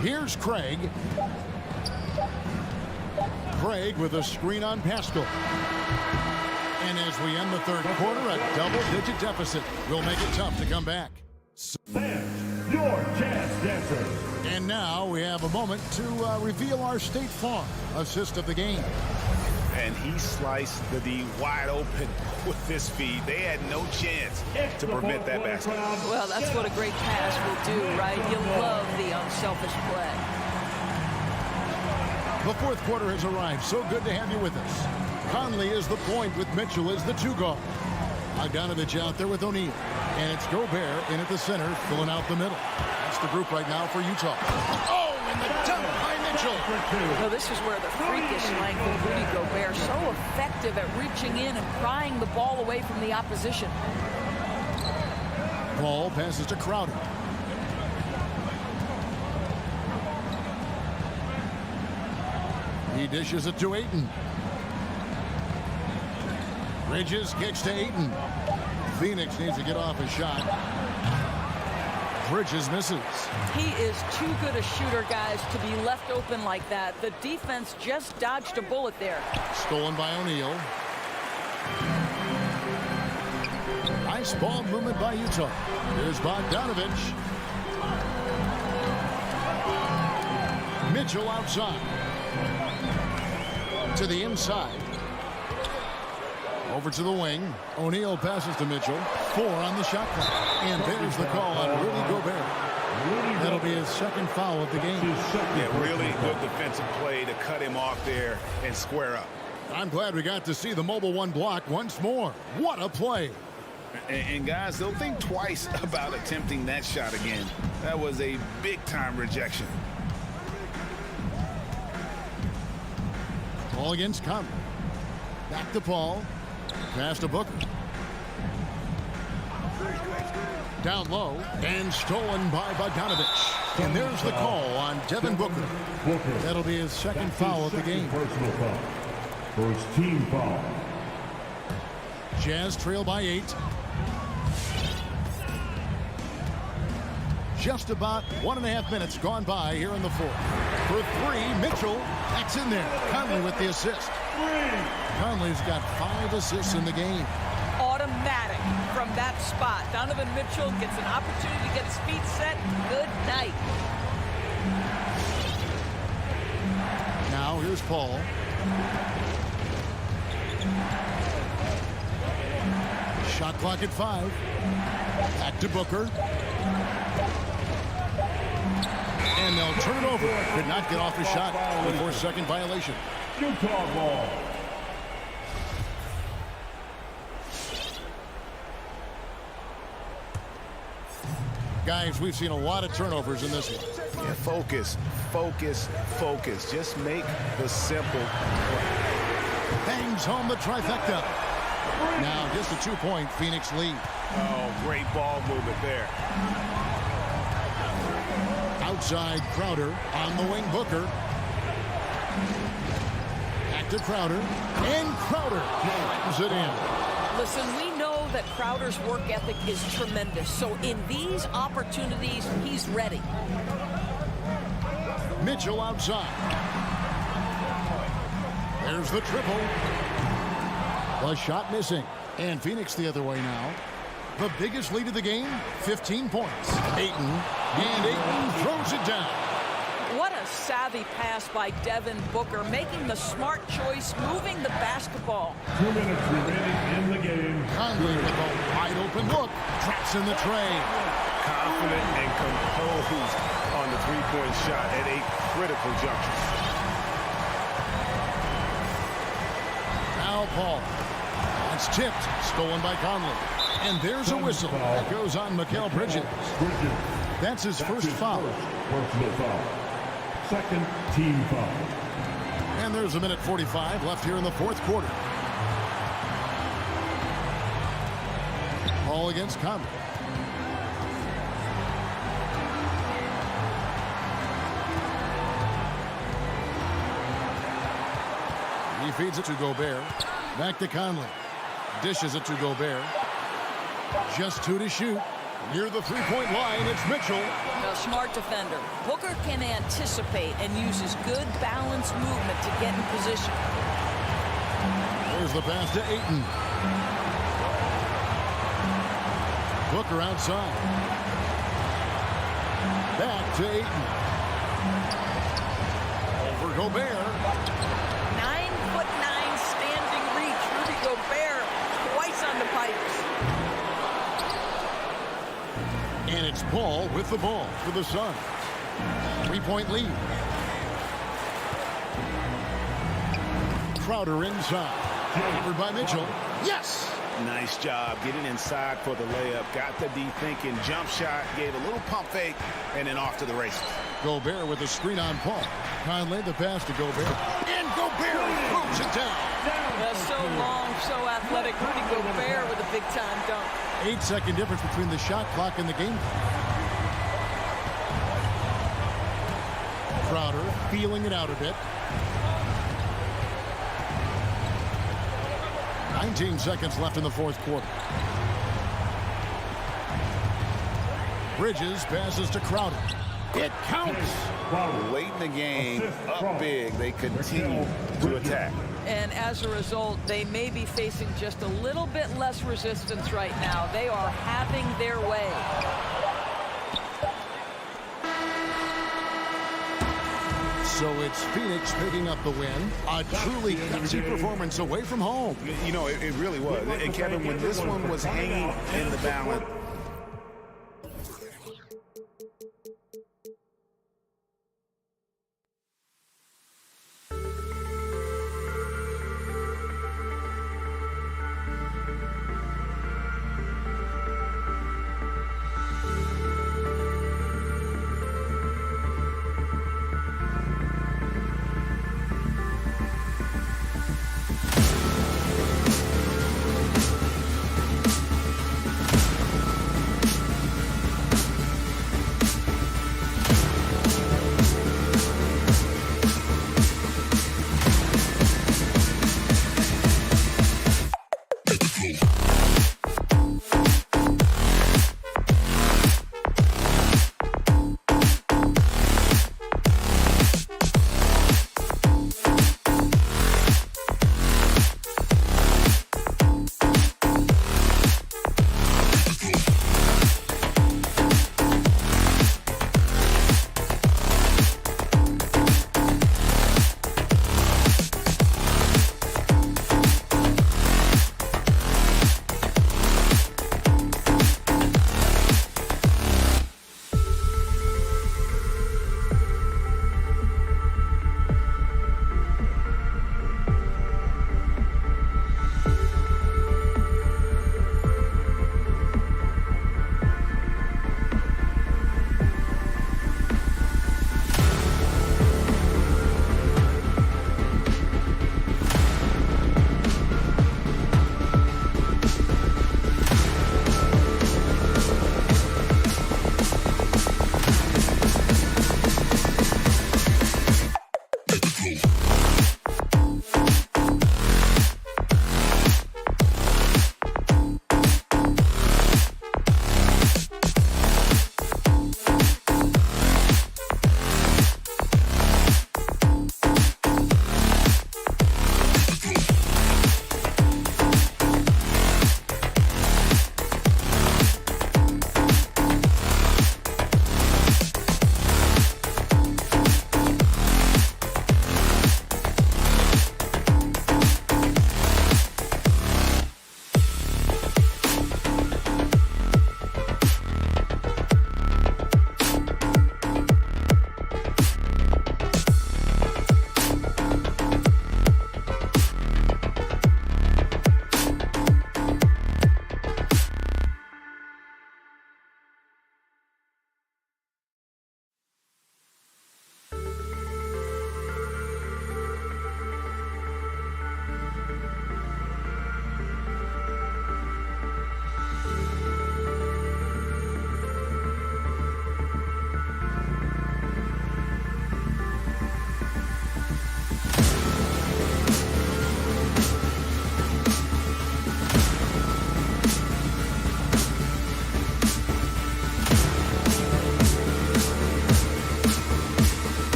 Here's Craig. Craig with a screen on Pascal. And as we end the third quarter, a double-digit deficit will make it tough to come back. Fans, your Jazz dancers. And now we have a moment to reveal our State Farm assist of the game. And he sliced the D wide open with this feed. They had no chance to prevent that basket. Well, that's what a great pass will do, right? You love the unselfish play. The fourth quarter has arrived. So good to have you with us. Conley is the point with Mitchell as the 2 guard. Bogdanovich out there with O'Neal. And it's Gobert in at the center, filling out the middle. That's the group right now for Utah. Oh, and the dunk by Mitchell. Mitchell. So this is where the freakish length of Rudy Gobert, so effective at reaching in and prying the ball away from the opposition. Ball passes to Crowder. He dishes it to Ayton. Bridges kicks to Ayton. Phoenix needs to get off a shot. Bridges misses. He is too good a shooter, guys, to be left open like that. The defense just dodged a bullet there. Stolen by O'Neal. Nice ball movement by Utah. Here's Bogdanovich. Mitchell outside. To the inside. Over to the wing. O'Neal passes to Mitchell. 4 on the shot clock. And there's the call on Rudy Gobert. That'll be his second foul of the game. Yeah, really good defensive play to cut him off there and square up. I'm glad we got to see the mobile one block once more. What a play. And guys, they'll think twice about attempting that shot again. That was a big-time rejection. Ball against Conley. Back to Paul. Pass to Booker. Down low and stolen by Bogdanovich. And there's the call on Devin Booker. That'll be his second foul of the game. Personal foul. First team foul. Jazz trail by 8. Just about 1.5 minutes gone by here in the fourth. For 3, Mitchell. That's in there. Conley with the assist. Conley's got 5 assists in the game. Automatic from that spot. Donovan Mitchell gets an opportunity to get his feet set. Good night. Now here's Paul. Shot clock at 5. Back to Booker. And they'll turn it over. Could not get off the shot before second violation. Utah ball. Guys, we've seen a lot of turnovers in this one. Yeah, focus, focus, focus. Just make the simple play. Bangs home the trifecta. Now just a 2-point Phoenix lead. Oh, great ball movement there. Outside Crowder, on the wing Booker. Back to Crowder, and Crowder slams it in. Listen, we know that Crowder's work ethic is tremendous, so in these opportunities, he's ready. Mitchell outside. There's the triple. The shot missing, and Phoenix the other way now. The biggest lead of the game, 15 points. Ayton, and Ayton throws it down. What a savvy pass by Devin Booker, making the smart choice, moving the basketball. 2 minutes remaining in the game. Conley with a wide open look, traps in the tray. Confident and composed on the three-point shot at a critical juncture. Now Paul. It's tipped, stolen by Conley. And there's a whistle that goes on Mikal Bridges. That's his first foul. Personal foul. Second team foul. And there's a minute 45 left here in the fourth quarter. Ball against Conley. He feeds it to Gobert. Back to Conley. Dishes it to Gobert. Just 2 to shoot. Near the three-point line, it's Mitchell. A smart defender. Booker can anticipate and uses good balanced movement to get in position. There's the pass to Ayton. Booker outside. Back to Ayton. Over Gobert. 9'9" standing reach. Rudy Gobert twice on the pipes. And it's Paul with the ball for the Suns. 3-point lead. Crowder inside. Covered by Mitchell. Yes! Nice job getting inside for the layup. Got the D thinking. Jump shot. Gave a little pump fake. And then off to the races. Gobert with a screen on Paul. Conley, the pass to Gobert. And Gobert throws it down. So long, so athletic. Rudy Gobert with a big-time dunk. 8-second difference between the shot clock and the game clock. Crowder feeling it out a bit. 19 seconds left in the fourth quarter. Bridges passes to Crowder. It counts. Late in the game, up big, they continue to attack. And as a result, they may be facing just a little bit less resistance right now. They are having their way. So it's Phoenix picking up the win. A truly gutsy performance away from home. You know, it really was. And Kevin, when this one was hanging in the balance,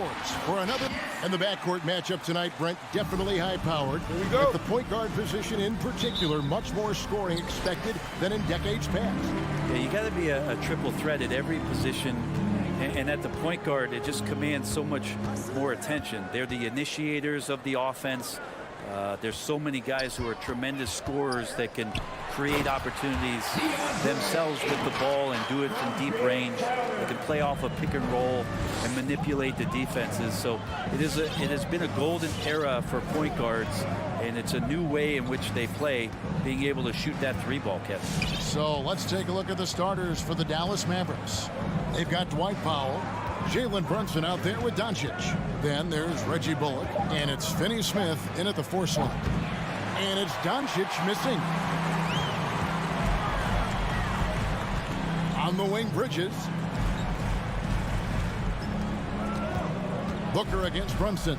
yours for another. And the backcourt matchup tonight, Brent, definitely high-powered. Here we go. With the point guard position in particular, much more scoring expected than in decades past. Yeah, you got to be a triple threat at every position. And at the point guard, it just commands so much more attention. They're the initiators of the offense. There's so many guys who are tremendous scorers that can create opportunities themselves with the ball and do it from deep range. They can play off a pick and roll and manipulate the defenses. So it has been a golden era for point guards, and it's a new way in which they play, being able to shoot that three ball, Kevin. So let's take a look at the starters for the Dallas Mavericks. They've got Dwight Powell, Jalen Brunson out there with Doncic. Then there's Reggie Bullock, and it's Finney Smith in at the 4 slot. And it's Doncic missing. On the wing, Bridges. Booker against Brunson.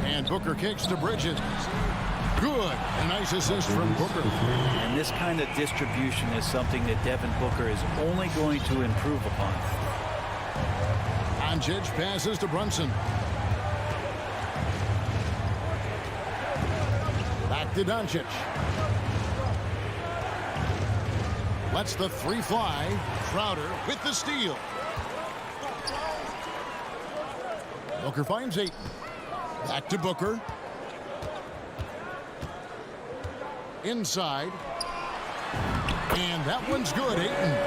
And Booker kicks to Bridges. Good. A nice assist from Booker. And this kind of distribution is something that Devin Booker is only going to improve upon. Doncic passes to Brunson. Back to Doncic. Lets the 3 fly. Crowder with the steal. Booker finds Ayton. Back to Booker. Inside. And that one's good. Ayton.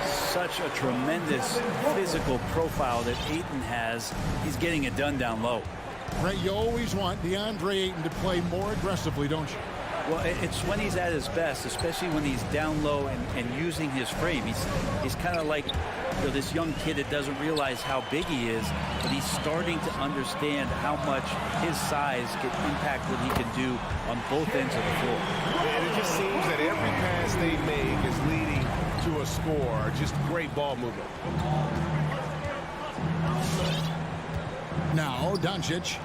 Such a tremendous physical profile that Ayton has. He's getting it done down low. Ray, you always want DeAndre Ayton to play more aggressively, don't you? Well, it's when he's at his best, especially when he's down low and using his frame. He's kind of like this young kid that doesn't realize how big he is, but he's starting to understand how much his size can impact what he can do on both ends of the floor. And it just seems that every pass they make is leading to a score. Just great ball movement. Now Doncic.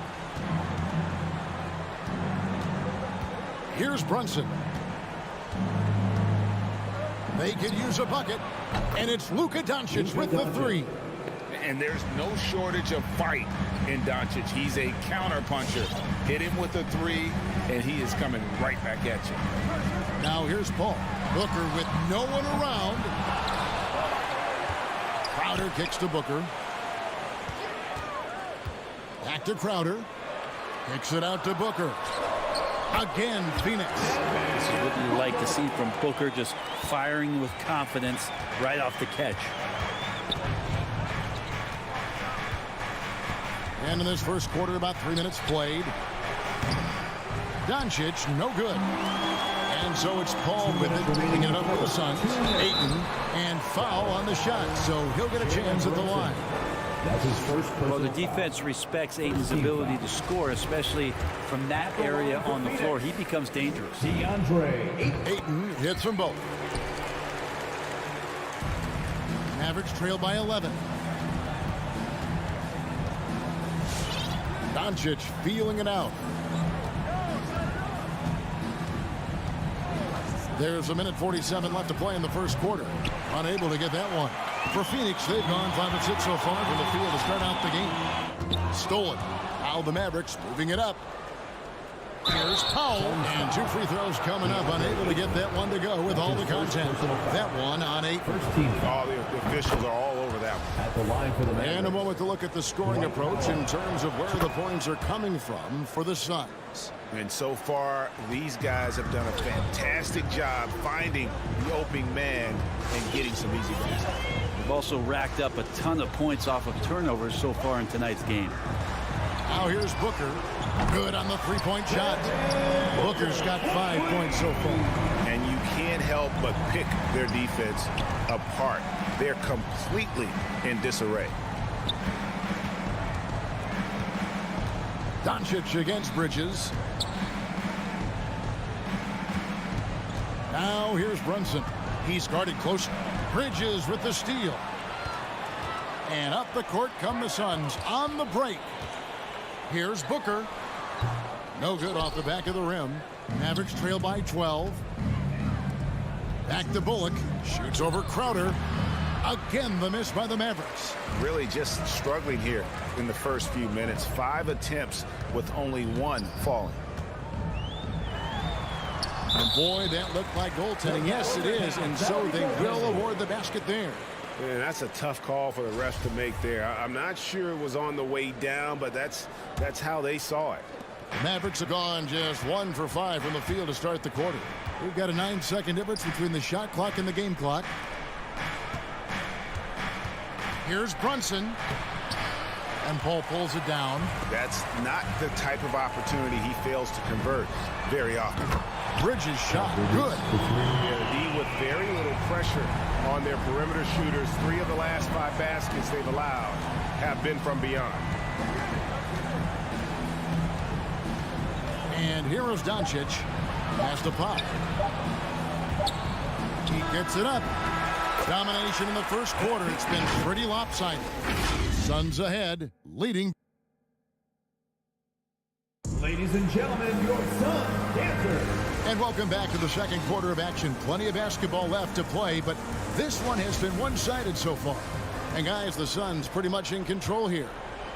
Here's Brunson. They could use a bucket, and it's Luka Doncic with the 3. And there's no shortage of fight in Doncic. He's a counterpuncher. Hit him with a 3, and he is coming right back at you. Now here's Paul. Booker with no one around. Crowder kicks to Booker. Back to Crowder. Kicks it out to Booker. Again, Phoenix. This is what you like to see from Booker, just firing with confidence right off the catch. And in this first quarter, about 3 minutes played. Doncic, no good. And so it's Paul with it, cleaning it up for the Suns. Ayton, and foul on the shot, so he'll get a chance at the line. That's his first. Well, the defense respects Ayton's ability to score, especially from that area on the floor. He becomes dangerous. Ayton hits them both. Mavericks trail by 11. Doncic feeling it out. There's 1:47 left to play in the first quarter. Unable to get that one. For Phoenix, they've gone 5 of 6 so far from the field to start out the game. Stolen. Now the Mavericks moving it up. Here's Powell, and 2 free throws coming up. Unable to get that one to go with all the contact. That one on 8. All the officials are all over that one. At the line for the Mavericks. And a moment to look at the scoring approach in terms of where the points are coming from for the Suns. And so far, these guys have done a fantastic job finding the opening man and getting some easy baskets. They've also racked up a ton of points off of turnovers so far in tonight's game. Now here's Booker. Good on the 3-point shot. Booker's got 5 points so far. And you can't help but pick their defense apart. They're completely in disarray. Doncic against Bridges. Now here's Brunson. He's guarded close. Bridges with the steal. And up the court come the Suns on the break. Here's Booker. No good off the back of the rim. Mavericks trail by 12. Back to Bullock. Shoots over Crowder. Again, the miss by the Mavericks. Really just struggling here in the first few minutes. 5 attempts with only 1 falling. And boy, that looked like goaltending. Yes, it is. And so they will award the basket there. Man, that's a tough call for the refs to make there. I'm not sure it was on the way down, but that's how they saw it. Mavericks have gone just 1 for 5 from the field to start the quarter. We've got a 9-second difference between the shot clock and the game clock. Here's Brunson. And Paul pulls it down. That's not the type of opportunity he fails to convert very often. Bridges shot. Good. Yeah, D with very little pressure on their perimeter shooters. 3 of the last 5 baskets they've allowed have been from beyond. And here is Doncic. Has to pop. He gets it up. Domination in the first quarter. It's been pretty lopsided. Suns ahead, leading. Ladies and gentlemen, your Sun dancers. And welcome back to the second quarter of action. Plenty of basketball left to play, but this one has been one-sided so far. And guys, the Suns pretty much in control here.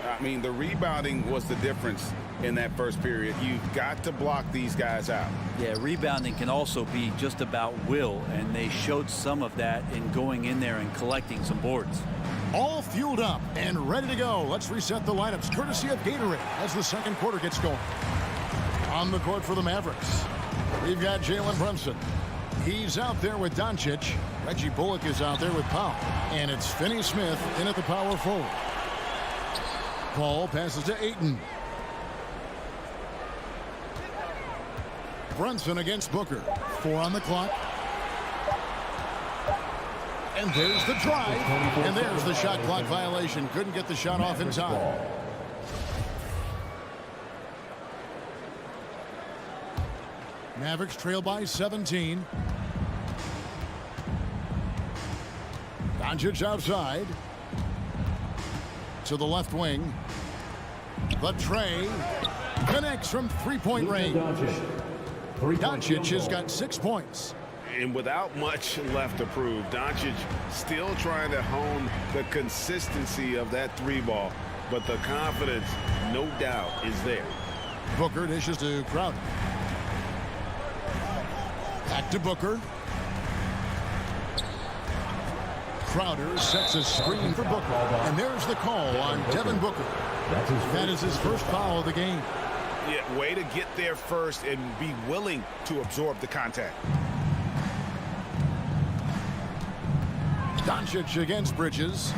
I mean, the rebounding was the difference in that first period. You've got to block these guys out. Yeah, rebounding can also be just about will, and they showed some of that in going in there and collecting some boards. All fueled up and ready to go. Let's reset the lineups courtesy of Gatorade as the second quarter gets going. On the court for the Mavericks, we've got Jalen Brunson. He's out there with Doncic. Reggie Bullock is out there with Powell. And it's Finney Smith in at the power forward. Paul passes to Ayton. Brunson against Booker. 4 on the clock. And there's the drive. And there's the shot clock violation. Couldn't get the shot off in time. Mavericks trail by 17. Doncic outside. To the left wing. The tray connects from three-point range. Doncic has got 6 points. And without much left to prove, Doncic still trying to hone the consistency of that 3-ball. But the confidence, no doubt, is there. Booker dishes to Crowder. Back to Booker. Crowder sets a screen for Booker. And there's the call on Devin Booker. That is his first foul of the game. Yeah, way to get there first and be willing to absorb the contact. Doncic against Bridges.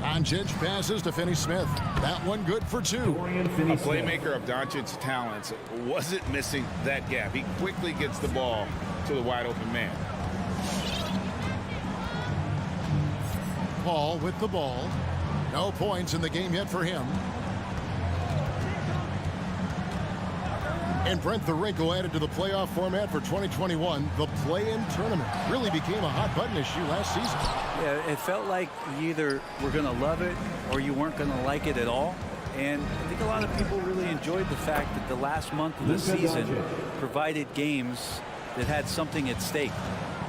Doncic passes to Finney Smith. That one good for 2. A playmaker of Doncic's talents wasn't missing that gap. He quickly gets the ball to the wide open man. Paul with the ball. No points in the game yet for him. And Brent, the wrinkle added to the playoff format for 2021, the play-in tournament really became a hot button issue last season. Yeah, it felt like you either were going to love it or you weren't going to like it at all. And I think a lot of people really enjoyed the fact that the last month of the season provided games that had something at stake.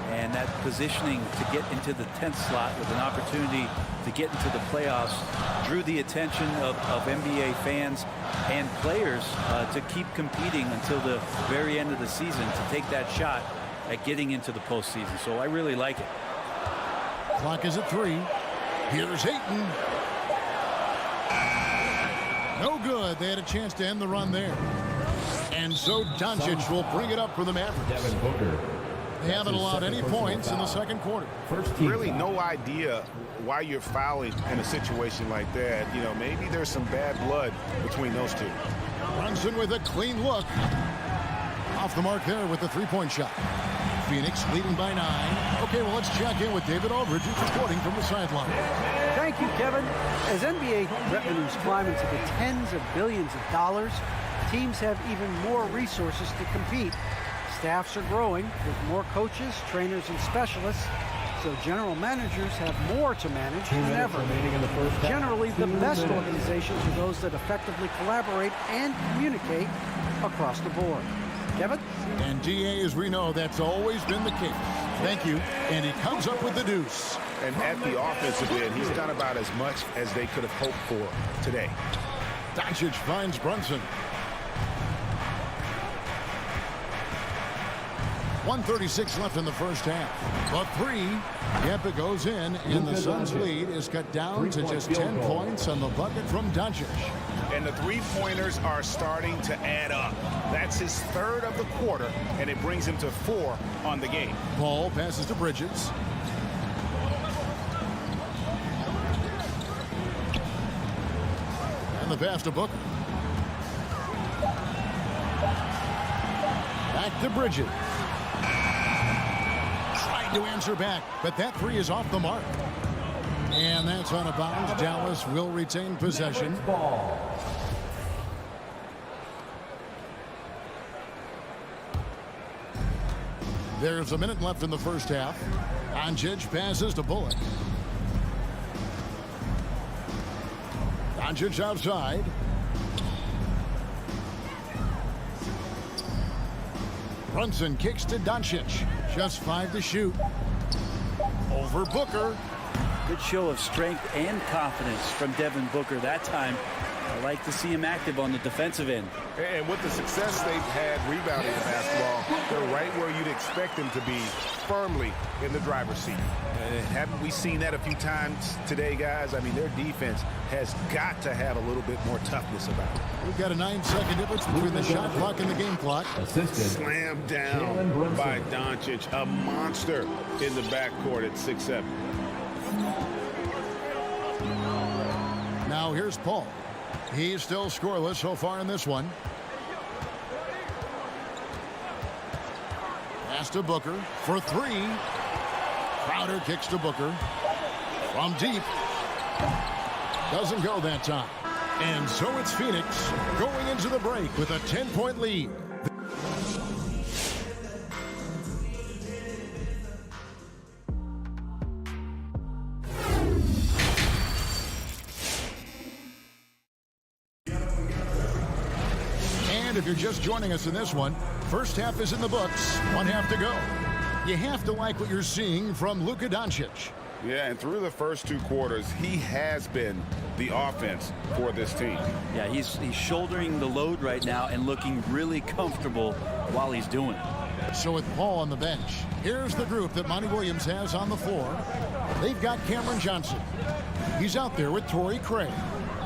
And that positioning to get into the 10th slot with an opportunity to get into the playoffs drew the attention of NBA fans and players to keep competing until the very end of the season to take that shot at getting into the postseason. So I really like it. Clock is at 3. Here's Ayton. No good. They had a chance to end the run there. And so Doncic will bring it up for the Mavericks. They haven't allowed any points in the second quarter. Really no idea why you're fouling in a situation like that. You know, maybe there's some bad blood between those two. Brunson with a clean look. Off the mark there with the 3-point shot. Phoenix leading by 9. Okay, well, let's check in with David Aldridge, who's reporting from the sideline. Thank you, Kevin. As NBA revenues climb into the tens of billions of dollars, teams have even more resources to compete. Staffs are growing with more coaches, trainers, and specialists, so general managers have more to manage than ever. Generally, the best organizations are those that effectively collaborate and communicate across the board. Kevin? And DA, as we know, that's always been the case. Thank you. And he comes up with the deuce. And at the offensive end, he's done about as much as they could have hoped for today. Doncic finds Brunson. 1:36 left in the first half. The three, yep, it goes in, and the Suns' lead is cut down to just 10 points on the bucket from Doncic. And the three-pointers are starting to add up. That's his third of the quarter, and it brings him to 4 on the game. Ball passes to Bridges. And the pass to Booker. Back to Bridges. Trying to answer back, but that three is off the mark. And that's out of bounds. Dallas will retain possession. There's a minute left in the first half. Doncic passes to Bullock. Doncic outside. Brunson kicks to Doncic. Just 5 to shoot. Over Booker. Good show of strength and confidence from Devin Booker that time. I like to see him active on the defensive end. And with the success they've had rebounding the basketball, they're right where you'd expect them to be, firmly in the driver's seat. And haven't we seen that a few times today, guys? I mean, their defense has got to have a little bit more toughness about it. We've got a 9-second difference between the shot clock and the game clock. Slammed down by Doncic, a monster in the backcourt at 6'7". Now here's Paul. He's still scoreless so far in this one. Pass to Booker for 3. Crowder kicks to Booker. From deep. Doesn't go that time. And so it's Phoenix going into the break with a 10-point lead. If you're just joining us in this one, first half is in the books, 1 half to go. You have to like what you're seeing from Luka Doncic. Yeah, and through the first 2 quarters, he has been the offense for this team. Yeah, he's shouldering the load right now and looking really comfortable while he's doing it. So with Paul on the bench, here's the group that Monty Williams has on the floor. They've got Cameron Johnson. He's out there with Torrey Craig.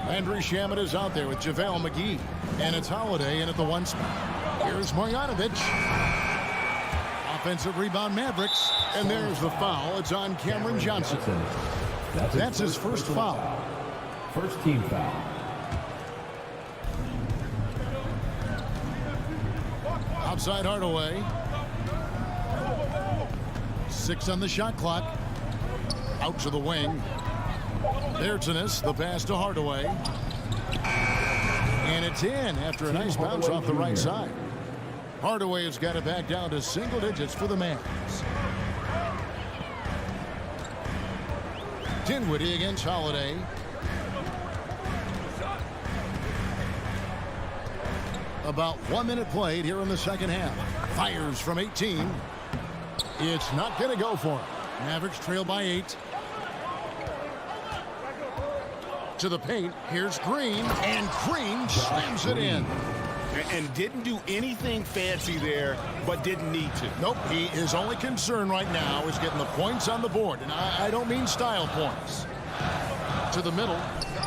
Landry Shamet is out there with JaVale McGee. And it's Holiday in at the 1 spot. Here's Marjanovic. Offensive rebound Mavericks. And there's the foul. It's on Cameron Johnson. That's his first foul. First team foul. Outside Hardaway. 6 on the shot clock. Out to the wing. There's the pass to Hardaway. And it's in after a nice bounce off the right side. Hardaway has got it back down to single digits for the Mavs. Dinwiddie against Holiday. About 1 minute played here in the second half. Fires from 18. It's not going to go for him. Mavericks trail by 8. To the paint. Here's Green. And Green slams it in. And didn't do anything fancy there, but didn't need to. Nope. His only concern right now is getting the points on the board. And I don't mean style points. To the middle.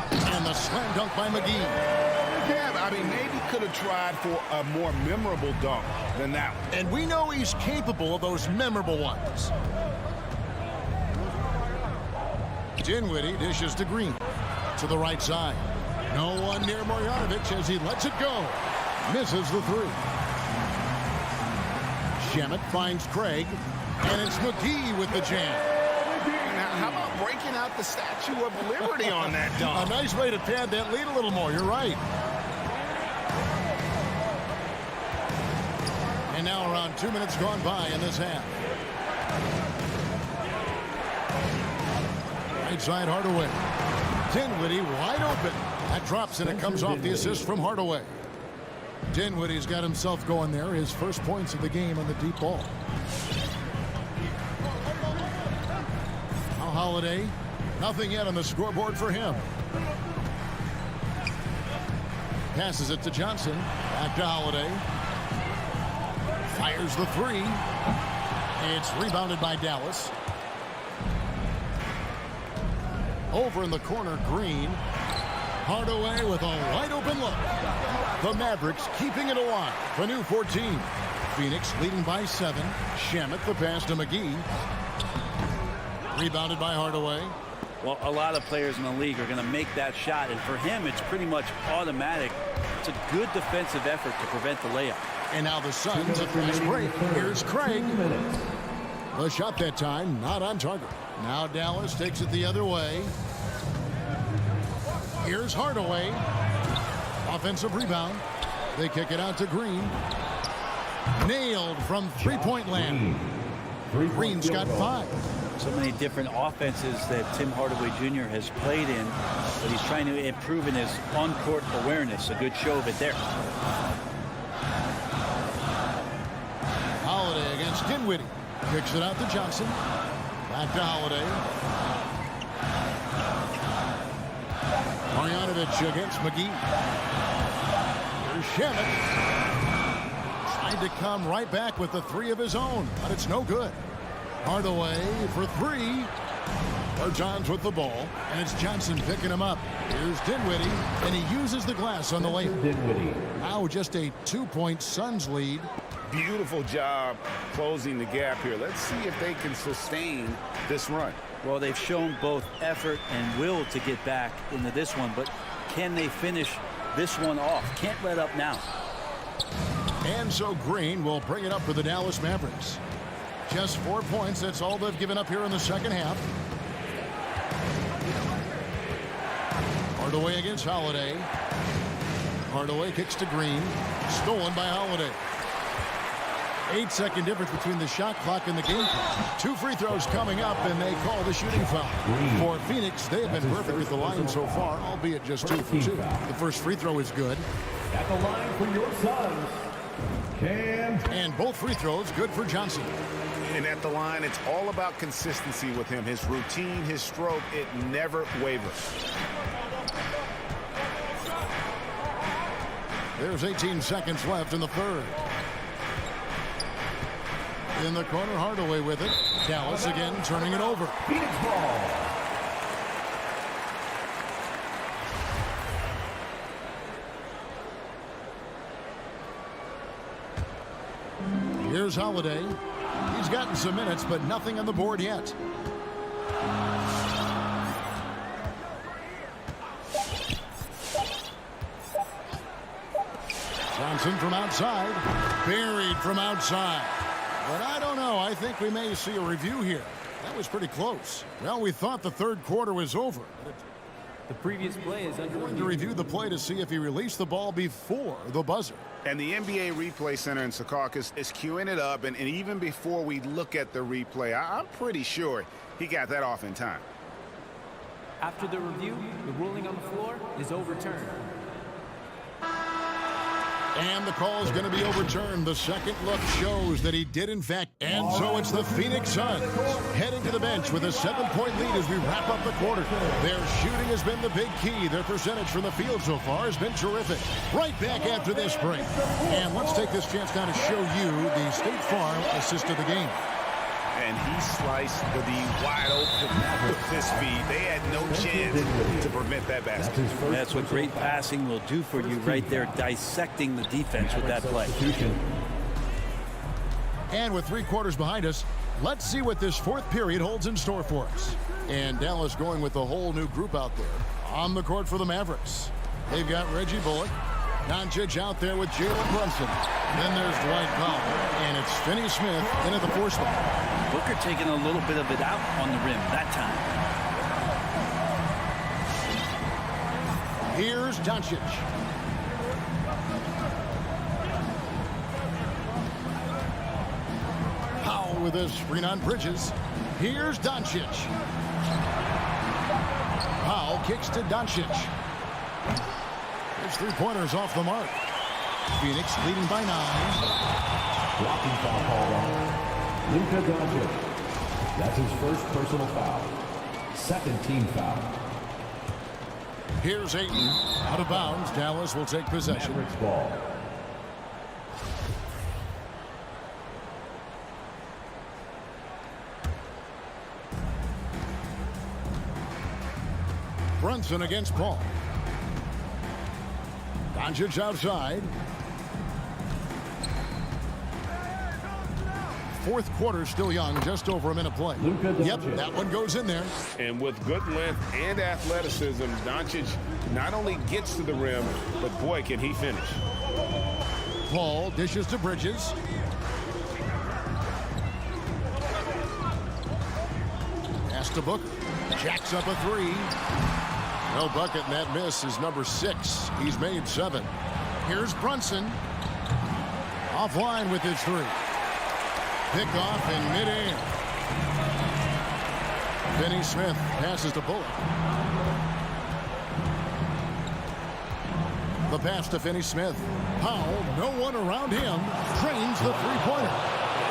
And the slam dunk by McGee. Yeah, I mean, maybe could have tried for a more memorable dunk than that one. And we know he's capable of those memorable ones. Dinwiddie dishes to Green. To the right side. No one near Marjanovic as he lets it go. Misses the 3. Shamet finds Craig. And it's McGee with the jam. Now, how about breaking out the Statue of Liberty on that dunk? A nice way to pad that lead a little more. You're right. And now around 2 minutes gone by in this half. Right side Hardaway. Dinwiddie wide open. That drops and it comes off the assist from Hardaway. Dinwiddie's got himself going there. His first points of the game on the deep ball. Holiday, nothing yet on the scoreboard for him. Passes it to Johnson. Back to Holiday. Fires the three. It's rebounded by Dallas. Over in the corner, Green. Hardaway with a wide open look. The Mavericks keeping it alive. The new 14. Phoenix leading by 7. Shamet the pass to McGee. Rebounded by Hardaway. Well, a lot of players in the league are going to make that shot, and for him, it's pretty much automatic. It's a good defensive effort to prevent the layup. And now the Suns, a fast break. Here's Craig. The shot that time, not on target. Now Dallas takes it the other way. Here's Hardaway. Offensive rebound. They kick it out to Green. Nailed from three-point land. Green's got 5. So many different offenses that Tim Hardaway Jr. has played in, but he's trying to improve in his on-court awareness. A good show of it there. Holiday against Dinwiddie. Kicks it out to Johnson. Back to Holiday. Marjanovic against McGee. Here's Shamet. Tried to come right back with the 3 of his own, but it's no good. Hardaway for 3. Bertans with the ball, and it's Johnson picking him up. Here's Dinwiddie, and he uses the glass on the layup. Now just a 2-point Suns lead. Beautiful job closing the gap here. Let's see if they can sustain this run. Well, they've shown both effort and will to get back into this one, but can they finish this one off? Can't let up now. And so Green will bring it up for the Dallas Mavericks. Just 4 points. That's all they've given up here in the second half. Hardaway against Holiday. Hardaway kicks to Green. Stolen by Holiday. 8-second difference between the shot clock and the game clock. 2 free throws coming up, and they call the shooting foul. For Phoenix, they have been perfect at the line so far, albeit just 2 for 2. The first free throw is good. At the line for your Suns, Cam. And both free throws good for Johnson. And at the line, it's all about consistency with him. His routine, his stroke, it never wavers. There's 18 seconds left in the third. In the corner, Hardaway with it. Dallas again turning it over. Phoenix ball. Here's Holiday. He's gotten some minutes, but nothing on the board yet. Johnson from outside. Buried from outside. But I don't know. I think we may see a review here. That was pretty close. Well, we thought the third quarter was over. The previous play is under going to review the play to see if he released the ball before the buzzer. And the NBA Replay Center in Secaucus is queuing it up. And even before we look at the replay, I'm pretty sure he got that off in time. After the review, the ruling on the floor is overturned. And the call is going to be overturned. The second look shows that he did, in fact. And so it's the Phoenix Suns heading to the bench with a 7-point lead as we wrap up the quarter. Their shooting has been the big key. Their percentage from the field so far has been terrific. Right back after this break. And let's take this chance now to show you the State Farm assist of the game. And he sliced the D wide open with his feet. They had no chance to prevent that basket. That's what great passing will do for you right there, dissecting the defense with that play. And with 3 quarters behind us, let's see what this fourth period holds in store for us. And Dallas going with a whole new group out there. On the court for the Mavericks. They've got Reggie Bullock. Doncic out there with Jalen Brunson. Then there's Dwight Powell. And it's Finney Smith in at the 4 spot. Booker taking a little bit of it out on the rim that time. Here's Doncic. Powell with his screen on Bridges. Here's Doncic. Powell kicks to Doncic. His 3-pointers off the mark. Phoenix leading by 9. Blocking foul called on Luka Doncic. That's his first personal foul. second team foul. Here's Ayton. Out of bounds. Dallas will take possession. Mavericks ball. Brunson against Paul. Doncic outside. Fourth quarter still young, just over a minute play. Yep, that one goes in there. And with good length and athleticism, Doncic not only gets to the rim, but boy, can he finish. Paul dishes to Bridges. Pass to Booker. Jacks up a three. No bucket, and that miss is number 6. He's made 7. Here's Brunson. Offline with his three. Pick off in midair. Finney Smith passes to Bullock. The pass to Finney Smith. Powell, no one around him, drains the three-pointer.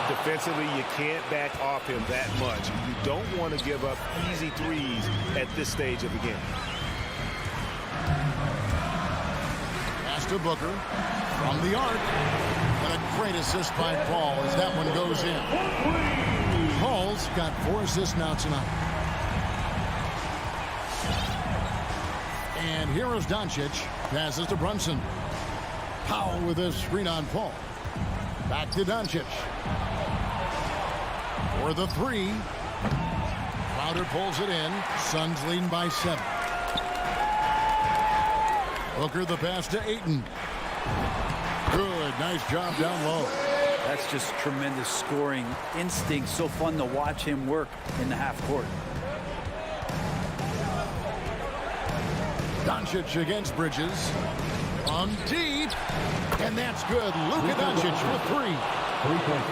Defensively, you can't back off him that much. You don't want to give up easy threes at this stage of the game. Pass to Booker from the arc. And a great assist by Paul as that one goes in. Paul's got 4 assists now tonight. And here is Doncic. Passes to Brunson. Powell with a screen on Paul. Back to Doncic. For the three. Crowder pulls it in. Suns leading by 7. Booker the pass to Ayton. Good, nice job down low. That's just tremendous scoring instinct. So fun to watch him work in the half court. Doncic against Bridges. On deep. And that's good. Luka Doncic for 3.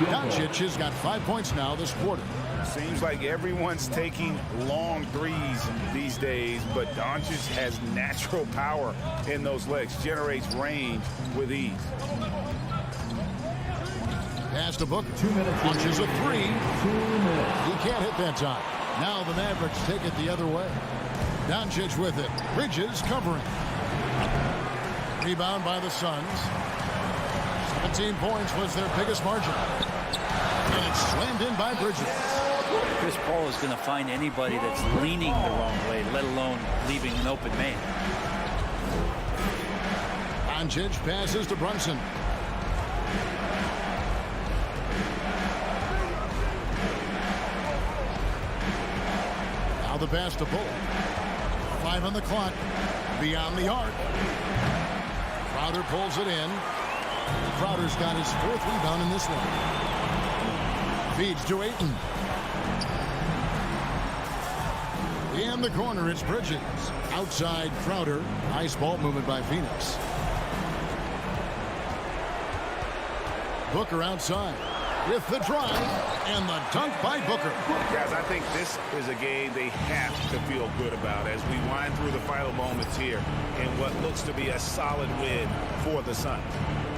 Doncic has got 5 points now this quarter. Seems like everyone's taking long threes these days, but Doncic has natural power in those legs, generates range with ease. Pass to Booker. 2 minutes. Launches a 3. 2 minutes. He can't hit that time. Now the Mavericks take it the other way. Doncic with it. Bridges covering. Rebound by the Suns. 17 points was their biggest margin. And it's slammed in by Bridges. Chris Paul is going to find anybody that's leaning the wrong way, let alone leaving an open man. Doncic passes to Brunson. Now the pass to Bullock. 5 on the clock. Beyond the arc. Crowder pulls it in. Crowder's got his 4th rebound in this one. Feeds to Ayton. In the corner, it's Bridges. Outside Crowder. Nice ball movement by Phoenix. Booker outside with the drive and the dunk by Booker. Guys, I think this is a game they have to feel good about as we wind through the final moments here in what looks to be a solid win for the Suns.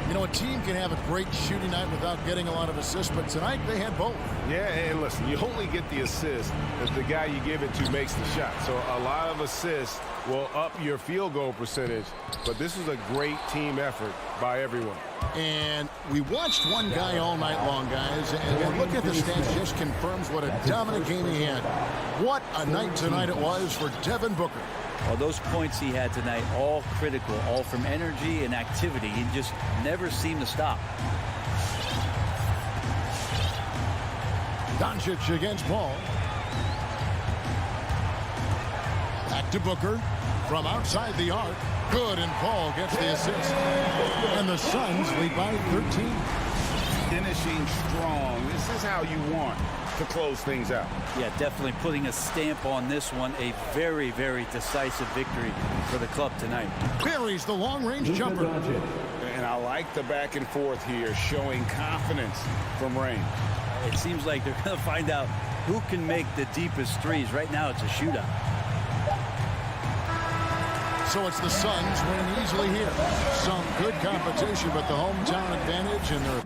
You know, a team can have a great shooting night without getting a lot of assists, but tonight they had both. Yeah, and listen, you only get the assist if the guy you give it to makes the shot. So a lot of assists will up your field goal percentage, but this is a great team effort by everyone. And we watched one guy all night long, guys, and look at the stats, just confirms what a dominant game he had. What a night tonight it was for Devin Booker. Well, those points he had tonight, all critical, all from energy and activity. He just never seemed to stop. Doncic against Paul. Back to Booker from outside the arc. Good, and Paul gets the assist. And the Suns lead by 13. Finishing strong. This is how you want to close things out. Yeah, definitely putting a stamp on this one. A very, very decisive victory for the club tonight. Buries the long-range jumper. And I like the back and forth here, showing confidence from range. It seems like they're going to find out who can make the deepest threes. Right now, it's a shootout. So it's the Suns winning easily here. Some good competition, but the hometown advantage and their